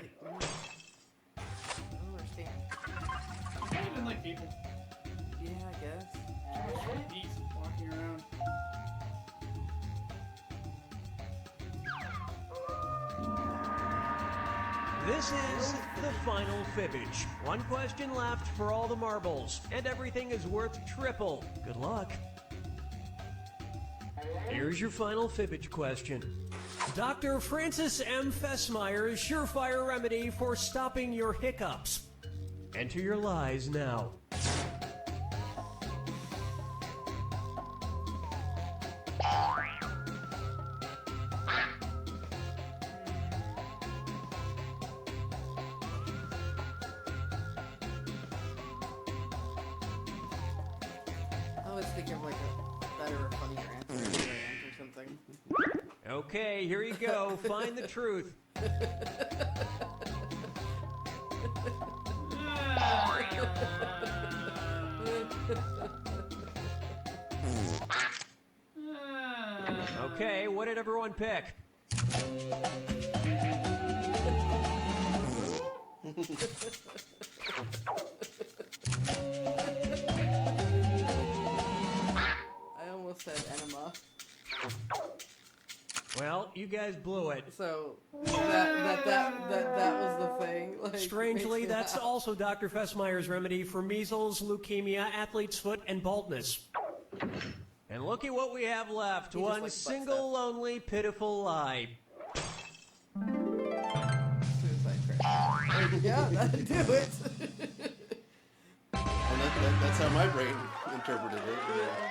I don't understand. I even like people. Yeah, I guess. Bees walking around. This is the final fibbage. One question left for all the marbles, and everything is worth triple. Good luck. Here's your final fibbage question. Dr. Francis M. Fessmeyer's surefire remedy for stopping your hiccups. Enter your lies now. I always think of like a better or funnier answer or something. Okay, here you go. Find the truth. Okay, what did everyone pick? I almost said enema. you guys blew it. So that was the thing. Like, Strangely, that's also Dr. Fessmeyer's remedy for measles, leukemia, athlete's foot, and baldness. And look at what we have left. One single, lonely, pitiful lie. Suicide crash. Yeah, that'd do it. And that's how my brain interpreted it.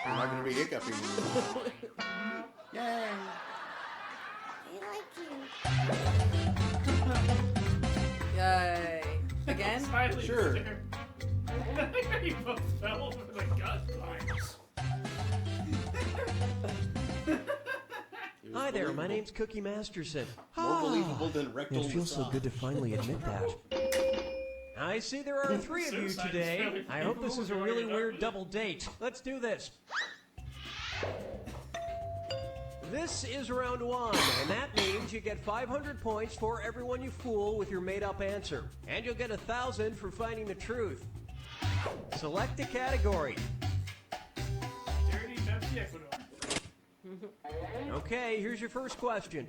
I'm not going to be hiccuping. Yay. Yay. Again? Sure. You both fell over the gut lines. Hi there, my name's Cookie Masterson. More believable than rectal It feels so massage. good to finally admit that. I see there are 3 of you today. I hope this is a really weird double date. Let's do this. This is round 1, and that means you get 500 points for everyone you fool with your made-up answer. And you'll get 1,000 for finding the truth. Select a category. Dirty Pepsi Ecuador. Okay, here's your first question.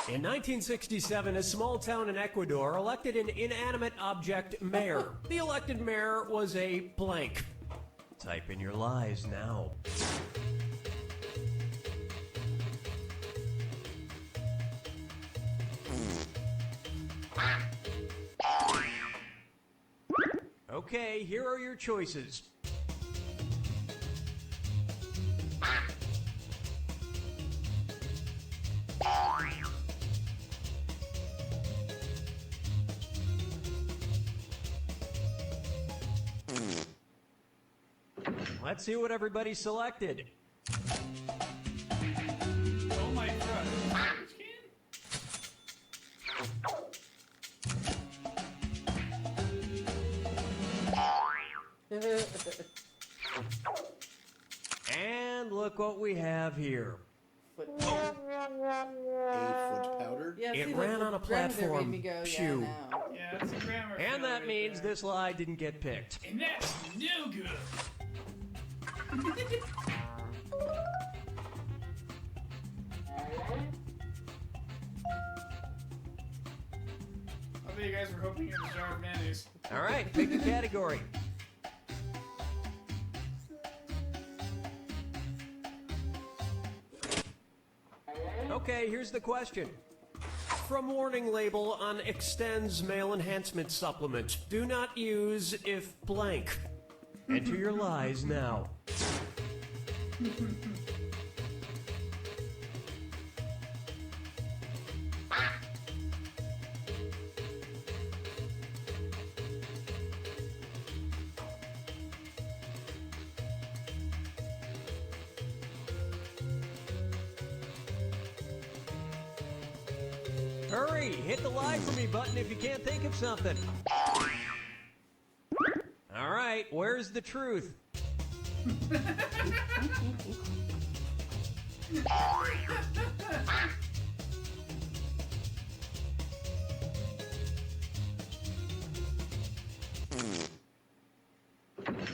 In 1967, a small town in Ecuador elected an inanimate object mayor. The elected mayor was a blank. Type in your lies now. Okay, here are your choices. Let's see what everybody selected. Oh my god. And look what we have here. A foot powder? Yeah, It see, ran the on a grammar there made platform. me go, Shoe. Yeah, that's a grammar. And that failure means there. this lie didn't get picked. And that's no good. I bet you guys were hoping it was a jar of mayonnaise. All right, pick a category. Okay, here's the question. From warning label on Extends Male Enhancement Supplement. Do not use if blank. Enter your lies now. Hurry, hit the lie for me button if you can't think of something. All right, where's the truth?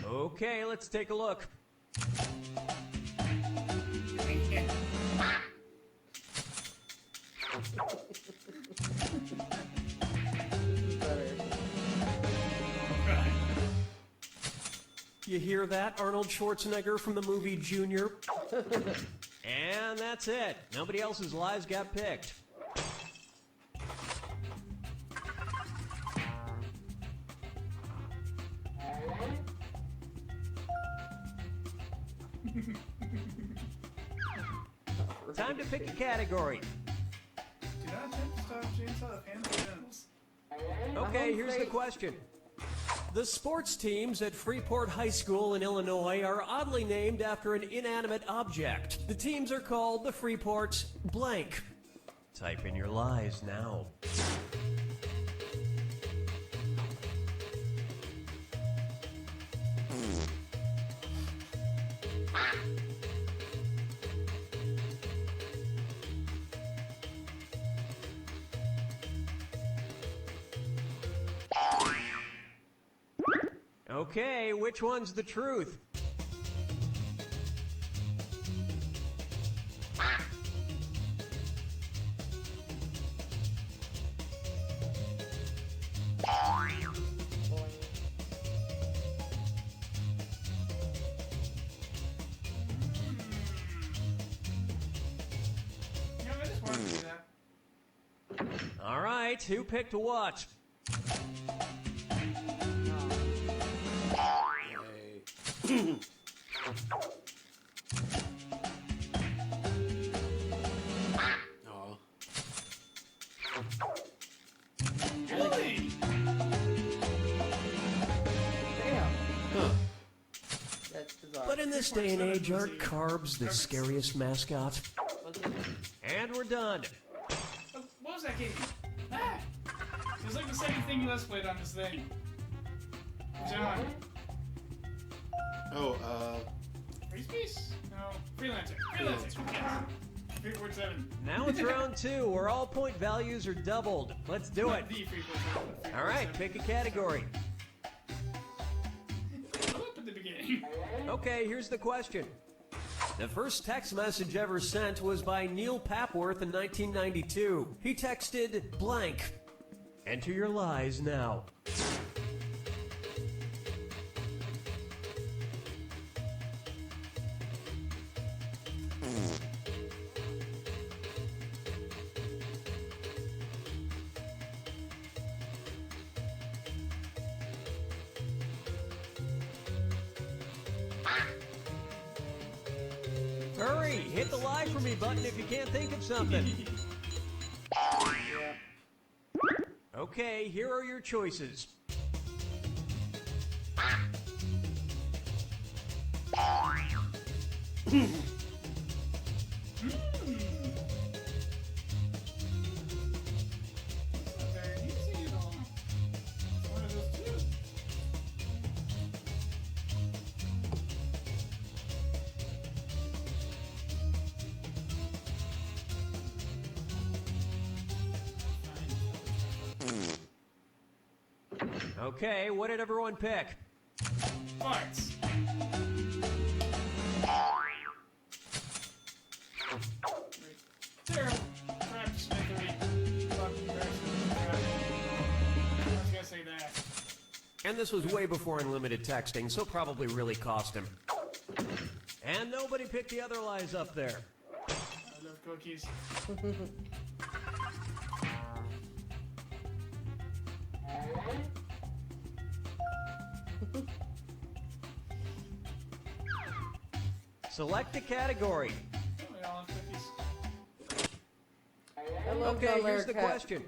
Okay, let's take a look. You hear that, Arnold Schwarzenegger from the movie Junior? And that's it. Nobody else's lies got picked. Time to pick a category. Do not attempt to stop chainsaw the hands of animals. Okay, here's the question. The sports teams at Freeport High School in Illinois are oddly named after an inanimate object. The teams are called the Freeport blank. Type in your lies now. Okay, which one's the truth? right, who picked what? Oh. Really? Damn. Huh. That's bizarre. But in this day and age, aren't carbs the scariest mascot? And we're done. What was that game? Ah! It was like the second thing you let's played on this thing. John. Freeze? No. Freelancer. Yes. Freeport 7. Now it's round 2, where all point values are doubled. Let's do it. The Freeport 7. All right, pick a category. Up at the beginning. Okay, here's the question. The first text message ever sent was by Neil Papworth in 1992. He texted blank. Enter your lies now. Hurry, hit the lie for me button if you can't think of something. Okay, here are your choices. Okay, what did everyone pick? Farts. Terrible. Crap smithery. Fucking crap. I was gonna say that. And this was way before unlimited texting, so probably really cost him. And nobody picked the other lies up there. I love cookies. Select a category. We all have cookies. I love Okay, John here's the Larroquette. question.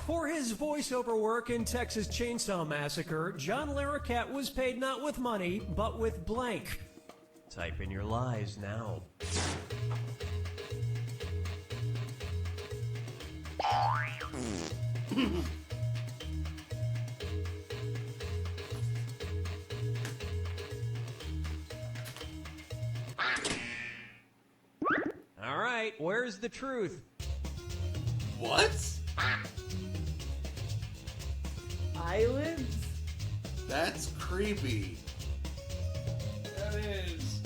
For his voiceover work in Texas Chainsaw Massacre, John Larroquette was paid not with money, but with blank. Type in your lies now. All right, where's the truth? What? Eyelids? That's creepy. That is.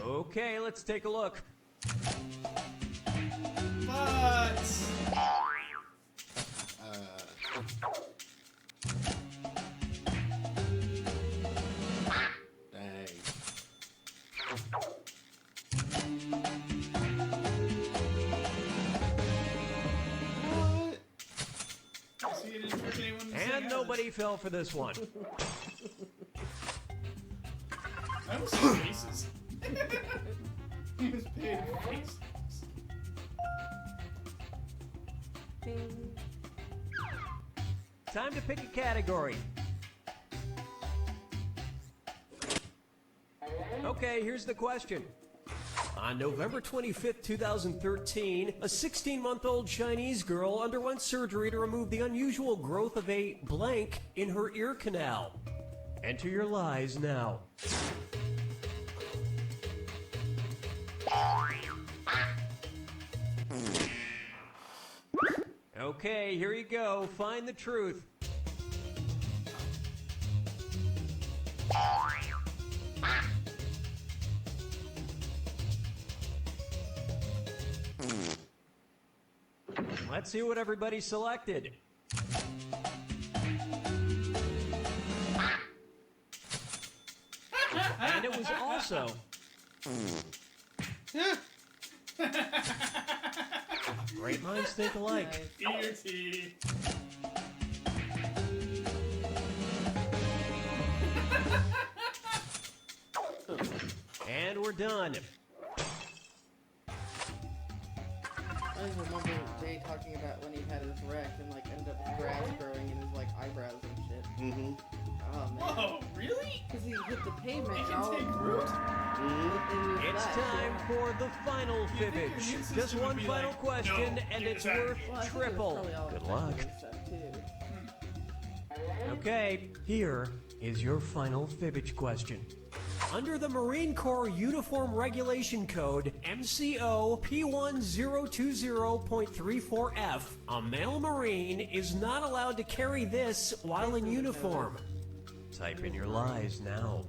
Okay, let's take a look. But. Dang. See, it didn't trick anyone to say And others. nobody fell for this one. I almost said faces. He was paid for faces. Time to pick a category. Okay, here's the question. On November 25th, 2013, a 16-month-old Chinese girl underwent surgery to remove the unusual growth of a blank in her ear canal. Enter your lies now. Okay, here you go. Find the truth. Let's see what everybody selected. So, great minds think alike. E.T. And we're done. I just remember Jay talking about when he had his wreck and like ended up grass growing in his like eyebrows and shit. Mm-hmm. Oh man. Whoa, really? Because he hit the pavement. It and can all take of root. It's time for the final fibbage. Just one final question, and it's worth triple. Good luck. Okay, here is your final fibbage question. Under the Marine Corps Uniform Regulation Code MCO P1020.34F, a male Marine is not allowed to carry this while in uniform. Type in your lies now.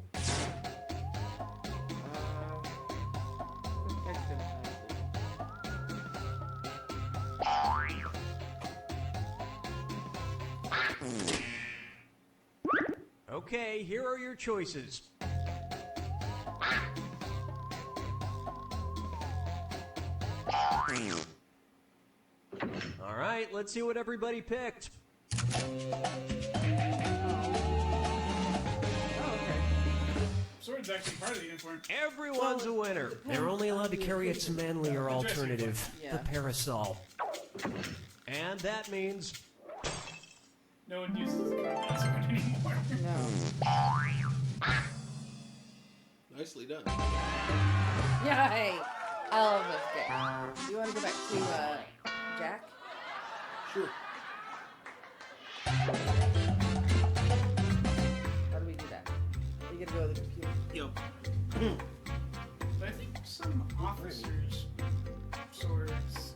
Okay, here are your choices. All right, let's see what everybody picked. Sword's actually part of the uniform. Everyone's a winner. They're only allowed to carry its manlier alternative, the parasol. And that means no one uses the combat sword anymore. No. Nicely done. Yay! I love this game. Do you want to go back to Jack? Sure. How do we do that? You gotta go to the computer. Yep. But I think some officers' swords,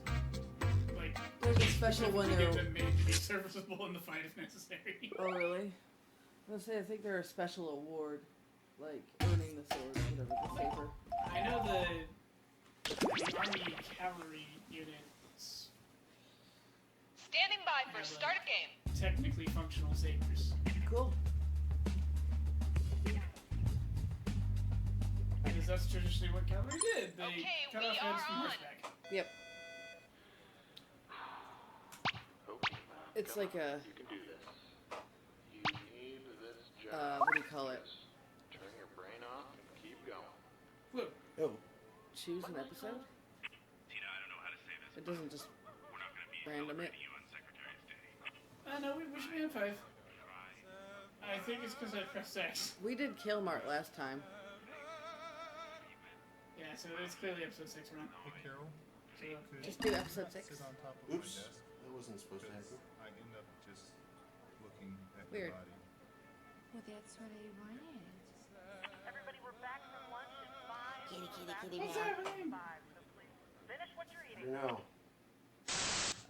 like, There's a special one get there. them made to be serviceable in the fight if necessary. Oh, really? I was gonna say, I think they're a special award, like earning the sword, whatever, the saber. I know the Army cavalry units Standing by for start of game. technically functional sabers. Cool. Because that's traditionally what cavalry did. They Okay, cut we off heads are from on. horseback. Yep. It's like a, You can do this. You need this job. what do you call it? Turn your brain off and keep going. Look, Oh. Choose an episode? It doesn't just random it. no, we should be on 5. I think it's because I pressed X. We did Kill Mart last time. Yeah, so it's clearly episode 6 we're on. Carol, So, Just do episode 6. sit on top of Oops. my desk. That wasn't supposed to happen. I end up just looking at Weird. the body. Well, that's what I wanted. Everybody, we're back from lunch in 5. Kitty, kitty, kitty, what's meow. happening? 5, so please finish what you're eating. No.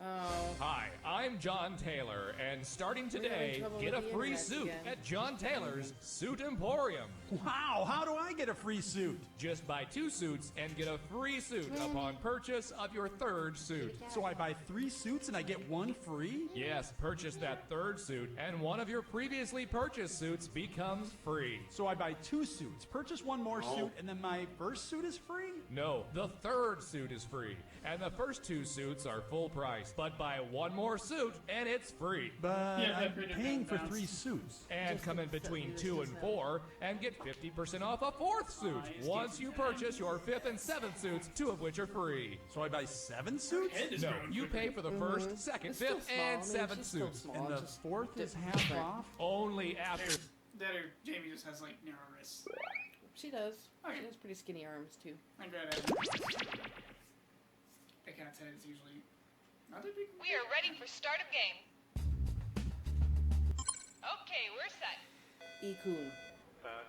Oh. Hi, I'm John Taylor, and starting having today, trouble get with a the free internet suit again. at John Taylor's Suit Emporium. Wow, how do I get a free suit? Just buy 2 suits and get a free suit upon purchase of your 3rd suit. So I buy 3 suits and I get 1 free? Yes, purchase that 3rd suit, and one of your previously purchased suits becomes free. So I buy 2 suits, purchase 1 more suit, and then my first suit is free? No, the 3rd suit is free, and the first 2 suits are full price. But buy 1 more suit, and it's free. But Yeah, I'm that paying for bounce. 3 suits. And come in between 2 and 4 and get 50% off a 4th suit once you purchase your 5th and 7th suits, 2 of which are free. So I buy 7 suits? Head is No, growing you quicker. pay for the 1st, 2nd, It's still 5th, small. and I mean, 7th she's still suits. small, And the just 4th is half different. off? Only after. That or Jamie just has, like, narrow wrists. She does. Okay. She has pretty skinny arms, too. I'm glad I that kind of head is usually not that big. We are ready for start of game. Okay, we're set. E-Coon.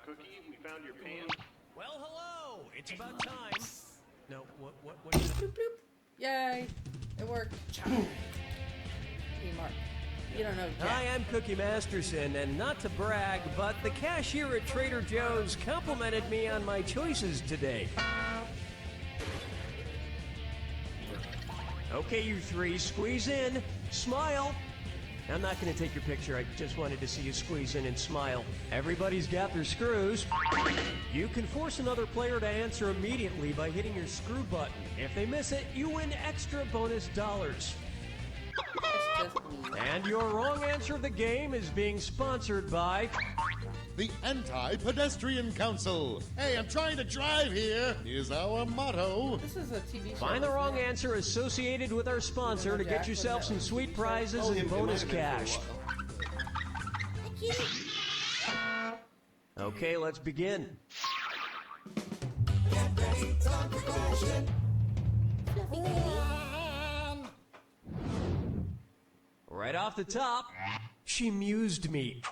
Cookie, we found your pan. well, hello. It's about time. No, what? Bloop, bloop. Yay! It worked. Hey, Mark. You don't know Jack. Hi, I'm Cookie Masterson, and not to brag, but the cashier at Trader Joe's complimented me on my choices today. Okay, you 3, squeeze in, smile. I'm not going to take your picture. I just wanted to see you squeeze in and smile. Everybody's got their screws. You can force another player to answer immediately by hitting your screw button. If they miss it, you win extra bonus dollars. And your wrong answer of the game is being sponsored by the Anti-Pedestrian Council. Hey, I'm trying to drive here, is our motto. This is a TV show. Find the wrong answer associated with our sponsor to get yourself some sweet prizes and bonus cash. Okay, let's begin. Right off the top, she mused me.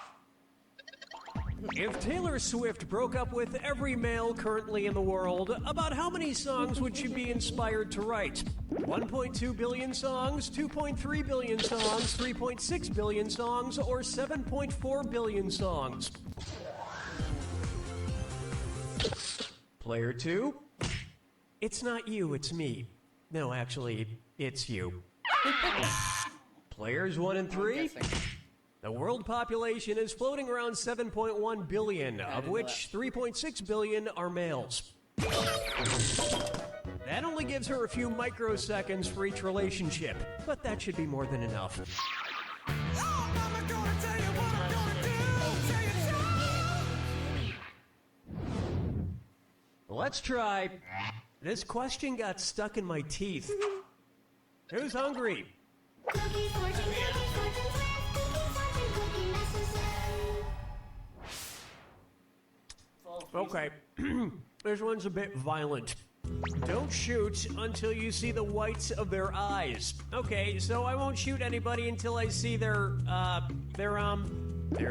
If Taylor Swift broke up with every male currently in the world, about how many songs would she be inspired to write? 1.2 billion songs, 2.3 billion songs, 3.6 billion songs, or 7.4 billion songs? Player 2, it's not you, it's me. No, actually, it's you. Players 1 and 3, the world population is floating around 7.1 billion, of which 3.6 billion are males. That only gives her a few microseconds for each relationship, but that should be more than enough. Let's try. This question got stuck in my teeth. Who's hungry? Okay, this one's a bit violent. Don't shoot until you see the whites of their eyes. Okay, so I won't shoot anybody until I see their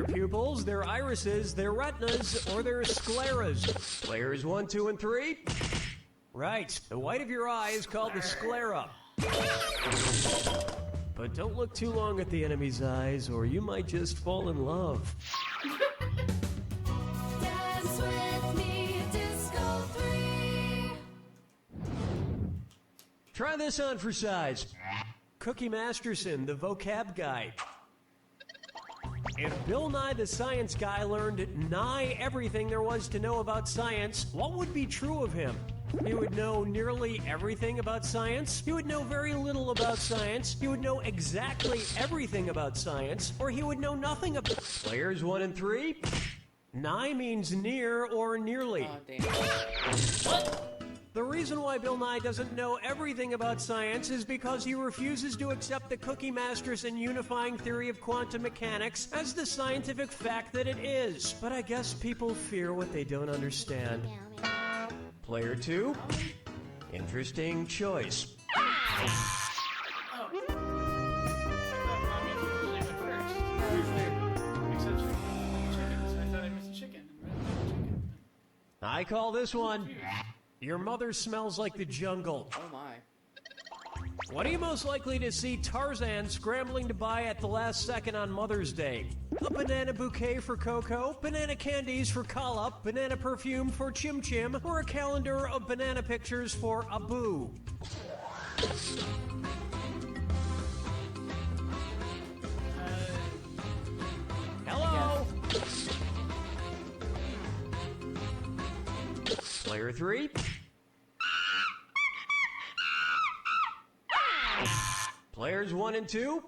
pupils, their irises, their retinas, or their scleras. Players 1, 2, and 3. Right, the white of your eye is called the sclera. But don't look too long at the enemy's eyes, or you might just fall in love. Dance with me, Disco 3. Try this on for size. Cookie Masterson, the vocab guy. If Bill Nye the Science Guy learned nigh everything there was to know about science, what would be true of him? He would know nearly everything about science. He would know very little about science. He would know exactly everything about science. Or he would know nothing about... Players 1 and 3. Nigh means near or nearly. Oh, damn. What? The reason why Bill Nye doesn't know everything about science is because he refuses to accept the Cookie Masterson unifying theory of quantum mechanics as the scientific fact that it is. But I guess people fear what they don't understand. Player 2, interesting choice. I call this one, your mother smells like the jungle. Oh my. What are you most likely to see Tarzan scrambling to buy at the last second on Mother's Day? A banana bouquet for Coco, banana candies for Kala, banana perfume for Chim Chim, or a calendar of banana pictures for Abu? Hello? Player 3. Players 1 and 2.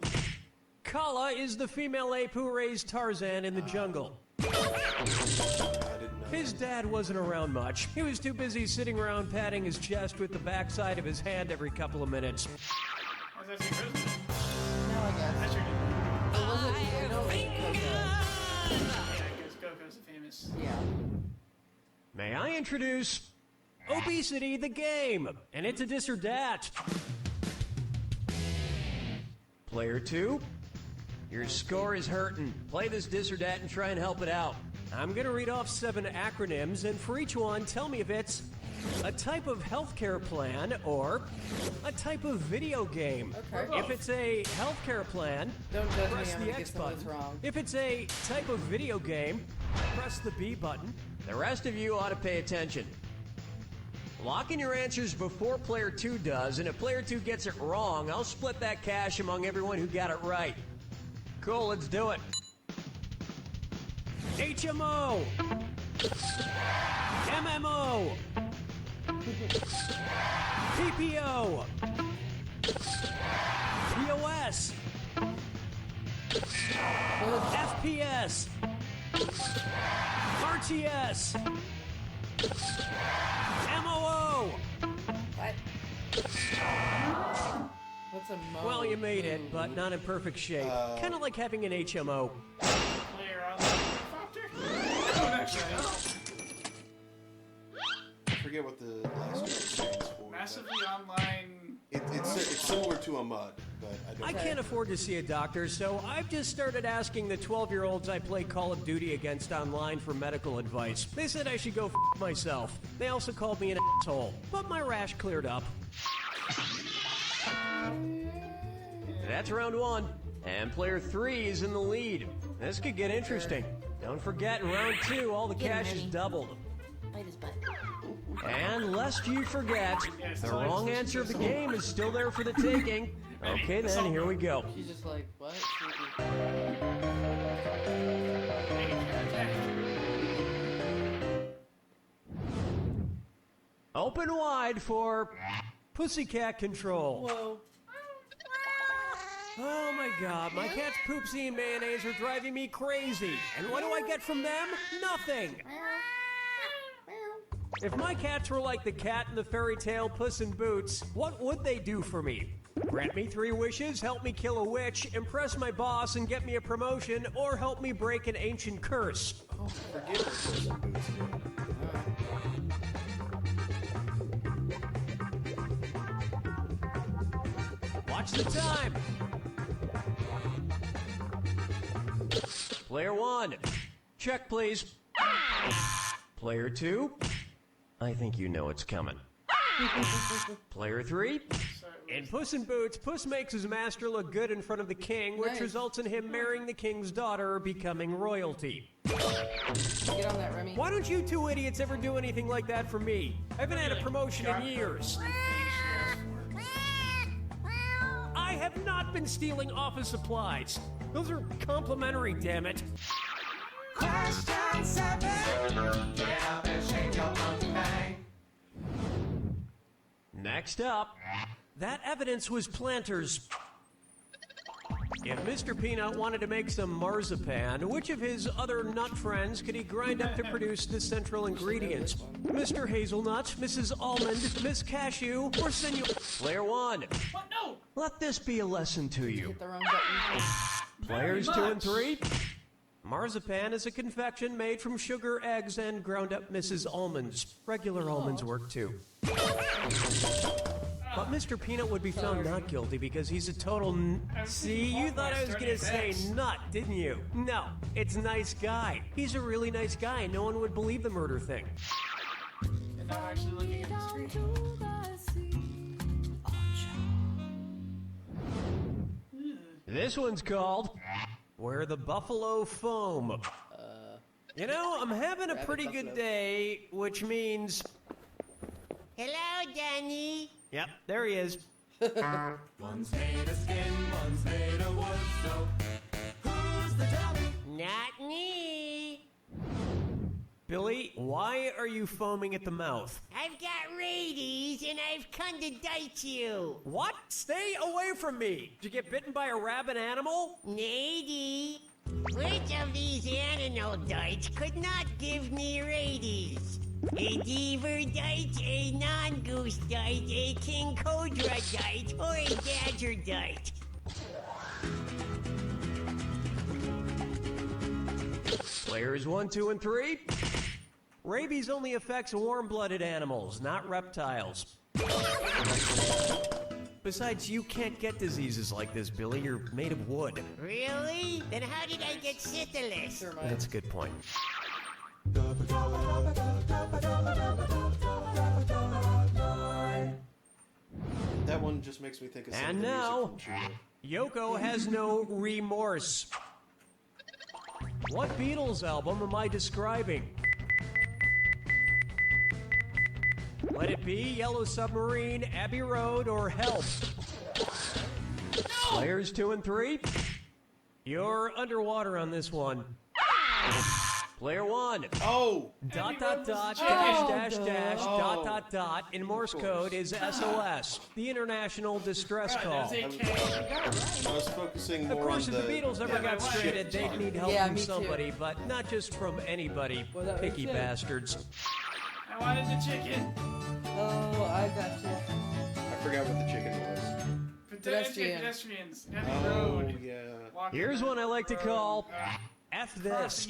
Kala is the female ape who raised Tarzan in the jungle. His dad wasn't around much. He was too busy sitting around patting his chest with the backside of his hand every couple of minutes. No, I guess. It wasn't, you know, Because Coco's famous. Yeah. May I introduce Obesity the Game, and it's a dis or dat. Player 2, your score is hurting. Play this dis or dat and try and help it out. I'm going to read off 7 acronyms, and for each one, tell me if it's a type of healthcare plan or a type of video game. Okay. If it's a healthcare plan, Don't judge me, press I'm the gonna X get some of button. this wrong. If it's a type of video game, press the B button. The rest of you ought to pay attention. Lock in your answers before player 2 does, and if player 2 gets it wrong, I'll split that cash among everyone who got it right. Cool, let's do it. HMO. MMO. PPO. POS. FPS. RTS. MOO. What? What's a mo? Well, you made it, but not in perfect shape. Kind of like having an HMO. Player on the helicopter? I forget what the last one stands for. Massively online. It's similar to a MUD, but I don't. I can't afford to see a doctor, so I've just started asking the 12-year-olds I play Call of Duty against online for medical advice. They said I should go f myself. They also called me an asshole, but my rash cleared up. That's round 1, and player 3 is in the lead. This could get interesting. Don't forget, in round 2, all the cash is doubled. Bite his butt. And lest you forget, the wrong answer of the game is still there for the taking. Okay then, here we go. She's just like, what? Open wide for Pussycat Control. Whoa. Oh my god, my cat's poopsie and mayonnaise are driving me crazy. And what do I get from them? Nothing. If my cats were like the cat in the fairy tale Puss in Boots, what would they do for me? Grant me 3 wishes, help me kill a witch, impress my boss and get me a promotion, or help me break an ancient curse. Oh, forget what Puss in Boots did. Watch the time. Player 1, check please. Player 2, I think you know it's coming. Player 3, in Puss in Boots, Puss makes his master look good in front of the king, which results in him marrying the king's daughter or becoming royalty. Get on that, Remy. Why don't you 2 idiots ever do anything like that for me? I haven't had a promotion in years. I have not been stealing office supplies. Those are complimentary, damn it. Question 7. Get up and shake your monkey bang. Next up, that evidence was Planters. If Mr. Peanut wanted to make some marzipan, which of his other nut friends could he grind up to produce the central ingredient? Mr. Hazelnut, Mrs. Almond, Miss Cashew, or Senor... Player 1. What? No! Let this be a lesson to you. Hit the wrong button. Players 2 and 3. Marzipan is a confection made from sugar, eggs, and ground up Mrs. Almonds. Regular almonds work too. But Mr. Peanut would be found not guilty because he's a total See, you thought I was gonna say nut, didn't you? No, it's nice guy. He's a really nice guy. No one would believe the murder thing. And I'm actually looking at the screen. This one's called Where the Buffalo Foam. You know, I'm having a pretty good day, which means... Hello, Danny. Yep, there he is. One's made of skin, one's made of wood, so who's the dummy? Not me. Billy, why are you foaming at the mouth? I've got rabies and I've come to dite you. What? Stay away from me. Did you get bitten by a rabid animal? Lady, which of these animal dites could not give me rabies? A beaver dite, a non-goose dite, a king cobra dite, or a badger dite? Players 1, 2, and 3. Rabies only affects warm-blooded animals, not reptiles. Besides, you can't get diseases like this, Billy. You're made of wood. Really? Then how did I get syphilis? That's a good point. That one just makes me think of some And of the now, music from Cheetah. Yoko has no remorse. What Beatles album am I describing? Let it be Yellow Submarine, Abbey Road, or Help? Players 2 and 3. You're underwater on this one. Player 1. Oh! Dot, dash, dot, in Morse code is SOS, the International Distress Call. I was focusing more Of course, on if the Beatles ever got stranded, they'd need help from somebody, but not just from anybody. Picky bastards. I wanted the chicken. Oh, I got you. I forgot what the chicken was. Pedestrians. Heavy Oh, road. yeah. Here's one I like to call F this.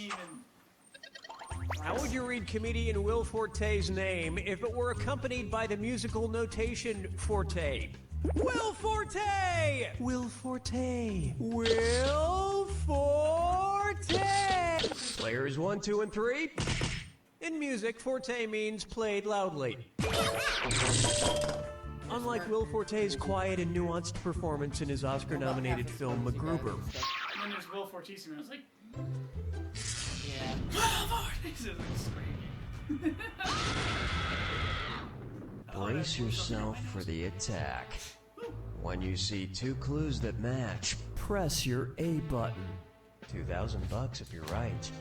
How would you read comedian Will Forte's name if it were accompanied by the musical notation Forte? Will Forte! Will Forte! Will Forte! Players 1, 2, and 3. In music, Forte means played loudly. Unlike Will Forte's quiet and nuanced performance in his Oscar-nominated film MacGruber. And then there's Will Fortissimo. I was like, yeah. Brace yourself for the attack. When you see 2 clues that match, press your A button. $2,000 if you're right,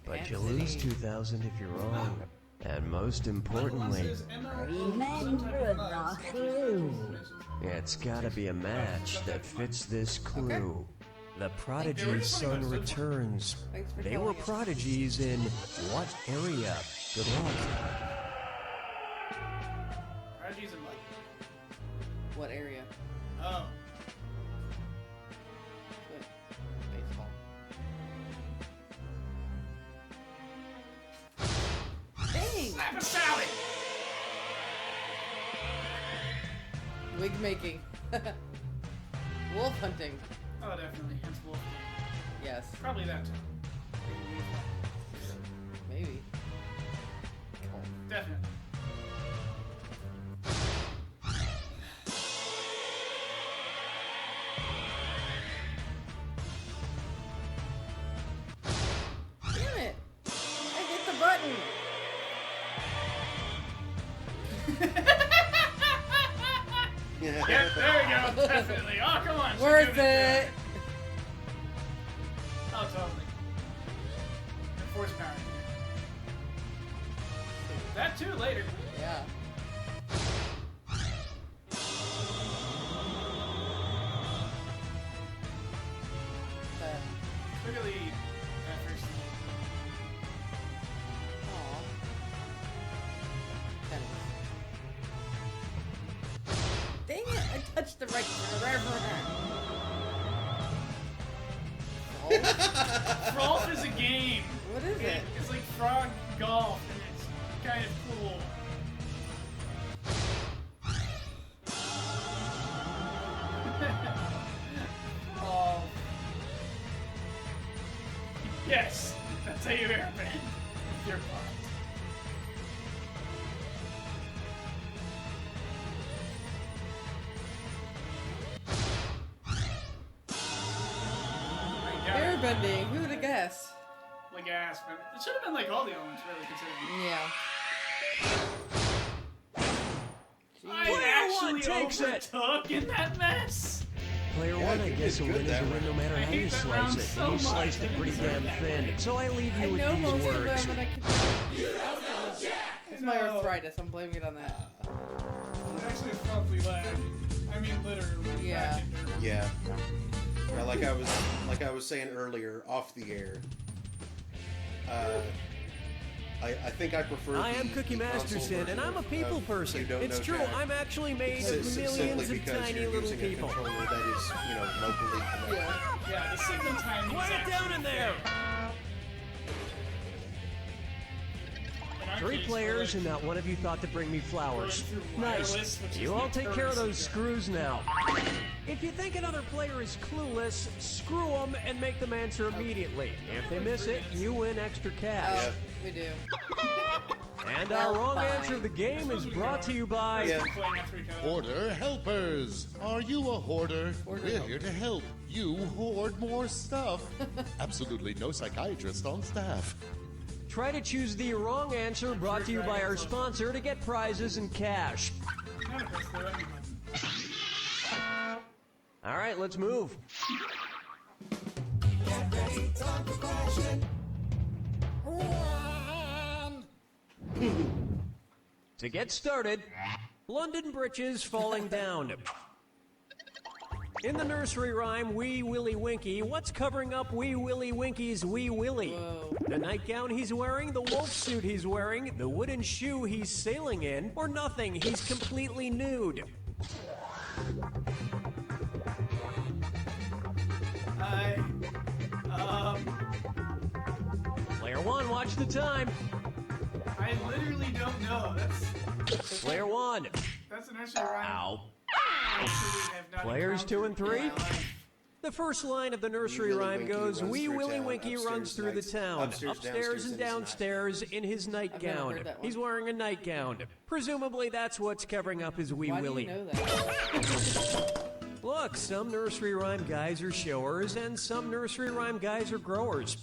but you lose $2,000 if you're wrong. And most importantly, Remember the clue. it's gotta be a match that fits this clue. The prodigy's son returns. They were prodigies in what area? Good luck. Prodigies in what? What area? Oh. Baseball. Dang! Slap a salad! Wig making. Wolf hunting. Oh, definitely. It's wolf. Yes. Probably that too. Maybe. Definitely. Damn it! I hit the button! Yep, there we go. Definitely. Oh, come on. Worth it! Oh, totally. And force power. That too, later. Yeah. Clearly, that first Dang it! I touched the right forever. Frolf is a game. What is it? It's like frog golf, and it's kind of cool. Oh. Yes, that's how you airbend. You're fucked. Airbending. Who would have guessed? Like ass, but it should have been like all the elements, really, considering. Yeah. I actually overtook in that mess. Player 1, I guess a win is a win no matter how you slice it. And you sliced it pretty damn thin. So I leave you with these words. It's my arthritis. I'm blaming it on that. Actually, it's probably lag. I mean, literally. Yeah. Yeah. Yeah, like I was saying earlier, off the air. I think I prefer. I am Cookie Masterson, and I'm a people person. It's true, I'm actually made of millions of tiny little people. That is, locally connected. Yeah, the signal timing. Quiet down in there! 3 players, and not one of you thought to bring me flowers. Nice. You all take care of those screws now. If you think another player is clueless, screw them and make them answer immediately. If they miss it, you win extra cash. Oh, we do. And our wrong answer of the game is brought to you by... Hoarder Helpers. Are you a hoarder? We're here to help you hoard more stuff. Absolutely no psychiatrist on staff. Try to choose the wrong answer, brought to you by our sponsor, to get prizes and cash. All right, let's move. Time for question. 1. To get started, London britches falling down. In the nursery rhyme, Wee Willie Winky, what's covering up Wee Willie Winky's Wee Willie? Whoa. The nightgown he's wearing, the wolf suit he's wearing, the wooden shoe he's sailing in, or nothing, he's completely nude. Player 1, watch the time. I literally don't know. Player 1. That's a nursery rhyme. Ow. Absolutely have not Players 2 and 3. encountered. The first line of the nursery rhyme goes, Wee Willie Winky runs through the town, upstairs and downstairs in his nightgown. heard that one. He's wearing a nightgown. Presumably that's what's covering up his Wee Why Willie. do you know that? Look, some nursery rhyme guys are showers and some nursery rhyme guys are growers.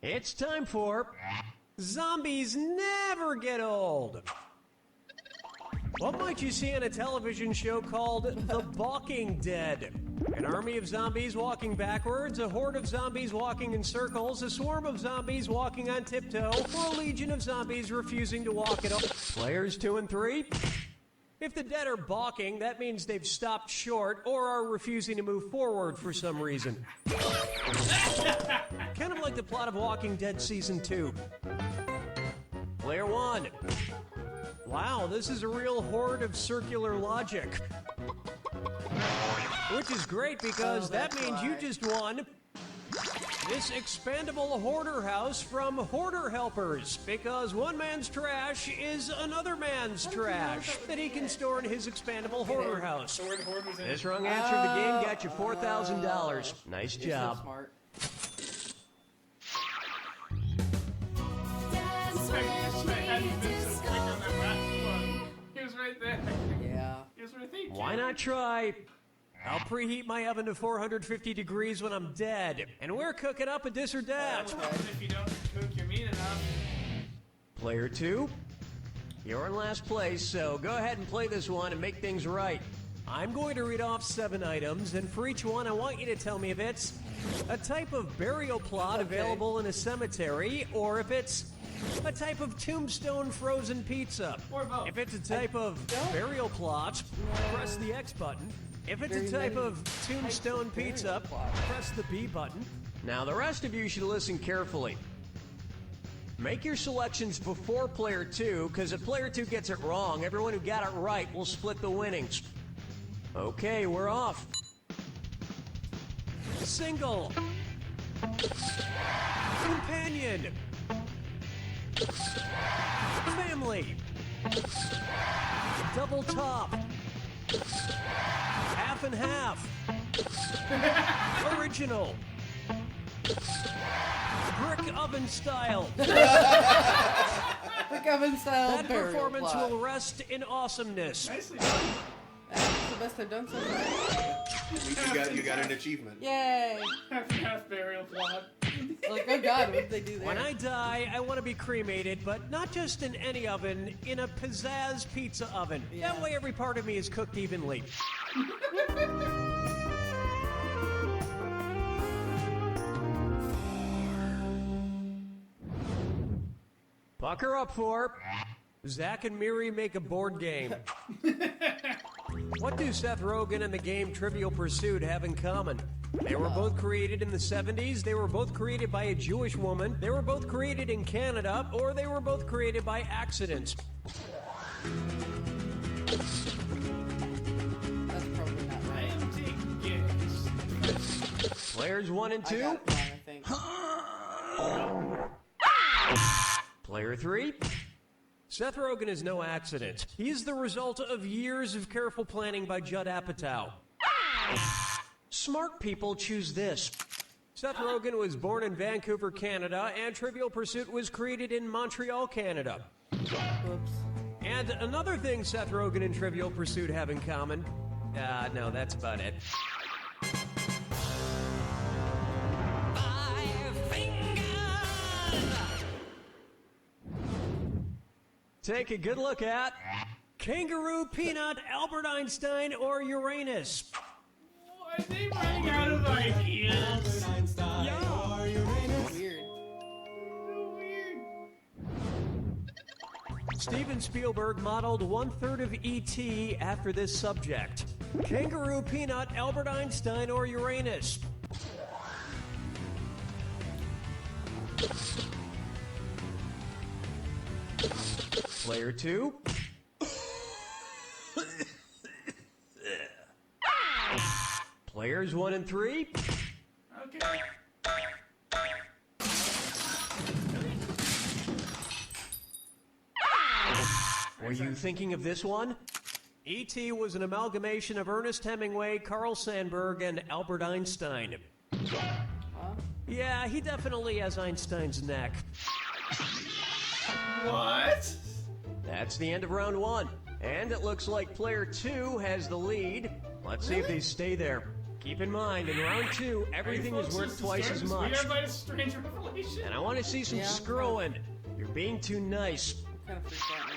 It's time for Zombies Never Get Old. What might you see on a television show called The Walking Dead? An army of zombies walking backwards, a horde of zombies walking in circles, a swarm of zombies walking on tiptoe, or a legion of zombies refusing to walk at all. Players 2 and 3. If the dead are balking, that means they've stopped short or are refusing to move forward for some reason. Kind of like the plot of Walking Dead Season 2. Player 1. Wow, this is a real horde of circular logic. Which is great because that means you just won this expandable hoarder house from Hoarder Helpers, because one man's trash is another man's trash that he can store in his expandable hoarder house. This wrong answer of the game got you $4,000. Nice job. So smart. He was right there. Yeah. He was right there. Why not try? I'll preheat my oven to 450 degrees when I'm dead, and we're cooking up a this or that. If you don't cook your meat enough. Player 2, you're in last place, so go ahead and play this one and make things right. I'm going to read off 7 items, and for each one, I want you to tell me if it's a type of burial plot available in a cemetery, or if it's a type of tombstone frozen pizza. Or both. If it's a type of burial plot, press the X button. If it's a type of tombstone pizza, press the B button. Now, the rest of you should listen carefully. Make your selections before player 2, because if player 2 gets it wrong, everyone who got it right will split the winnings. Okay, we're off. Single. Companion. Family. Double top. Half and half. Original. Brick oven style. Brick oven style. That performance will rest in awesomeness. Nicely done. That's the best I've done so far. You got an achievement. Yay! Half burial plot. Like, oh god, what did they do there? When I die, I want to be cremated, but not just in any oven, in a pizzazz pizza oven. Yeah. That way every part of me is cooked evenly. Bucker up for Zach and Miri make a board game. What do Seth Rogen and the game Trivial Pursuit have in common? They were both created in the 70s, they were both created by a Jewish woman, they were both created in Canada, or they were both created by accident. That's probably not I right. am taking guess. Players 1 and 2. I got it wrong, I think. Player 3. Seth Rogen is no accident. He is the result of years of careful planning by Judd Apatow. Smart people choose this. Seth Rogen was born in Vancouver, Canada, and Trivial Pursuit was created in Montreal, Canada. Whoops. And another thing Seth Rogen and Trivial Pursuit have in common. No, that's about it. Take a good look at Kangaroo, Peanut, Albert Einstein, or Uranus? I think running out of ideas. Weird. Steven Spielberg modeled 1/3 of E.T. after this subject. Kangaroo, Peanut, Albert Einstein, or Uranus? Player 2. Players 1 and 3. Okay. Were you thinking of this one? E.T. was an amalgamation of Ernest Hemingway, Carl Sandburg, and Albert Einstein. Yeah, he definitely has Einstein's neck. What? That's the end of round 1. And it looks like player 2 has the lead. Let's see if they stay there. Keep in mind, in round 2, everything is worth twice as much. And I want to see some screwing. You're being too nice. Kind of freaked out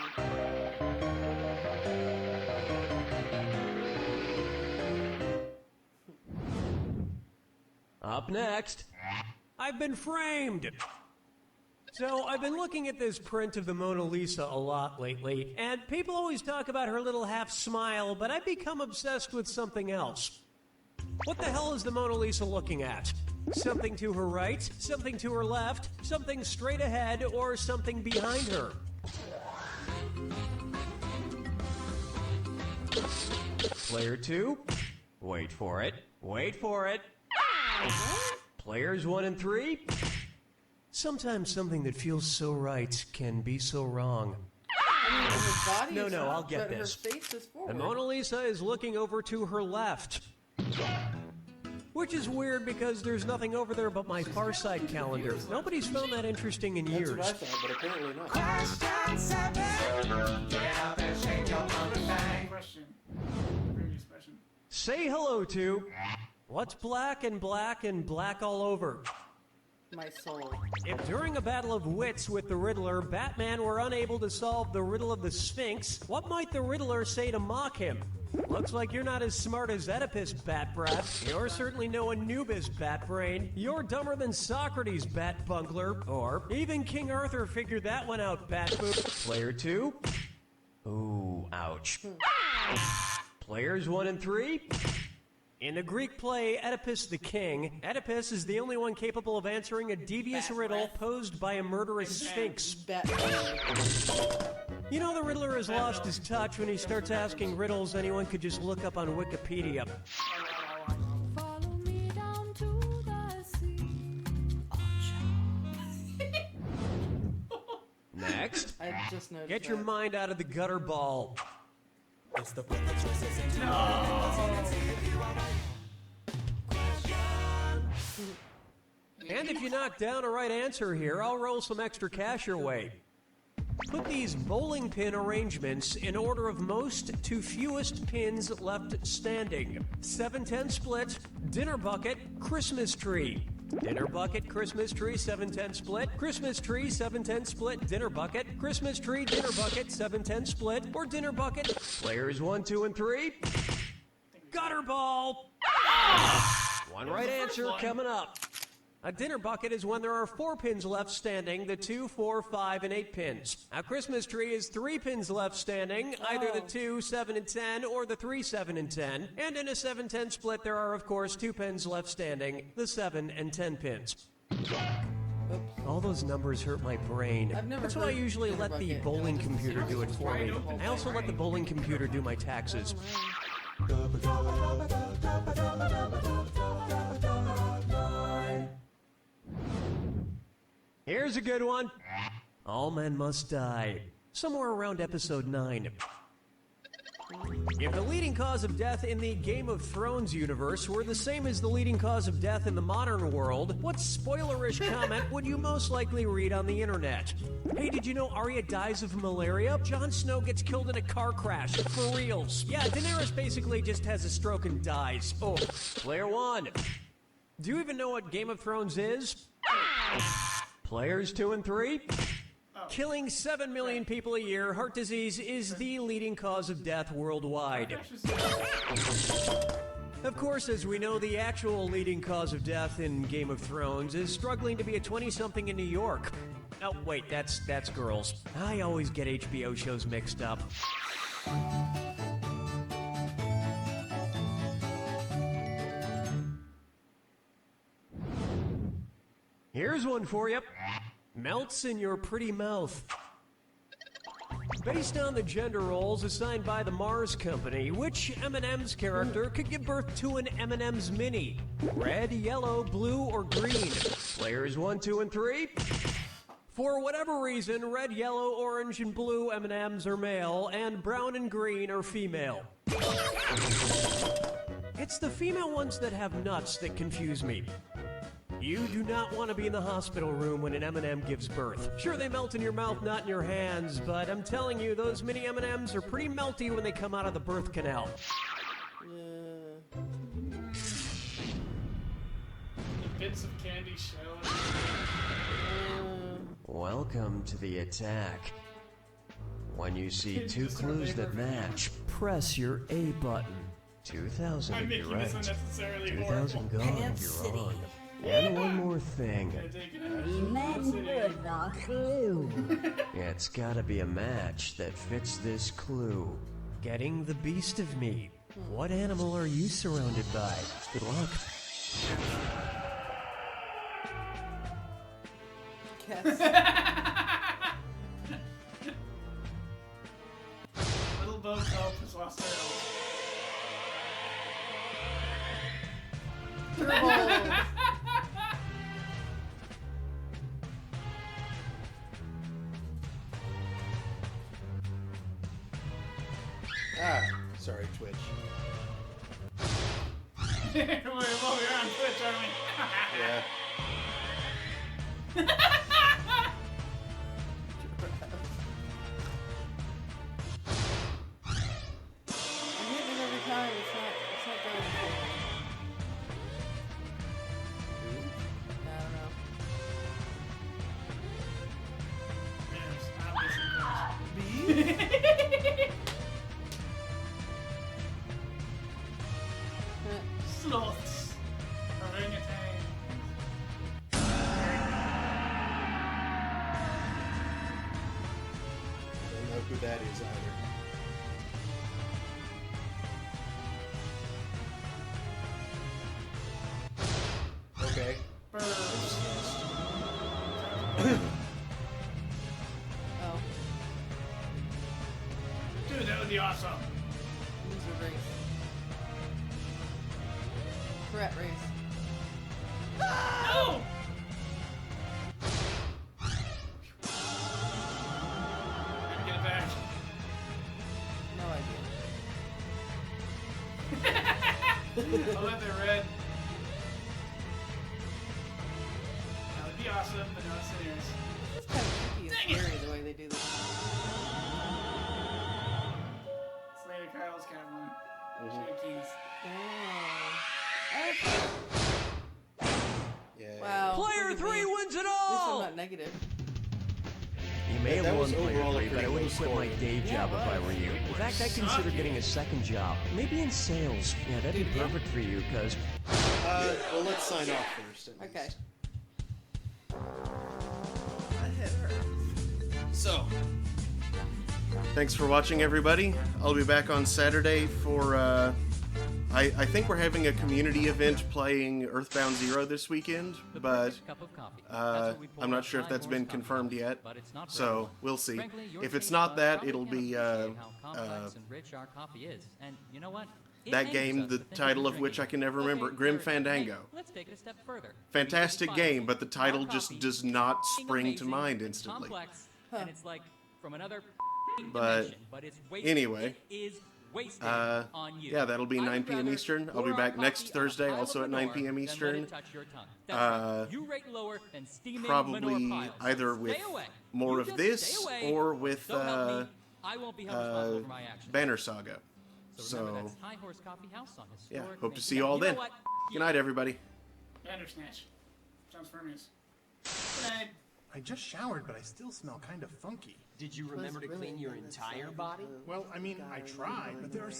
now. Up next, I've been framed. So I've been looking at this print of the Mona Lisa a lot lately, and people always talk about her little half smile, but I've become obsessed with something else. What the hell is the Mona Lisa looking at? Something to her right, something to her left, something straight ahead, or something behind her? Player 2, wait for it, wait for it. Players 1 and 3. Sometimes something that feels so right can be so wrong. I mean, her body is No, I'll up, get but this. Her face is forward. The Mona Lisa is looking over to her left. Which is weird because there's nothing over there but my Far Side calendar. Nobody's found that interesting in years. That's what I thought, but apparently not. Question 7. Get up and shake your monkey thing. Question. Previous question. Say hello to what's black and black and black all over? My soul. If during a battle of wits with the Riddler, Batman were unable to solve the riddle of the Sphinx, what might the Riddler say to mock him? Looks like you're not as smart as Oedipus, Bat Brat. You're certainly no Anubis, Bat Brain. You're dumber than Socrates, Bat Bungler. Or even King Arthur figured that one out, Bat Boop. Player 2. Ooh, ouch. Players 1 and 3. In the Greek play Oedipus the King, Oedipus is the only one capable of answering a devious riddle posed by a murderous sphinx. You know the Riddler has lost his touch when he starts asking riddles anyone could just look up on Wikipedia. Follow me down to the sea. Next, I just noticed get your mind out of the gutter ball. It's the book that choices into And if you knock down a right answer here, I'll roll some extra cash your way. Put these bowling pin arrangements in order of most to fewest pins left standing. 7-10 split, dinner bucket, Christmas tree. Dinner bucket, Christmas tree, 7-10 split. Christmas tree, 7-10 split, dinner bucket. Christmas tree, dinner bucket, 7-10 split. Or dinner bucket. Players 1, 2, and 3. Gutter ball! One right answer coming up. A dinner bucket is when there are 4 pins left standing, the 2, 4, 5, and 8 pins. A Christmas tree is 3 pins left standing, either the 2, 7, and 10, or the 3, 7, and 10. And in a 7-10 split, there are, of course, 2 pins left standing, the 7 and 10 pins. All those numbers hurt my brain. That's why I usually let the bowling computer do it for me. I also let the bowling computer do my taxes. Here's a good one. All men must die. Somewhere around episode 9. If the leading cause of death in the Game of Thrones universe were the same as the leading cause of death in the modern world, what spoilerish comment would you most likely read on the internet? Hey, did you know Arya dies of malaria? Jon Snow gets killed in a car crash. For reals. Yeah, Daenerys basically just has a stroke and dies. Oh, player 1. Do you even know what Game of Thrones is? Players 2 and 3. Killing 7 million people a year, heart disease is the leading cause of death worldwide. Of course, as we know, the actual leading cause of death in Game of Thrones is struggling to be a 20-something in New York. Oh, wait, that's girls. I always get HBO shows mixed up. Here's one for you. Melts in your pretty mouth. Based on the gender roles assigned by the Mars Company, which M&M's character could give birth to an M&M's Mini? Red, yellow, blue, or green? Players 1, 2, and 3. For whatever reason, red, yellow, orange, and blue M&M's are male, and brown and green are female. It's the female ones that have nuts that confuse me. You do not want to be in the hospital room when an M&M gives birth. Sure, they melt in your mouth, not in your hands, but I'm telling you, those mini M&Ms are pretty melty when they come out of the birth canal. Bits of candy show. Welcome to the attack. When you see two clues that match, press your A button. 2,000 if you're right. 2,000 gone if you're wrong. And one more thing. Remember the clue. It's gotta be a match that fits this clue. Getting the beast of me. What animal are you surrounded by? Good luck. Cats. Little Bo Kelp has lost their elk. Sorry, Twitch. We're on Twitch, aren't we? Yeah. I'm hitting it every time. It's not going to. I don't know. Sloths. Orangutan. Don't know who that is either. Okay. Oh. Dude, that would be awesome. Loser race. Rat race. No! Gotta get it back. No idea. I'll let they're red. That would be awesome, but no, it's serious. It's kind of creepy and scary the way they do this. Slater Kyle's got one. Shake keys. Yeah. Wow. Player 3 wins it At least all! I'm not negative. You may That have was won Player overall a 3, but I pretty wouldn't low quit my score. day job Yeah, if I it were was. you. In fact, I'd consider getting a second job. Maybe in sales. Yeah, that'd be perfect for you, because... Well, let's sign off first. At Okay. least. That hit her. So, thanks for watching, everybody. I'll be back on Saturday for, I think we're having a community event playing Earthbound Zero this weekend, but I'm not sure if that's been confirmed yet, so we'll see. If it's not that, it'll be that game, the title of which I can never remember, Grim Fandango. Let's take it a step further. Fantastic game, but the title just does not spring to mind instantly. And it's like from another But dimension, but it's wasted. anyway, It is wasted on you. yeah, that'll be I 9 would p.m. rather Eastern. I'll pour be our back coffee next on a Thursday, pile also of at 9 manure p.m. than let Eastern. it touch your tongue. That's right. You rate lower than steaming Probably manure piles. either Stay with away. more You of just this stay away. or with So help me, I won't be held responsible for my actions. Banner Saga. So remember, So, that's High Horse Coffee House on yeah, historic hope to Main- see you all know then. what? Good night, everybody. Bandersnatch. Sounds Good night. I just showered, but I still smell kind of funky. Did you remember to clean your entire body? Well, I mean, I tried, but there are